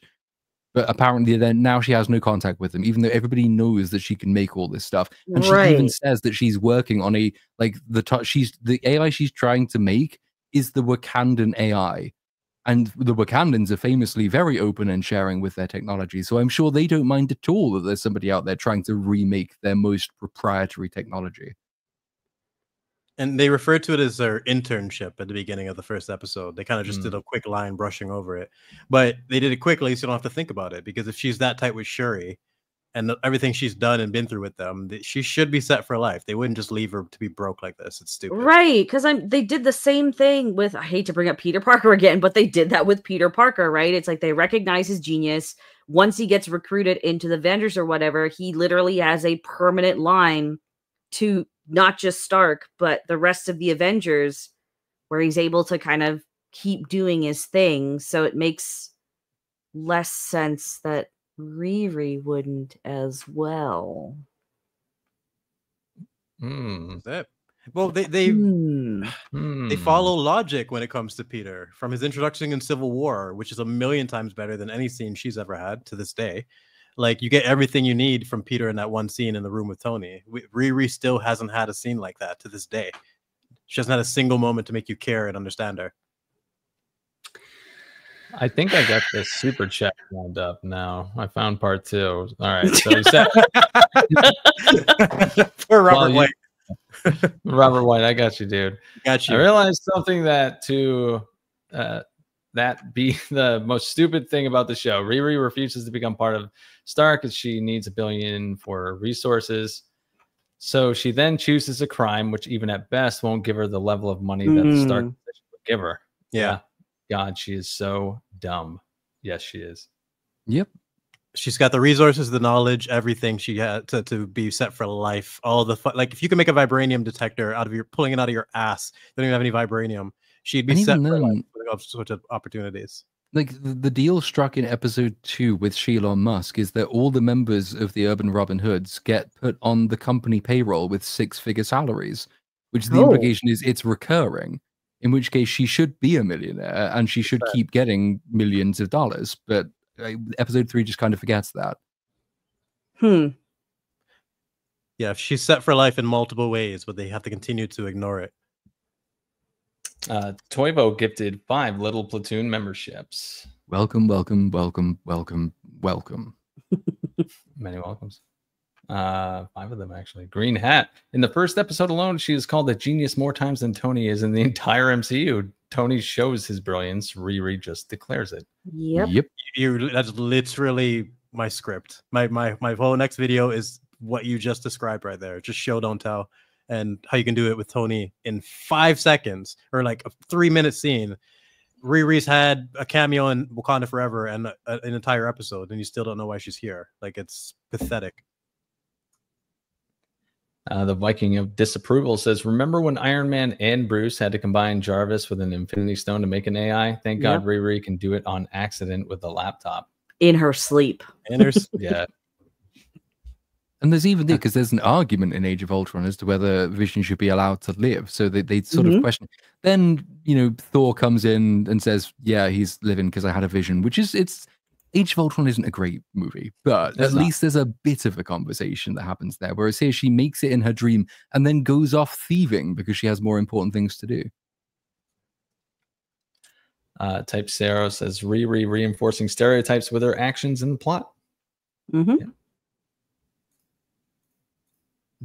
But apparently then now she has no contact with them, even though everybody knows that she can make all this stuff. And she even says that she's working on the AI she's trying to make is the Wakandan AI. And the Wakandans are famously very open and sharing with their technology. So I'm sure they don't mind at all that there's somebody out there trying to remake their most proprietary technology. And they referred to it as their internship at the beginning of the first episode. They kind of just did a quick line brushing over it. But they did it quickly, so you don't have to think about it. Because if she's that tight with Shuri and everything she's done and been through with them, she should be set for life. They wouldn't just leave her to be broke like this. It's stupid. Right, because they did the same thing with, I hate to bring up Peter Parker again, but they did that with Peter Parker, right? It's like they recognize his genius. Once he gets recruited into the Avengers or whatever, he literally has a permanent line to not just Stark, but the rest of the Avengers, where he's able to kind of keep doing his thing. So it makes less sense that Riri wouldn't as well. Well, they follow logic when it comes to Peter. From his introduction in Civil War, which is 1,000,000 times better than any scene she's ever had to this day. Like, you get everything you need from Peter in that one scene in the room with Tony. Riri still hasn't had a scene like that to this day. She hasn't had a single moment to make you care and understand her. I think I got the super chat lined up now. I found part 2. All right. So he said for Robert White. Robert White, I got you, dude. Got you. I realized something that be the most stupid thing about the show. Riri refuses to become part of Stark as she needs $1 billion for resources. So she then chooses a crime, which even at best won't give her the level of money that the Stark would give her. Yeah. God, she is so dumb. Yes, she is. Yep. She's got the resources, the knowledge, everything she had to be set for life. All the like, if you can make a vibranium detector out of pulling it out of your ass, you don't even have any vibranium. She'd be set for life with all sorts of opportunities. Like the deal struck in episode 2 with Elon Musk is that all the members of the Urban Robin Hoods get put on the company payroll with 6-figure salaries, which the implication is it's recurring. in which case she should be a millionaire and she should keep getting millions of dollars. But episode 3 just kind of forgets that. Yeah, she's set for life in multiple ways, but they have to continue to ignore it. Toivo gifted 5 Little Platoon memberships. Welcome, welcome, welcome, welcome, welcome. Many welcomes. 5 of them, actually. Green Hat. In the first episode alone, she is called a genius more times than Tony is in the entire MCU. Tony shows his brilliance. Riri just declares it. Yep. That's literally my script. My whole next video is what you just described right there. Just show, don't tell. And how you can do it with Tony in 5 seconds or like a 3-minute scene. Riri's had a cameo in Wakanda Forever and an entire episode, and you still don't know why she's here. Like, it's pathetic. The Viking of Disapproval says, remember when Iron Man and Bruce had to combine Jarvis with an Infinity Stone to make an AI? Thank God Riri can do it on accident with a laptop. In her sleep. Yeah. And there's even because there's an argument in Age of Ultron as to whether Vision should be allowed to live. So they sort of question. Then, Thor comes in and says, yeah, he's living because I had a vision, which is, Age of Ultron isn't a great movie, but at least there's a bit of a conversation that happens there. Whereas here she makes it in her dream and then goes off thieving because she has more important things to do. Type Sarah says, Riri reinforcing stereotypes with her actions in the plot. Yeah.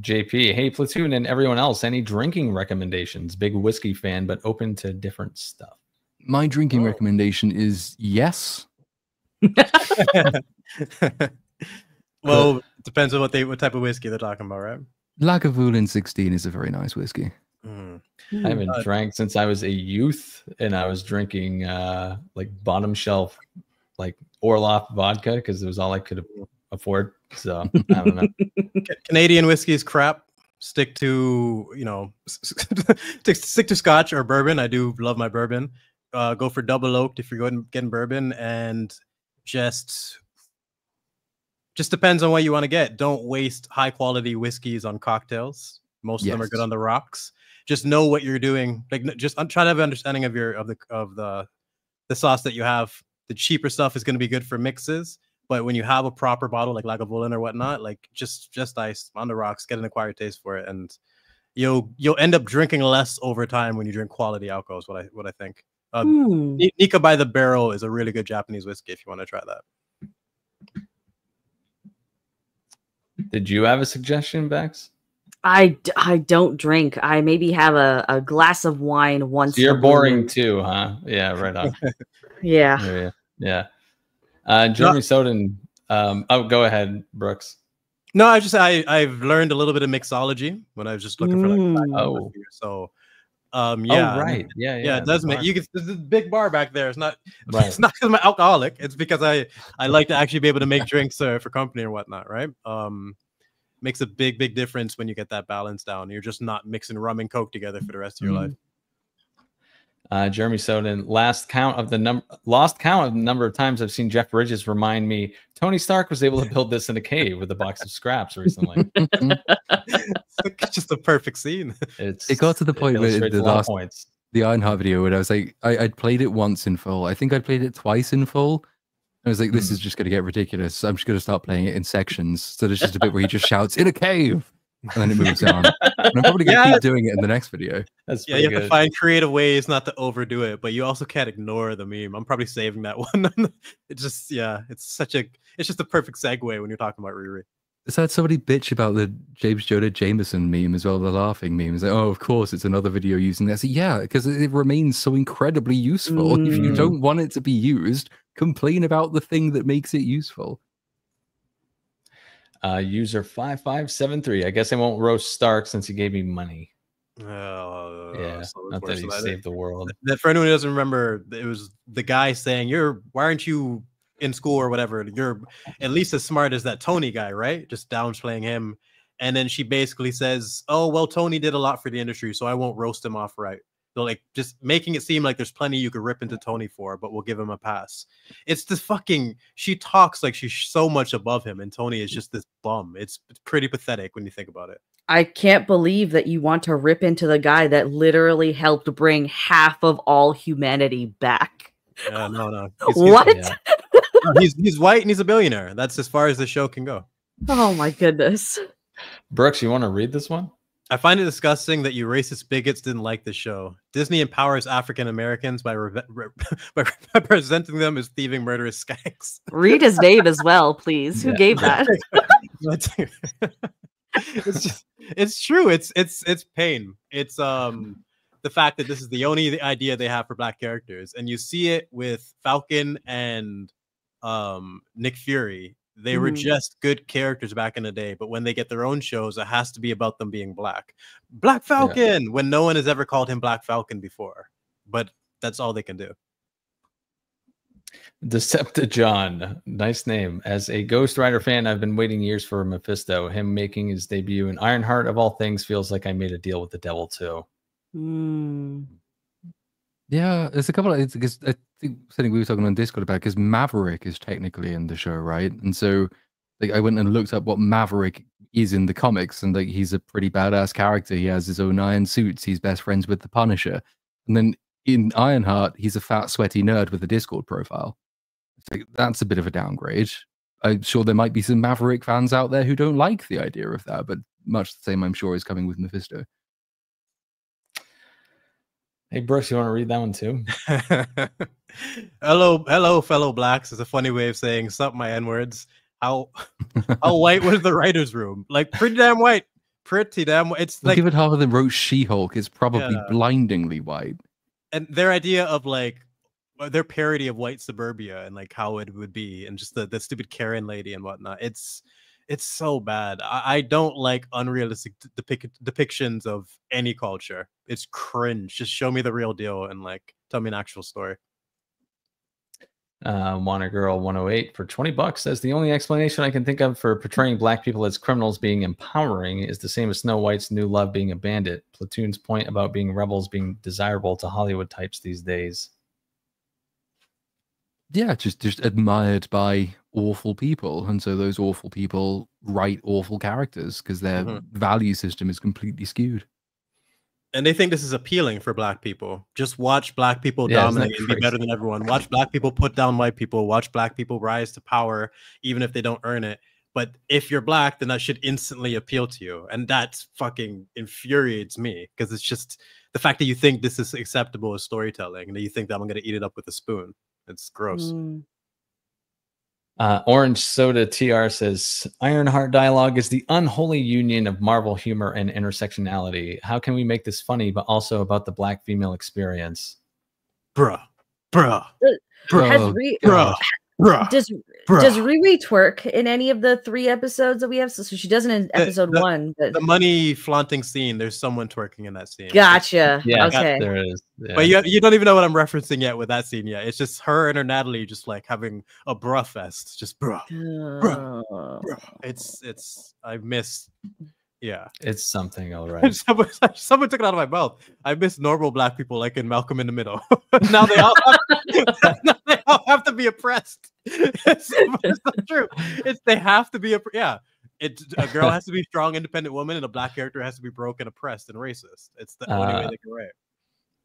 JP, hey Platoon and everyone else, any drinking recommendations? Big whiskey fan, but open to different stuff. My drinking recommendation is yes. Well, it depends on what type of whiskey they're talking about, right? Lagavulin 16 is a very nice whiskey. I haven't drank since I was a youth, and I was drinking like bottom shelf, like Orloff vodka because it was all I could afford. So I don't know. Canadian whiskey is crap. Stick to stick to Scotch or bourbon. I do love my bourbon. Go for double oaked if you're getting bourbon, and just depends on what you want to get. Don't waste high quality whiskeys on cocktails. Most of them are good on the rocks. Just know what you're doing. Like, just try to have an understanding of the sauce that you have. The cheaper stuff is going to be good for mixes, but when you have a proper bottle like Lagavulin or whatnot, like just ice on the rocks, get an acquired taste for it, and you'll end up drinking less over time when you drink quality alcohol. Is what I think. Nika by the Barrel is a really good Japanese whiskey if you want to try that. Did you have a suggestion, Vex? I don't drink. I maybe have a glass of wine once. So you're boring too, huh? Yeah, right on. Yeah. Jeremy Soden. Go ahead, Brooks. No, I've learned a little bit of mixology when I was just looking for like so. Right. Yeah. It does make you get this big bar back there. It's not it's not because I'm an alcoholic. It's because I like to actually be able to make drinks for company or whatnot, right? Makes a big difference when you get that balance down. You're just not mixing rum and coke together for the rest of your life. Jeremy Soden, lost count of the number of times I've seen Jeff Bridges remind me Tony Stark was able to build this in a cave with a box of scraps recently. It's just a perfect scene. It got to the point where the Ironheart video where I was like, I'd played it once in full. I think I'd played it twice in full. I was like, this is just going to get ridiculous. I'm just going to start playing it in sections. So there's just a bit where he just shouts, in a cave. And then it moves on. And I'm probably going to keep doing it in the next video. You have to find creative ways not to overdo it, but you also can't ignore the meme. I'm probably saving that one. It's just a perfect segue when you're talking about Riri. Is that somebody bitch about the James Jonah Jameson meme as well, the laughing meme? It's like, oh, of course, it's another video using that. So, yeah, because it remains so incredibly useful. If you don't want it to be used, complain about the thing that makes it useful. User 5573. I guess I won't roast Stark since he gave me money. Yeah, not that he saved the world. For anyone who doesn't remember, it was the guy saying, why aren't you in school or whatever? You're at least as smart as that Tony guy, right? Just downplaying him. And then she basically says, oh, well, Tony did a lot for the industry, so I won't roast him off, right? So, like, just making it seem like there's plenty you could rip into Tony for, but we'll give him a pass. It's the she talks like she's so much above him, and Tony is just this bum. It's pretty pathetic when you think about it. I can't believe that you want to rip into the guy that literally helped bring half of all humanity back. No. What? He's white and he's a billionaire. That's as far as the show can go. Oh my goodness. Brooks, you want to read this one? I find it disgusting that you racist bigots didn't like the show. Disney empowers African Americans by representing them as thieving, murderous skanks. Read his name as well, please. Who gave that? It's true. It's pain. It's the fact that this is the only idea they have for black characters, and you see it with Falcon and Nick Fury. They were just good characters back in the day, but when they get their own shows, it has to be about them being black. Black Falcon, when no one has ever called him Black Falcon before, but that's all they can do. Decepticon, nice name. As a Ghost Rider fan, I've been waiting years for Mephisto. Him making his debut in Ironheart, of all things, feels like I made a deal with the devil too. Yeah, there's a couple of, because I think something we were talking on Discord about, because Maverick is technically in the show, right? And so like I went and looked up what Maverick is in the comics, and like he's a pretty badass character. He has his own iron suits. He's best friends with the Punisher. And then in Ironheart, he's a fat, sweaty nerd with a Discord profile. Like, that's a bit of a downgrade. I'm sure there might be some Maverick fans out there who don't like the idea of that, but much the same, I'm sure, is coming with Mephisto. Hey, Brooks, you want to read that one too? Hello, fellow blacks is a funny way of saying "sup my N-words." How white was the writer's room? Like, pretty damn white. Pretty damn white. It's like, given half of them wrote She-Hulk, it's probably blindingly white. And their idea of like their parody of white suburbia and like how it would be, and just the stupid Karen lady and whatnot. It's so bad. I don't like unrealistic depictions of any culture. It's cringe. Just show me the real deal and like tell me an actual story. Wanna Girl 108 for $20 says the only explanation I can think of for portraying black people as criminals being empowering is the same as Snow White's new love being a bandit. Platoon's point about being rebels being desirable to Hollywood types these days. Yeah, just admired by awful people, and so those awful people write awful characters because their value system is completely skewed. And they think this is appealing for black people. Just watch black people dominate and be better than everyone. Watch black people put down white people. Watch black people rise to power, even if they don't earn it. But if you're black, then that should instantly appeal to you. And that fucking infuriates me, because it's just the fact that you think this is acceptable as storytelling and that you think that I'm going to eat it up with a spoon. It's gross. Orange Soda TR says Ironheart dialogue is the unholy union of Marvel humor and intersectionality. How can we make this funny, but also about the black female experience? Bruh. Does Riri twerk in any of the 3 episodes that we have? So she doesn't in episode 1. But the money flaunting scene, there's someone twerking in that scene. Gotcha. Yeah, okay. There is. Yeah. But you don't even know what I'm referencing yet with that scene yet. It's just her and her Natalie just like having a bruh fest. Just bruh. It's I miss. Yeah, it's something, all right. Someone took it out of my mouth. I miss normal black people like in Malcolm in the Middle. now they all have to be oppressed. It's not true. They have to be a girl has to be a strong, independent woman, and a black character has to be broke and oppressed and racist. It's the only way they can write.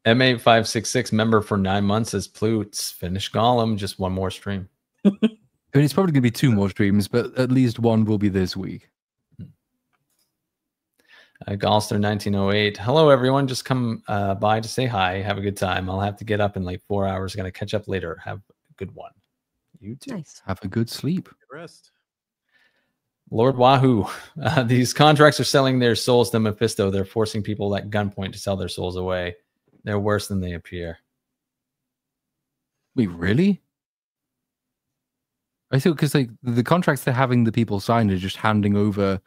M8566 member for 9 months says Plutz finish Gollum, just one more stream. I mean, it's probably gonna be 2 more streams, but at least one will be this week. Gallster 1908. Hello, everyone. Just come by to say hi. Have a good time. I'll have to get up in like 4 hours. Gonna catch up later. Have a good one. You too. Nice. Have a good sleep. Good rest. Lord Wahoo. These contracts are selling their souls to Mephisto. They're forcing people at gunpoint to sell their souls away. They're worse than they appear. Wait, really? I thought because like the contracts they're having the people sign are just handing over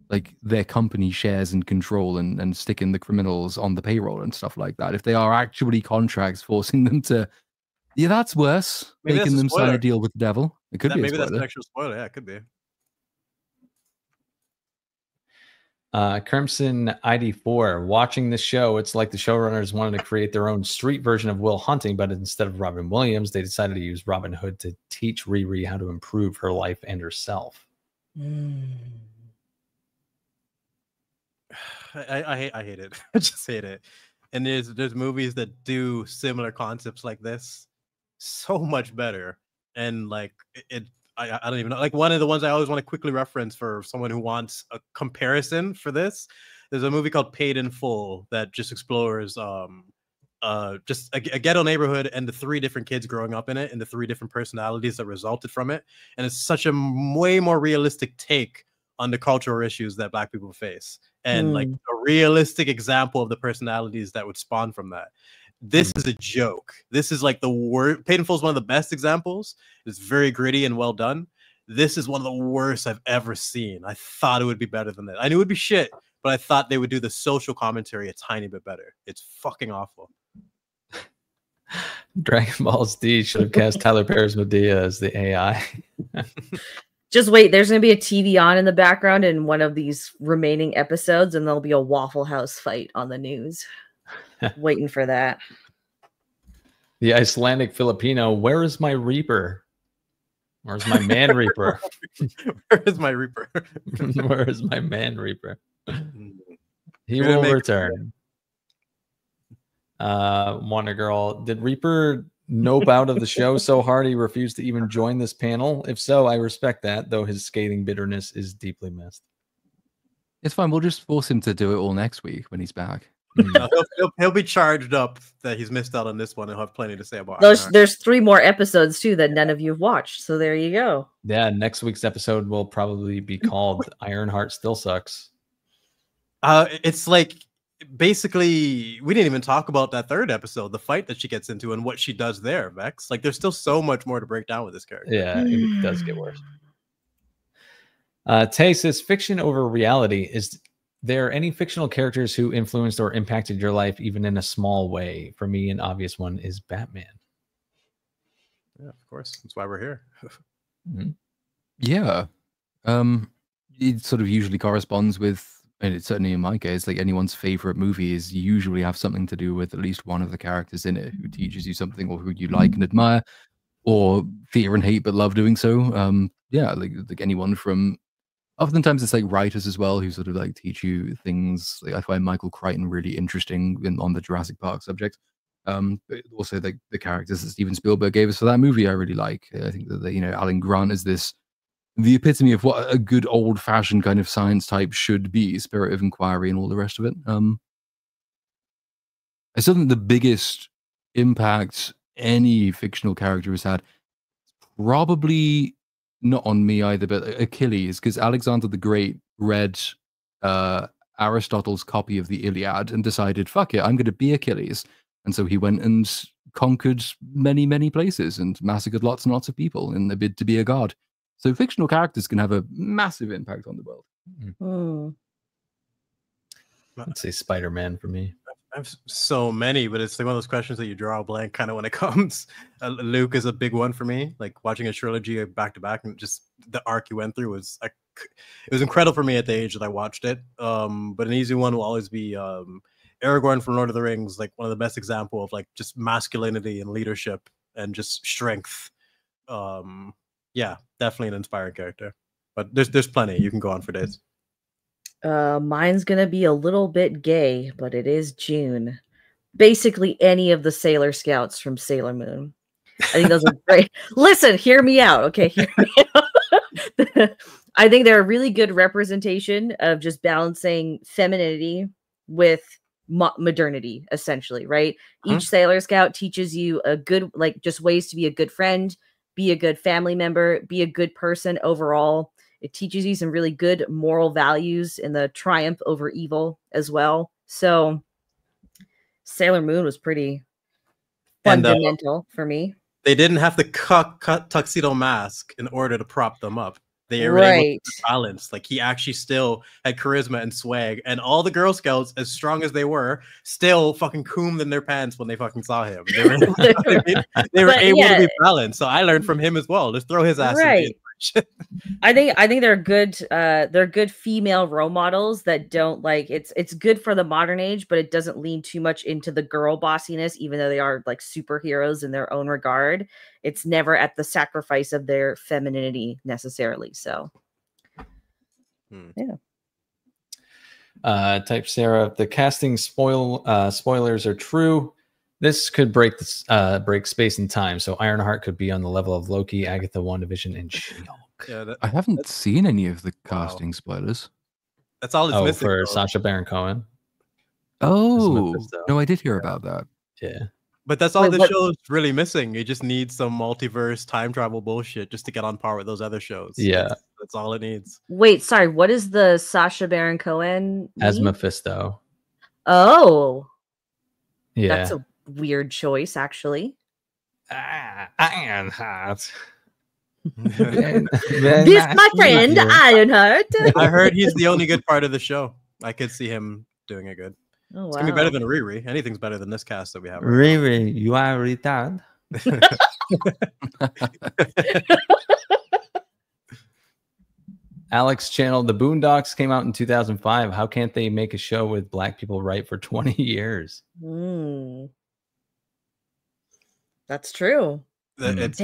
like their company shares and control and sticking the criminals on the payroll and stuff like that. If they are actually contracts forcing them to, yeah, that's worse. Maybe making that's them sign a deal with the devil. It could be. Maybe that's an actual spoiler. Yeah, it could be. Crimson ID4, watching the show, it's like the showrunners wanted to create their own street version of Will Hunting, but instead of Robin Williams, they decided to use Robin Hood to teach Riri how to improve her life and herself. I hate it. I just hate it. And there's movies that do similar concepts like this so much better. And like I don't even know. Like one of the ones I always want to quickly reference for someone who wants a comparison for this. There's a movie called Paid in Full that just explores just a ghetto neighborhood and the 3 different kids growing up in it and the 3 different personalities that resulted from it. And it's such a way more realistic take on the cultural issues that Black people face, and like a realistic example of the personalities that would spawn from that. This is a joke. This is like the worst. Paid in Full is one of the best examples. It's very gritty and well done. This is one of the worst I've ever seen. I thought it would be better than that. I knew it would be shit, but I thought they would do the social commentary a tiny bit better. It's fucking awful. Dragon Ball Z should have cast Tyler Perry's Medea as the AI. Just wait, there's going to be a TV on in the background in one of these remaining episodes, and there'll be a Waffle House fight on the news. Waiting for that. The Icelandic Filipino, where is my Reaper? Where's my man Reaper? Where is my Reaper? Where is my man Reaper? He will return. Wonder Girl, did Reaper nope out of the show so hard he refused to even join this panel? If so, I respect that, though his scathing bitterness is deeply missed. It's fine. We'll just force him to do it all next week when he's back. No, he'll be charged up that he's missed out on this one and he'll have plenty to say about it. There's 3 more episodes too that none of you have watched, so there you go. Yeah, next week's episode will probably be called Ironheart Still Sucks. It's like basically we didn't even talk about that 3rd episode, the fight that she gets into and what she does there, Vex. Like there's still so much more to break down with this character. Yeah, it does get worse. Tay says, fiction over reality. Is there any fictional characters who influenced or impacted your life even in a small way? For me, an obvious one is Batman. Yeah, of course. That's why we're here. Yeah. It sort of usually corresponds with, and it's certainly in my case, like anyone's favorite movies usually have something to do with at least one of the characters in it who teaches you something or who you like and admire or fear and hate but love doing so. Yeah, like anyone from, oftentimes it's like writers as well who sort of like teach you things. Like I find Michael Crichton really interesting on the Jurassic Park subject. But also like the characters that Steven Spielberg gave us for that movie I really like. I think that, you know, Alan Grant is the epitome of what a good old-fashioned kind of science type should be, spirit of inquiry and all the rest of it. I still think the biggest impact any fictional character has had, probably not on me either, but Achilles, because Alexander the Great read Aristotle's copy of the Iliad and decided, fuck it, I'm going to be Achilles. And so he went and conquered many, many places and massacred lots and lots of people in the bid to be a god. So fictional characters can have a massive impact on the world. I'd say Spider-Man for me. I have so many, but it's like one of those questions that you draw a blank kind of when it comes. Luke is a big one for me. Like watching a trilogy back to back, and just the arc you went through was it was incredible for me at the age that I watched it. But an easy one will always be Aragorn from Lord of the Rings, like one of the best example of like just masculinity and leadership and just strength. Yeah, definitely an inspiring character. But there's plenty. You can go on for days. Mine's gonna be a little bit gay, but it is June. Basically, any of the Sailor Scouts from Sailor Moon. I think those are great. Listen, hear me out, okay? Hear me out. I think they're a really good representation of just balancing femininity with modernity, essentially, right? Each Sailor Scout teaches you a good, like, just ways to be a good friend, be a good family member, be a good person overall. It teaches you some really good moral values in the triumph over evil as well. So Sailor Moon was pretty fundamental for me. They didn't have to cut Tuxedo Mask in order to prop them up. They were able to balance. Like he actually still had charisma and swag, and all the Girl Scouts, as strong as they were, still fucking coomed in their pants when they fucking saw him. They were, they were able to be balanced. So I learned from him as well. Just throw his ass in the I think they're good female role models that don't like it's good for the modern age, but it doesn't lean too much into the girl bossiness, even though they are like superheroes in their own regard. It's never at the sacrifice of their femininity necessarily. So yeah. Type Sarah, the casting spoilers are true. This could break space and time. So Ironheart could be on the level of Loki, Agatha, WandaVision, and She-Hulk. Yeah, I haven't seen any of the casting spoilers. That's all it's missing for Sacha Baron Cohen. Oh no, I did hear about that. Yeah. But that's all this show is really missing. It just needs some multiverse time travel bullshit just to get on par with those other shows. Yeah. That's all it needs. Wait, sorry. What is the Sacha Baron Cohen? As Mephisto. Oh. Yeah. That's a weird choice, actually. Ironheart. This, my friend, Ironheart. I heard he's the only good part of the show. I could see him doing it good. Oh, wow. It's gonna be better than Riri. Anything's better than this cast that we have. Riri, you are retarded. Alex Channel, The Boondocks came out in 2005. How can't they make a show with black people right for 20 years? That's true. It's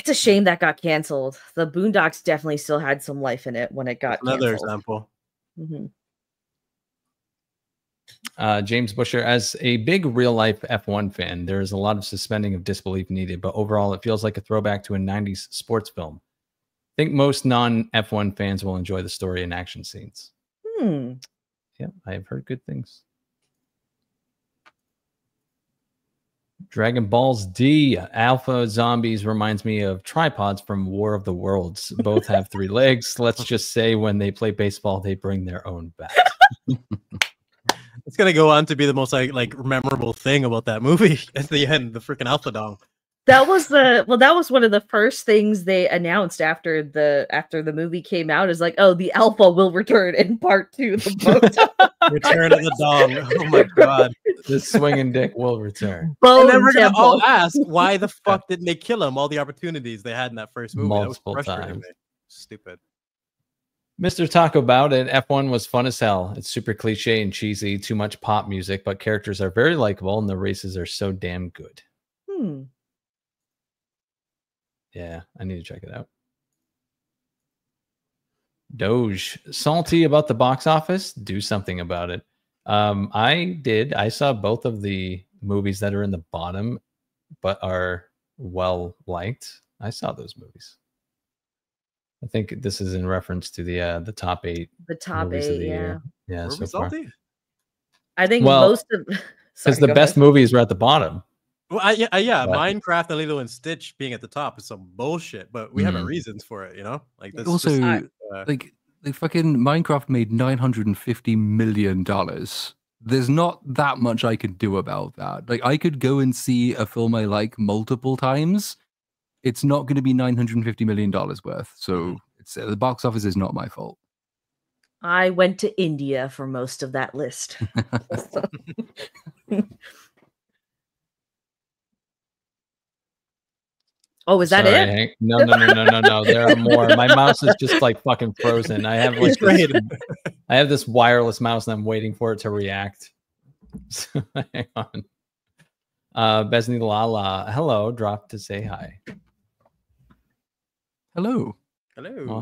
a shame that got canceled. The Boondocks definitely still had some life in it when it got another canceled. example. James Busher, as a big real life F1 fan, there is a lot of suspending of disbelief needed, but overall it feels like a throwback to a 90s sports film. I think most non-F1 fans will enjoy the story and action scenes. Yeah, I have heard good things. Dragon Balls D, Alpha Zombies reminds me of tripods from War of the Worlds. Both have 3 legs. Let's just say when they play baseball, they bring their own bat. It's gonna go on to be the most like memorable thing about that movie at the end, the freaking Alpha Dong. That was that was one of the first things they announced after the movie came out, is like, oh, the Alpha will return in part 2, the boat. Return of the Dong. Oh my god. The swinging dick will return. And then we're gonna all ask, why the fuck didn't they kill him? All the opportunities they had in that first movie. Multiple that was frustrating times. me. Stupid. Mr. Taco Bout it. F1 was fun as hell. It's super cliche and cheesy, too much pop music, but characters are very likable and the races are so damn good. Yeah, I need to check it out. Doge, salty about the box office? Do something about it. I did. I saw both of the movies that are in the bottom, but are well liked. I saw those movies. I think this is in reference to the top 8. The top 8, yeah. Yeah, Were so we salty? I think most of because the best movies were at the bottom. Well, yeah. Minecraft and Lilo and Stitch being at the top is some bullshit, but we have our reasons for it, you know. Like this. Also, like fucking Minecraft made $950 million. There's not that much I could do about that. Like, I could go and see a film I like multiple times. It's not going to be $950 million worth. So it's the box office is not my fault. I went to India for most of that list. Oh, is that Sorry, it? Hank. No. There are more. My mouse is just like fucking frozen. I have like I have this wireless mouse and I'm waiting for it to react. So, hang on. Besney Lala, hello. Drop to say hi. Hello. Hello. Well,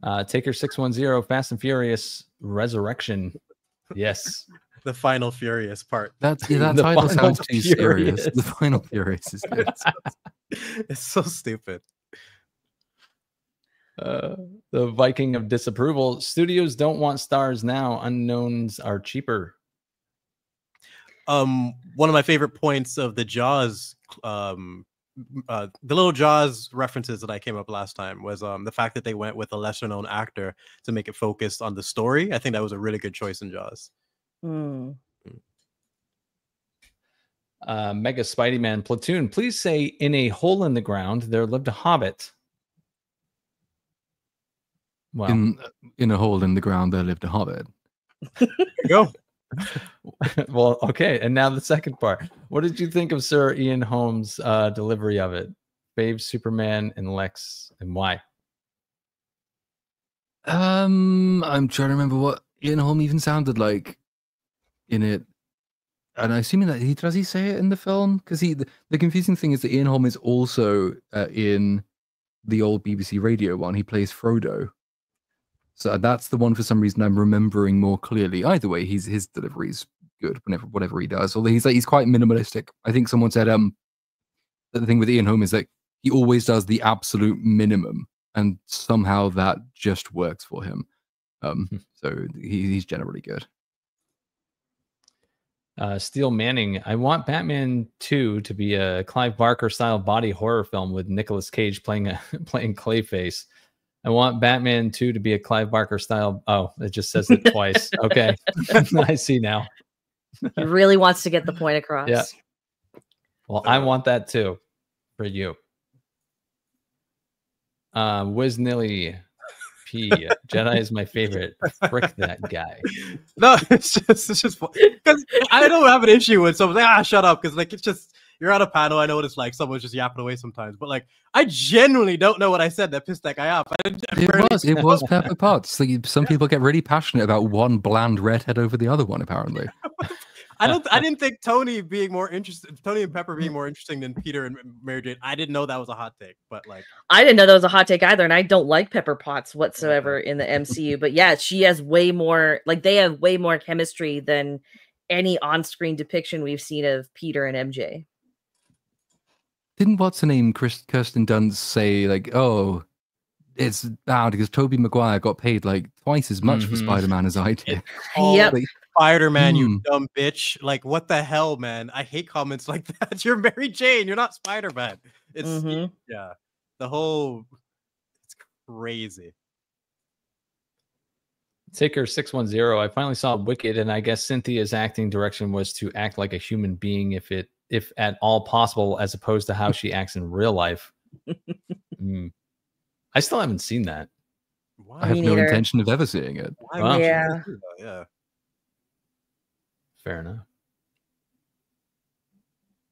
hello. Taker 610, Fast and Furious Resurrection. Yes. The Final Furious part. That title sounds too serious. The Final Furious is good. It's so stupid. The Viking of Disapproval. Studios don't want stars now. Unknowns are cheaper. One of my favorite points of the Jaws, the little Jaws references that I came up last time was the fact that they went with a lesser known actor to make it focused on the story. I think that was a really good choice in Jaws. Mega Spidey Man Platoon, please say, in a hole in the ground there lived a hobbit. Well, in a hole in the ground there lived a hobbit. There you go. Well, okay, and now the second part. What did you think of Sir Ian Holmes' delivery of it? Fave, Superman, and Lex, and why? I'm trying to remember what Ian Holm even sounded like in it, and I'm assuming that does he say it in the film? Because the confusing thing is that Ian Holm is also in the old BBC Radio one. He plays Frodo. So that's the one for some reason I'm remembering more clearly. Either way, his delivery's good whatever he does. Although he's quite minimalistic. I think someone said that the thing with Ian Holm is that he always does the absolute minimum, and somehow that just works for him. So he's generally good. Steel Manning, I want Batman 2 to be a Clive Barker style body horror film with Nicolas Cage playing Clayface. I want Batman 2 to be a Clive Barker style. Oh, it just says it twice. Okay. I see now. He really wants to get the point across. Yeah. Well, I want that too for you. Wiz Nilly P. Jedi is my favorite. Frick that guy. No, it's just because I don't have an issue with someone like, shut up, because like it's just you're on a panel. I know what it's like. Someone's just yapping away sometimes, but like I genuinely don't know what I said that pissed that guy off. It was Pepper Potts. Like, some people get really passionate about one bland redhead over the other one, apparently. I didn't think Tony and Pepper being more interesting than Peter and Mary Jane. I didn't know that was a hot take, but like I didn't know that was a hot take either, and I don't like Pepper Potts whatsoever in the MCU. But yeah, she has way more, like they have way more chemistry than any on-screen depiction we've seen of Peter and MJ. Didn't what's her name, Kirsten Dunst, say like, "Oh, it's bad because Tobey Maguire got paid like twice as much for Spider-Man as I did." Yep. Like, Spider-Man, you dumb bitch. Like, what the hell, man? I hate comments like that. You're Mary Jane. You're not Spider-Man. It's yeah. The whole it's crazy. Taker 610. I finally saw Wicked, and I guess Cynthia's acting direction was to act like a human being if at all possible, as opposed to how she acts in real life. I still haven't seen that. I have no intention of ever seeing it. Wow. Yeah. Fair enough.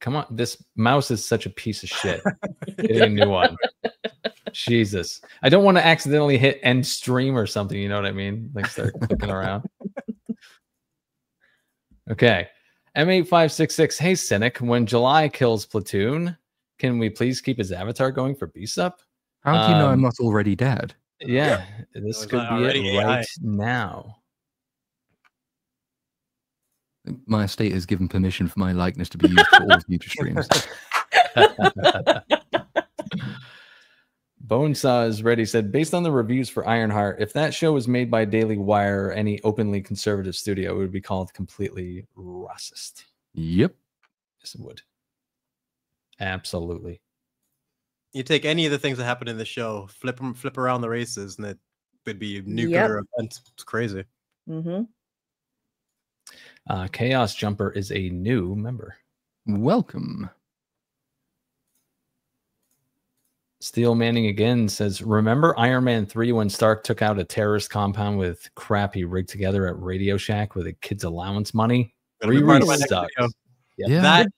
Come on, this mouse is such a piece of shit. Getting a new one. Jesus. I don't want to accidentally hit end stream or something, you know what I mean? Like start clicking around. Okay. M8566. Hey, Cynic, when July kills Platoon, can we please keep his avatar going for BSUP? How do you know I'm not already dead? Yeah, this could be it right now. My estate has given permission for my likeness to be used for all future streams. Bonesaw is ready. Said, based on the reviews for Ironheart, if that show was made by Daily Wire or any openly conservative studio, it would be called completely racist. Yep. Yes, it would. Absolutely. You take any of the things that happen in the show, flip around the races, and it would be nuclear event. It's crazy. Chaos Jumper is a new member. Welcome. Steel Manning again says, remember Iron Man 3 when Stark took out a terrorist compound with crap he rigged together at Radio Shack with a kid's allowance money? That at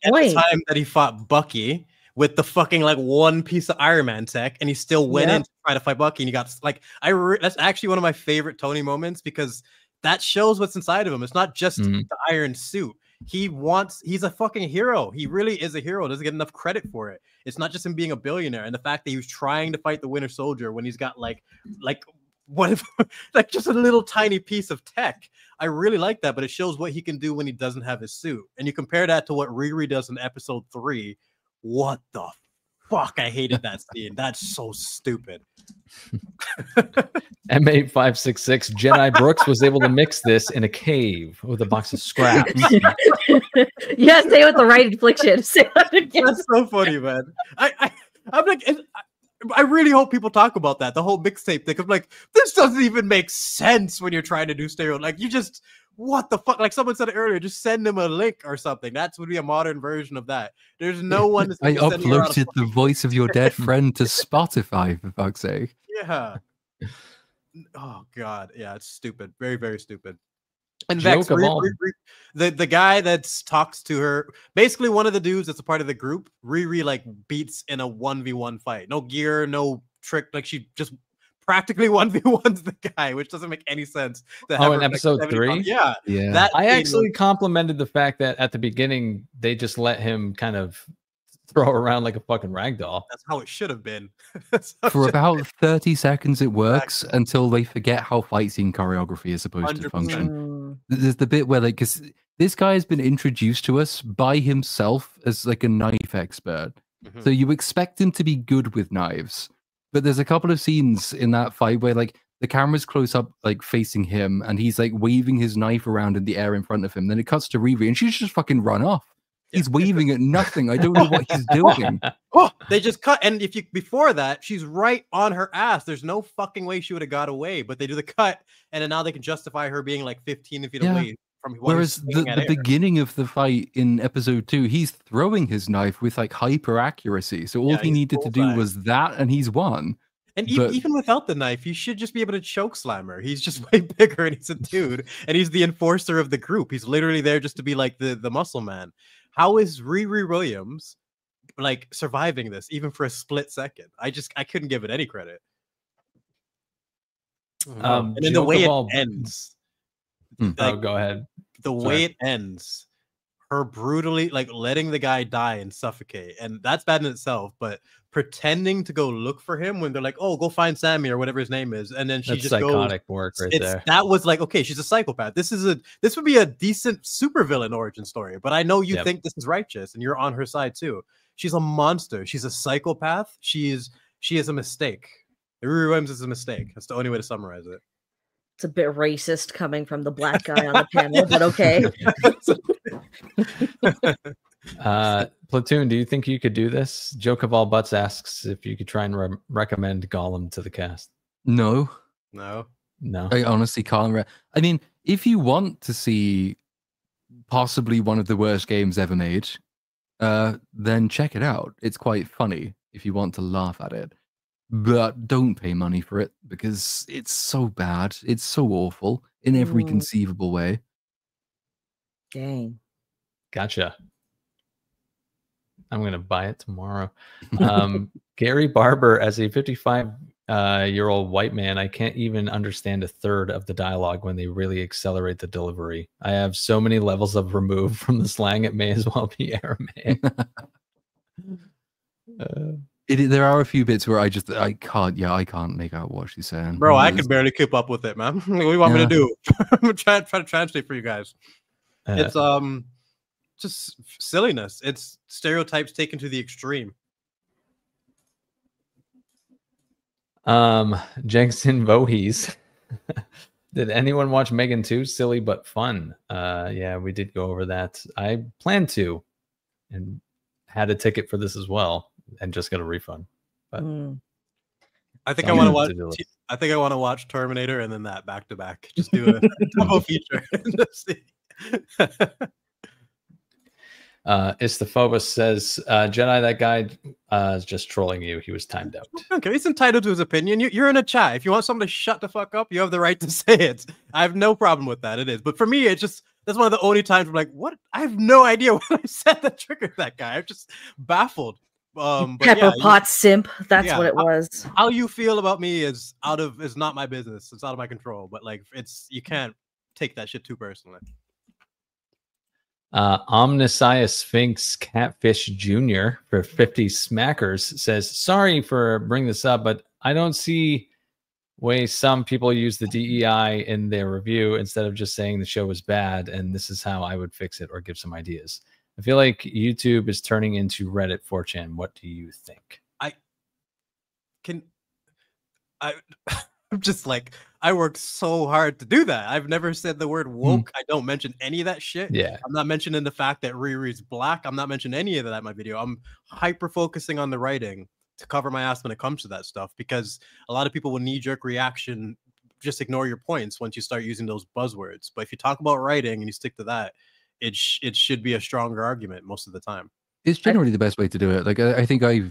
the time that he fought Bucky with the fucking like one piece of Iron Man tech, and he still went in to try to fight Bucky, and he got like that's actually one of my favorite Tony moments, because that shows what's inside of him. It's not just the iron suit. He's a fucking hero. He really is a hero. Doesn't get enough credit for it. It's not just him being a billionaire, and the fact that he was trying to fight the Winter Soldier when he's got like what if like just a little tiny piece of tech. I really like that, but it shows what he can do when he doesn't have his suit. And you compare that to what Riri does in episode 3. What the fuck? I hated that scene. That's so stupid. M8566 Jedi Brooks was able to mix this in a cave with a box of scraps. Yeah, say with the right infliction. Say that again. That's so funny, man. I'm like, I really hope people talk about that. The whole mixtape thing. I'm like, this doesn't even make sense when you're trying to do stereo. Like, you just, what the fuck? Like someone said it earlier, just send them a link or something. That would be a modern version of that. There's no one. I uploaded the voice of your dead friend to Spotify, for fuck's sake. Yeah. Oh god, yeah, it's stupid. Very, very stupid. And Vex, the guy that talks to her, basically one of the dudes that's a part of the group, Riri like beats in a 1v1 fight. No gear, no trick. Like she just practically 1v1s the guy, which doesn't make any sense. In episode 3? Yeah. I actually complimented the fact that at the beginning they just let him kind of throw her around like a fucking rag doll. That's how it should have been. For about 30 seconds, it works until they forget how fight scene choreography is supposed to 100%. function. There's the bit where, like, because this guy has been introduced to us by himself as like a knife expert, so you expect him to be good with knives. But there's a couple of scenes in that fight where, like, the camera's close up, like, facing him, and he's like waving his knife around in the air in front of him. Then it cuts to Riri, and she's just fucking run off. He's waving at nothing. I don't know what he's doing. They just cut, and if you before that, she's right on her ass. There's no fucking way she would have got away, but they do the cut, and then now they can justify her being like 15 feet away from. Whereas the beginning of the fight in episode 2, he's throwing his knife with like hyper accuracy. So all he needed to do was that, and he's won. And even without the knife, he should just be able to choke slam her. He's just way bigger, and he's a dude, and he's the enforcer of the group. He's literally there just to be like the muscle man. How is Riri Williams like surviving this even for a split second? I couldn't give it any credit. And then the way it ends. Like, go ahead. The way it ends, her brutally like letting the guy die and suffocate, and that's bad in itself. But pretending to go look for him when they're like, "Oh, go find Sammy" or whatever his name is, and then she just psychotic goes, work right there. That was like, okay, she's a psychopath. This would be a decent supervillain origin story. But I know you think this is righteous, and you're on her side too. She's a monster. She's a psychopath. She is a mistake. Riri Williams is a mistake. That's the only way to summarize it. It's a bit racist coming from the black guy on the panel, but okay. Platoon, do you think you could do this? Joke of all butts asks if you could try and recommend Gollum to the cast. No. I honestly can't. I mean, if you want to see possibly one of the worst games ever made, then check it out. It's quite funny if you want to laugh at it. But don't pay money for it because it's so bad. It's so awful in every conceivable way. Dang. Gotcha. I'm going to buy it tomorrow. Gary Barber, as a 55-year-old white man, I can't even understand a third of the dialogue when they really accelerate the delivery. I have so many levels of remove from the slang, it may as well be Aramaic. There are a few bits where I can't make out what she's saying. Bro, I could barely keep up with it, man. What do you want me to do? I'm trying to translate for you guys. It's just silliness. It's stereotypes taken to the extreme. Jensen Voorhees. Did anyone watch Megan 2? Silly but fun. Yeah, we did go over that. I planned to and had a ticket for this as well. And just got a refund. But I think I want to watch. I think I want to watch Terminator and then that back to back. Just do a double feature. Istophobos says, Jedi, that guy is just trolling you. He was timed out. Okay, he's entitled to his opinion. You're in a chat. If you want someone to shut the fuck up, you have the right to say it. I have no problem with that. It is. But for me, it's just that's one of the only times I'm like, what? I have no idea what I said that triggered that guy. I'm just baffled. Pepper pot simp. That's what it was. How you feel about me is not my business. It's out of my control. But like, you can't take that shit too personally. Omniscience Sphinx Catfish Jr. for 50 Smackers says, sorry for bringing this up, but I don't see way some people use the DEI in their review instead of just saying the show was bad and this is how I would fix it or give some ideas. I feel like YouTube is turning into Reddit 4chan. What do you think? I'm just like, I work so hard to do that. I've never said the word woke. I don't mention any of that shit. Yeah. I'm not mentioning the fact that Riri's black. I'm not mentioning any of that in my video. I'm hyper focusing on the writing to cover my ass when it comes to that stuff because a lot of people will knee-jerk reaction, just ignore your points once you start using those buzzwords. But if you talk about writing and you stick to that, it should be a stronger argument most of the time. It's generally the best way to do it. Like I think I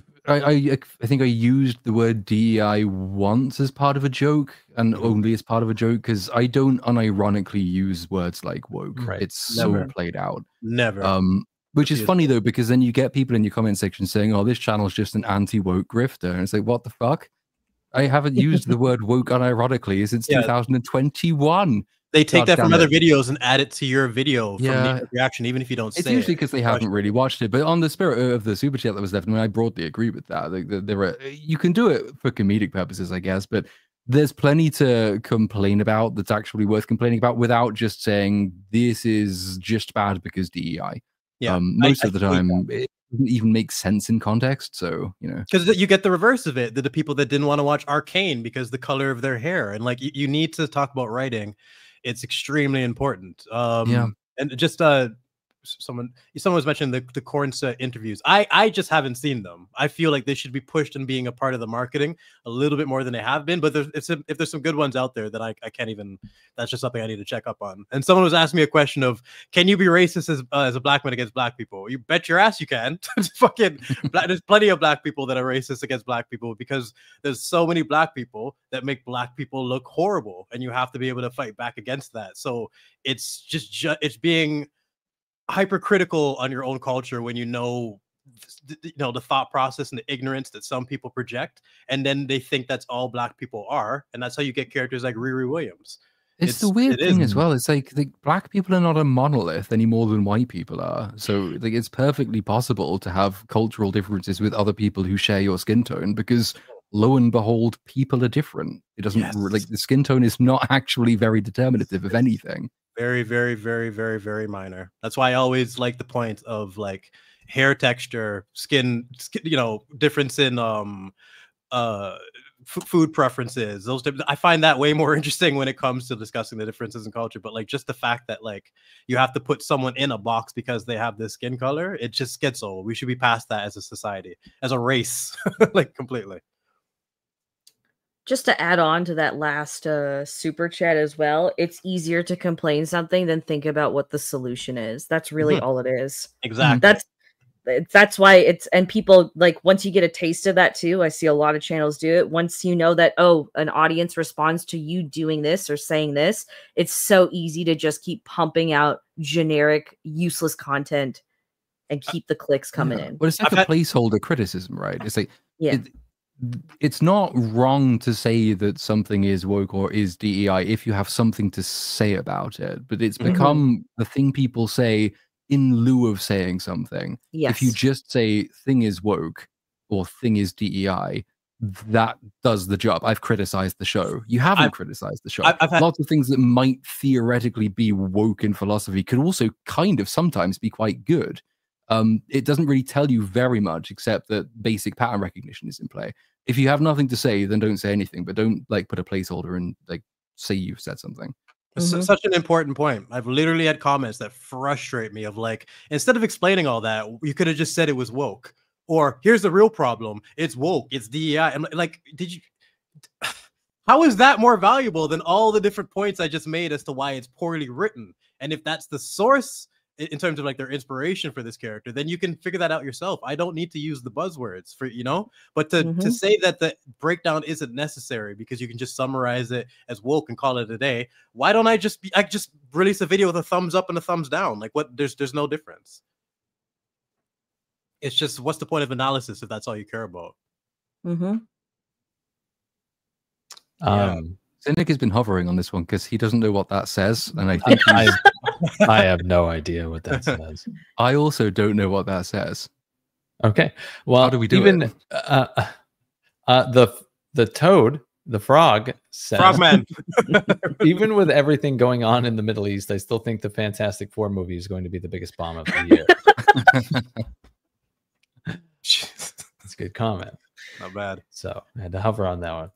think I used the word DEI once as part of a joke and only as part of a joke because I don't unironically use words like woke. Right. It's so played out. Never. Which is funny though because then you get people in your comment section saying, "Oh, this channel's just an anti-woke grifter," and it's like, what the fuck? I haven't used the word woke unironically since 2021. They take God that from damn other it. videos and add it to your video from Yeah. the reaction, even if you don't say It's usually because they haven't Question. really watched it. But on the spirit of the super chat that was left, I mean, I broadly agree with that. Like, there are, you can do it for comedic purposes, I guess, but there's plenty to complain about that's actually worth complaining about without just saying this is just bad because DEI. Yeah, Most I of the feel time, it doesn't even make sense in context. So, you know, because you get the reverse of it. The people that didn't want to watch Arcane because the color of their hair, and like you need to talk about writing. It's extremely important. Yeah. And just someone was mentioning the Cornset interviews. I just haven't seen them. I feel like they should be pushed in being a part of the marketing a little bit more than they have been. But if there's some good ones out there that I can't even, that's just something I need to check up on. And someone was asking me a question of, can you be racist as a black man against black people? You bet your ass you can. There's plenty of black people that are racist against black people because there's so many black people that make black people look horrible, and you have to be able to fight back against that. So it's just it's being hypercritical on your own culture when you know the thought process and the ignorance that some people project, and then they think that's all black people are, and that's how you get characters like Riri Williams. It's the weird thing as well. It's like black people are not a monolith any more than white people are. So like it's perfectly possible to have cultural differences with other people who share your skin tone because lo and behold, people are different. It doesn't like the skin tone is not actually very determinative of anything. Very, very, very, very, very minor. That's why I always like the point of like hair texture, skin, difference in food preferences. I find that way more interesting when it comes to discussing the differences in culture. But like just the fact that like you have to put someone in a box because they have this skin color, it just gets old. We should be past that as a society, as a race, like completely. Just to add on to that last super chat as well, it's easier to complain something than think about what the solution is. That's really all it is. Exactly. That's why it's, and people like, once you get a taste of that too, I see a lot of channels do it. Once you know that, oh, an audience responds to you doing this or saying this, it's so easy to just keep pumping out generic, useless content and keep the clicks coming in. Well, it's like a placeholder criticism, right? It's like, yeah. It's not wrong to say that something is woke or is DEI if you have something to say about it, but it's become the thing people say in lieu of saying something. Yes. If you just say thing is woke or thing is DEI, that does the job. I've criticized the show. You haven't criticized the show. I've had lots of things that might theoretically be woke in philosophy could also kind of sometimes be quite good. It doesn't really tell you very much except that basic pattern recognition is in play. If you have nothing to say, then don't say anything, but don't like put a placeholder and like say you've said something. It's such an important point. I've literally had comments that frustrate me of like, instead of explaining all that, you could have just said it was woke, or here's the real problem. It's woke. It's DEI. I'm like, how is that more valuable than all the different points I just made as to why it's poorly written? And if that's the source in terms of like their inspiration for this character, then you can figure that out yourself. I don't need to use the buzzwords for, but to say that the breakdown isn't necessary because you can just summarize it as woke and call it a day. Why don't I just release a video with a thumbs up and a thumbs down? Like what, there's no difference. It's just, what's the point of analysis if that's all you care about? Cynic has been hovering on this one because he doesn't know what that says, and I think I have no idea what that says. I also don't know what that says. Okay, well, how do we do it? The toad, the frog, says, Frogman. Even with everything going on in the Middle East, I still think the Fantastic Four movie is going to be the biggest bomb of the year. That's a good comment. Not bad. So I had to hover on that one.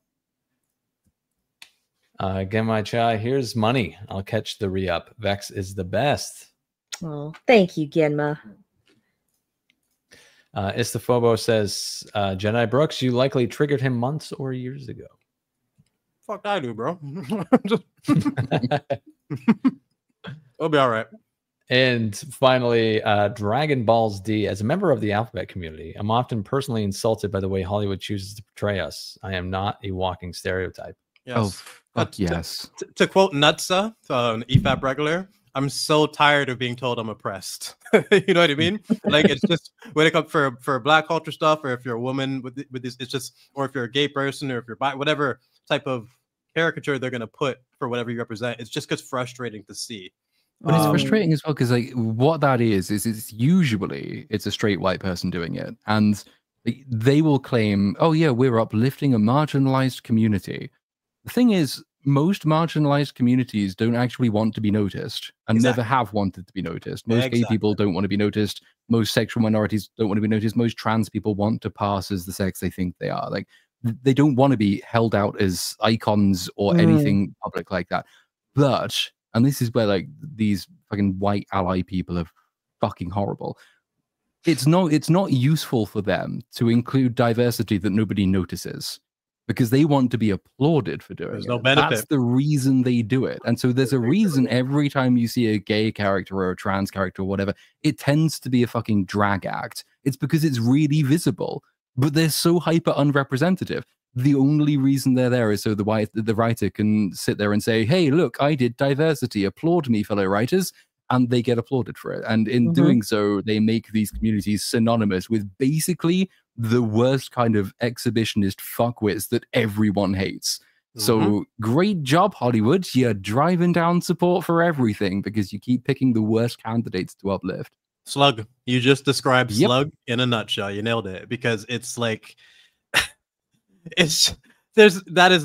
Again, my chai, here's money. I'll catch the re-up. Vex is the best. Oh, thank you, Genma. Istaphobo says, Jedi Brooks, you likely triggered him months or years ago. Fuck I do, bro. It'll be all right. And finally, Dragon Balls D. As a member of the alphabet community, I'm often personally insulted by the way Hollywood chooses to portray us. I am not a walking stereotype. Yes. Yes. To quote Nutsa, an EFAP regular, I'm so tired of being told I'm oppressed. You know what I mean? Like, it's just when it comes for Black culture stuff, or if you're a woman with this, it's just, or if you're a gay person, or if you're bi, whatever type of caricature they're gonna put for whatever you represent. It's just because frustrating to see. But it's frustrating as well because like what that is it's usually it's a straight white person doing it, and they will claim, oh yeah, we're uplifting a marginalized community. The thing is, most marginalized communities don't actually want to be noticed and never have wanted to be noticed. Most gay people don't want to be noticed. Most sexual minorities don't want to be noticed. Most trans people want to pass as the sex they think they are. Like, they don't want to be held out as icons or anything public like that. But, and this is where like these fucking white ally people are fucking horrible. It's not useful for them to include diversity that nobody notices, because they want to be applauded for doing it. That's the reason they do it. And so there's a reason every time you see a gay character or a trans character or whatever, it tends to be a fucking drag act. It's because it's really visible, but they're so hyper unrepresentative. The only reason they're there is so the writer can sit there and say, hey, look, I did diversity. Applaud me, fellow writers. And they get applauded for it. And in doing so, they make these communities synonymous with basically the worst kind of exhibitionist fuckwits that everyone hates. So great job, Hollywood. You're driving down support for everything because you keep picking the worst candidates to uplift. Slug. You just described Slug in a nutshell. You nailed it, because it's like that's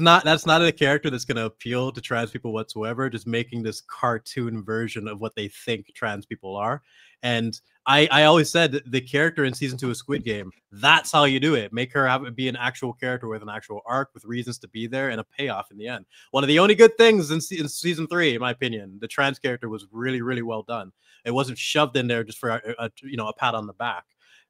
not a character that's going to appeal to trans people whatsoever. Just making this cartoon version of what they think trans people are. And I always said that the character in season 2 of Squid Game, that's how you do it. Make her be an actual character with an actual arc, with reasons to be there, and a payoff in the end. One of the only good things in season 3, in my opinion, the trans character was really, really well done. It wasn't shoved in there just for a pat on the back.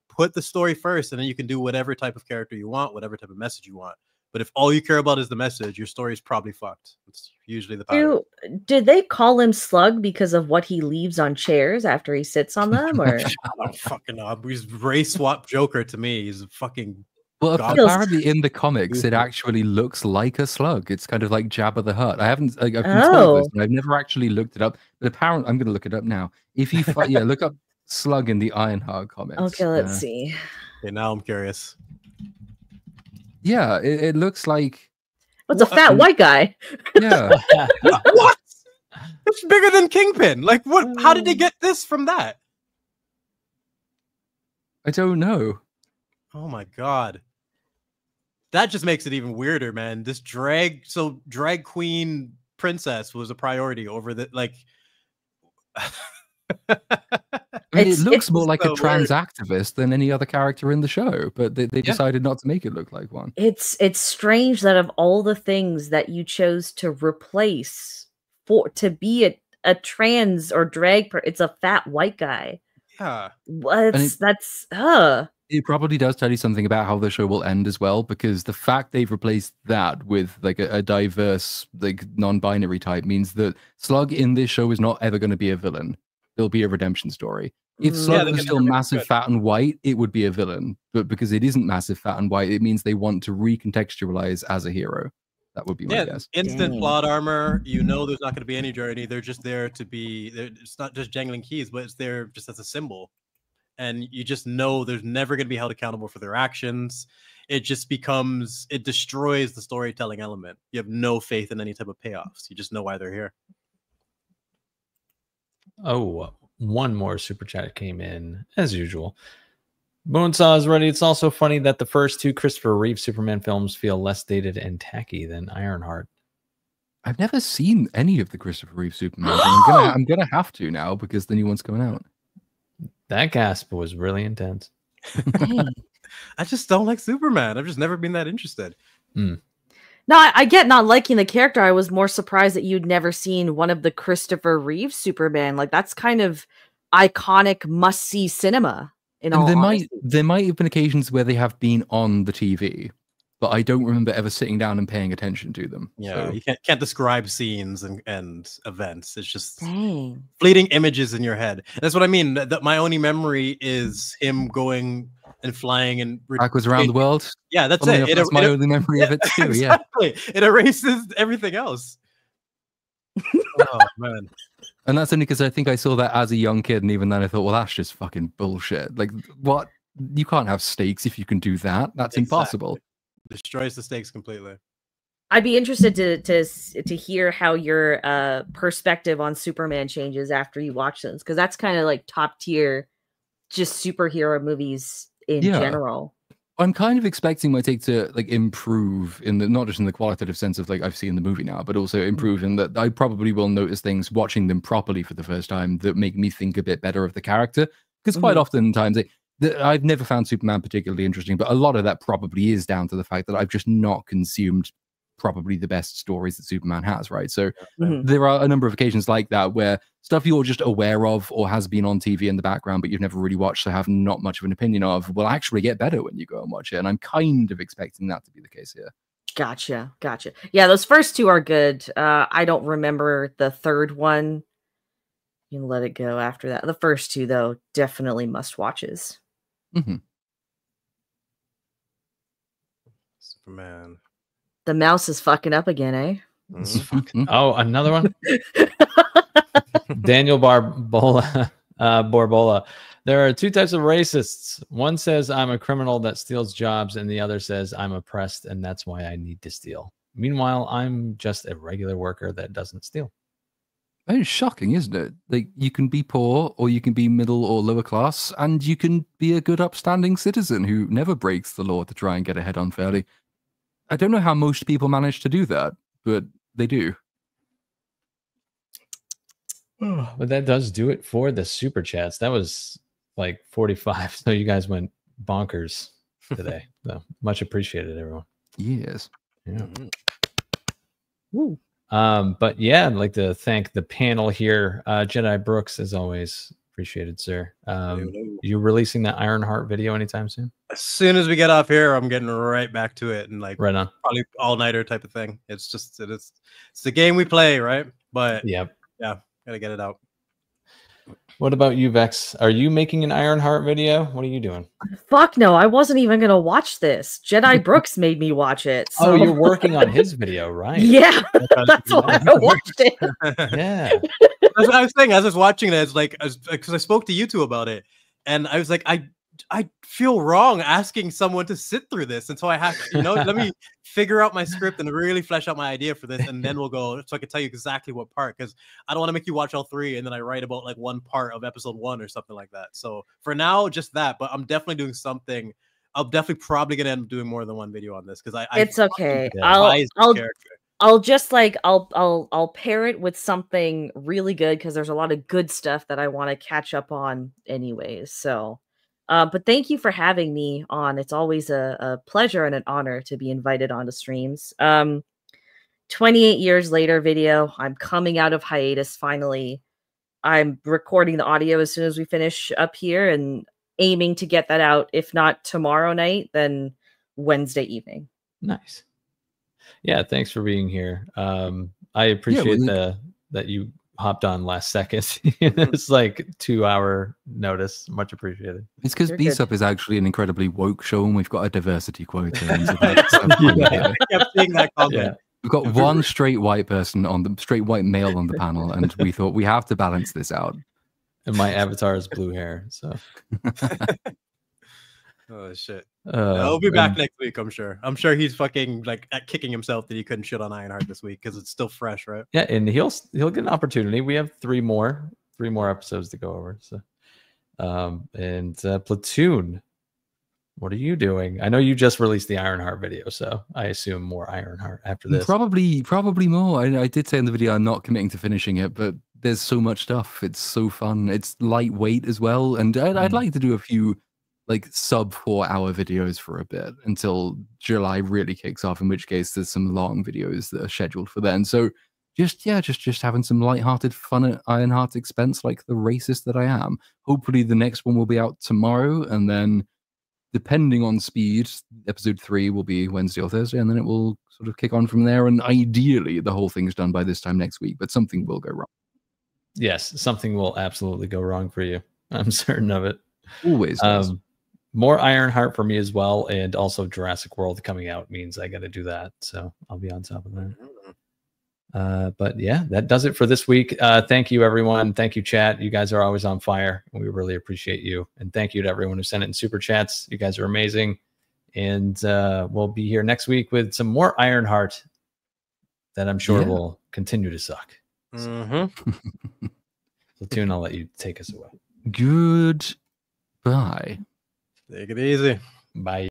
Put the story first, and then you can do whatever type of character you want, whatever type of message you want. But if all you care about is the message, your story is probably fucked. It's usually the pattern. Did they call him Slug because of what he leaves on chairs after he sits on them? Or I don't fucking know. He's race swap Joker to me. He's a fucking. Well, apparently in the comics, it actually looks like a slug. It's kind of like Jabba the Hutt. I've been told this, and I've never actually looked it up. But apparently, I'm going to look it up now. If you look up Slug in the Ironheart comics. Okay, let's see. Okay, now I'm curious. Yeah, it looks like. It's a fat white guy. Yeah. What? It's bigger than Kingpin. Like, what? How did they get this from that? I don't know. Oh my god. That just makes it even weirder, man. This drag queen princess was a priority over the like. I mean, it looks more like a trans activist than any other character in the show, but they decided not to make it look like one. It's strange that of all the things that you chose to replace to be a trans or drag, it's a fat white guy. Yeah, It probably does tell you something about how the show will end as well, because the fact they've replaced that with like a diverse, like non-binary type means that Slug in this show is not ever going to be a villain. There'll be a redemption story. If Slug was still massive, fat, and white, it would be a villain. But because it isn't massive, fat, and white, it means they want to recontextualize as a hero. That would be my guess. Instant plot armor. You know there's not going to be any journey. They're just there to be. It's not just jangling keys, but it's there just as a symbol. And you just know there's never going to be held accountable for their actions. It just becomes, it destroys the storytelling element. You have no faith in any type of payoffs. You just know why they're here. Oh, one more super chat came in as usual. Bonesaw is ready. It's also funny that the first 2 Christopher Reeve Superman films feel less dated and tacky than Ironheart. I've never seen any of the Christopher Reeve Superman. I'm gonna have to now because the new one's coming out. That gasp was really intense. I just don't like Superman. I've just never been that interested. No, I get not liking the character. I was more surprised that you'd never seen one of the Christopher Reeve Superman. Like, that's kind of iconic, must-see cinema. There might have been occasions where they have been on the TV, but I don't remember ever sitting down and paying attention to them. Yeah, so. You can't describe scenes and events. It's just fleeting images in your head. And that's what I mean. My only memory is him going and flying and backwards around the world. Yeah, that's it. That's my only memory of it too. Exactly. Yeah, it erases everything else. Oh man. And that's only because I think I saw that as a young kid, and even then I thought, well, that's just fucking bullshit. Like, what? You can't have stakes if you can do that. That's impossible. Destroys the stakes completely. I'd be interested to hear how your perspective on Superman changes after you watch this, because that's kind of like top tier, just superhero movies in general. I'm kind of expecting my take to like improve in the not just in the qualitative sense of like I've seen the movie now, but also improve in that I probably will notice things watching them properly for the first time that make me think a bit better of the character. Because quite oftentimes I've never found Superman particularly interesting, but a lot of that probably is down to the fact that I've just not consumed probably the best stories that Superman has, right? So there are a number of occasions like that where stuff you're just aware of or has been on TV in the background, but you've never really watched, so have not much of an opinion of, will actually get better when you go and watch it. And I'm kind of expecting that to be the case here. Gotcha. Yeah, those first two are good. I don't remember the third one. You can let it go after that. The first two, though, definitely must watches. Superman. The mouse is fucking up again, eh? Oh, another one? Daniel Borbola. There are two types of racists. One says I'm a criminal that steals jobs, and the other says I'm oppressed, and that's why I need to steal. Meanwhile, I'm just a regular worker that doesn't steal. It's shocking, isn't it? Like, you can be poor, or you can be middle or lower class, and you can be a good upstanding citizen who never breaks the law to try and get ahead unfairly. I don't know how most people manage to do that, but they do. But that does do it for the super chats. That was like 45. So you guys went bonkers today. So much appreciated, everyone. Yes. Yeah. Woo. But yeah, I'd like to thank the panel here. Jedi Brooks, as always, appreciated, sir. You releasing that Ironheart video anytime soon? As soon as we get off here, I'm getting right back to it, and like right on, probably all-nighter type of thing. It's just it's the game we play, right? But yeah, gotta get it out. What about you, Vex? Are you making an Ironheart video? What are you doing? Fuck no, I wasn't even gonna watch this. Jedi Brooks made me watch it. So. Oh, you're working on his video, right? Yeah, that's why I watched it. Yeah, that's what I was saying. As I was watching it, it's like because I spoke to you two about it, and I was like, I feel wrong asking someone to sit through this, and so I have to, let me figure out my script and really flesh out my idea for this, and then we'll go so I can tell you exactly what part, because I don't want to make you watch all three and then I write about like one part of episode 1 or something like that. So for now, just that, but I'm definitely doing something. I'm definitely probably gonna end up doing more than one video on this because it's okay. I'll just like I'll pair it with something really good because there's a lot of good stuff that I want to catch up on anyways. So but thank you for having me on. It's always a pleasure and an honor to be invited onto streams. 28 years later video. I'm coming out of hiatus finally. I'm recording the audio as soon as we finish up here and aiming to get that out. If not tomorrow night, then Wednesday evening. Nice. Yeah, thanks for being here. I appreciate that you hopped on last second. It's like 2-hour notice. Much appreciated. It's because BSUP is actually an incredibly woke show, and we've got a diversity quota. I kept seeing that comment. Yeah. We've got one straight white person on the straight white male on the panel, and we thought we have to balance this out. And my avatar is blue hair, so. Oh shit! I'll be back next week. I'm sure. I'm sure he's fucking like kicking himself that he couldn't shit on Ironheart this week because it's still fresh, right? Yeah, and he'll get an opportunity. We have three more episodes to go over. So, and Platoon, what are you doing? I know you just released the Ironheart video, so I assume more Ironheart after this. Probably more. I did say in the video I'm not committing to finishing it, but there's so much stuff. It's so fun. It's lightweight as well, and I'd like to do a few like sub 4-hour videos for a bit until July really kicks off, in which case there's some long videos that are scheduled for then. So just having some lighthearted fun at Ironheart's expense, like the racist that I am. Hopefully the next one will be out tomorrow, and then depending on speed, episode 3 will be Wednesday or Thursday, and then it will sort of kick on from there. And ideally the whole thing's done by this time next week, but something will go wrong. Yes, something will absolutely go wrong for you. I'm certain of it. Always does. More Ironheart for me as well, and also Jurassic World coming out means I got to do that, so I'll be on top of that. But yeah, that does it for this week. Thank you, everyone. Thank you, chat. You guys are always on fire. We really appreciate you, and thank you to everyone who sent it in super chats. You guys are amazing, and we'll be here next week with some more Ironheart. that I'm sure will continue to suck. Mm-hmm. So, Tune, I'll let you take us away. Goodbye. Take it easy. Bye.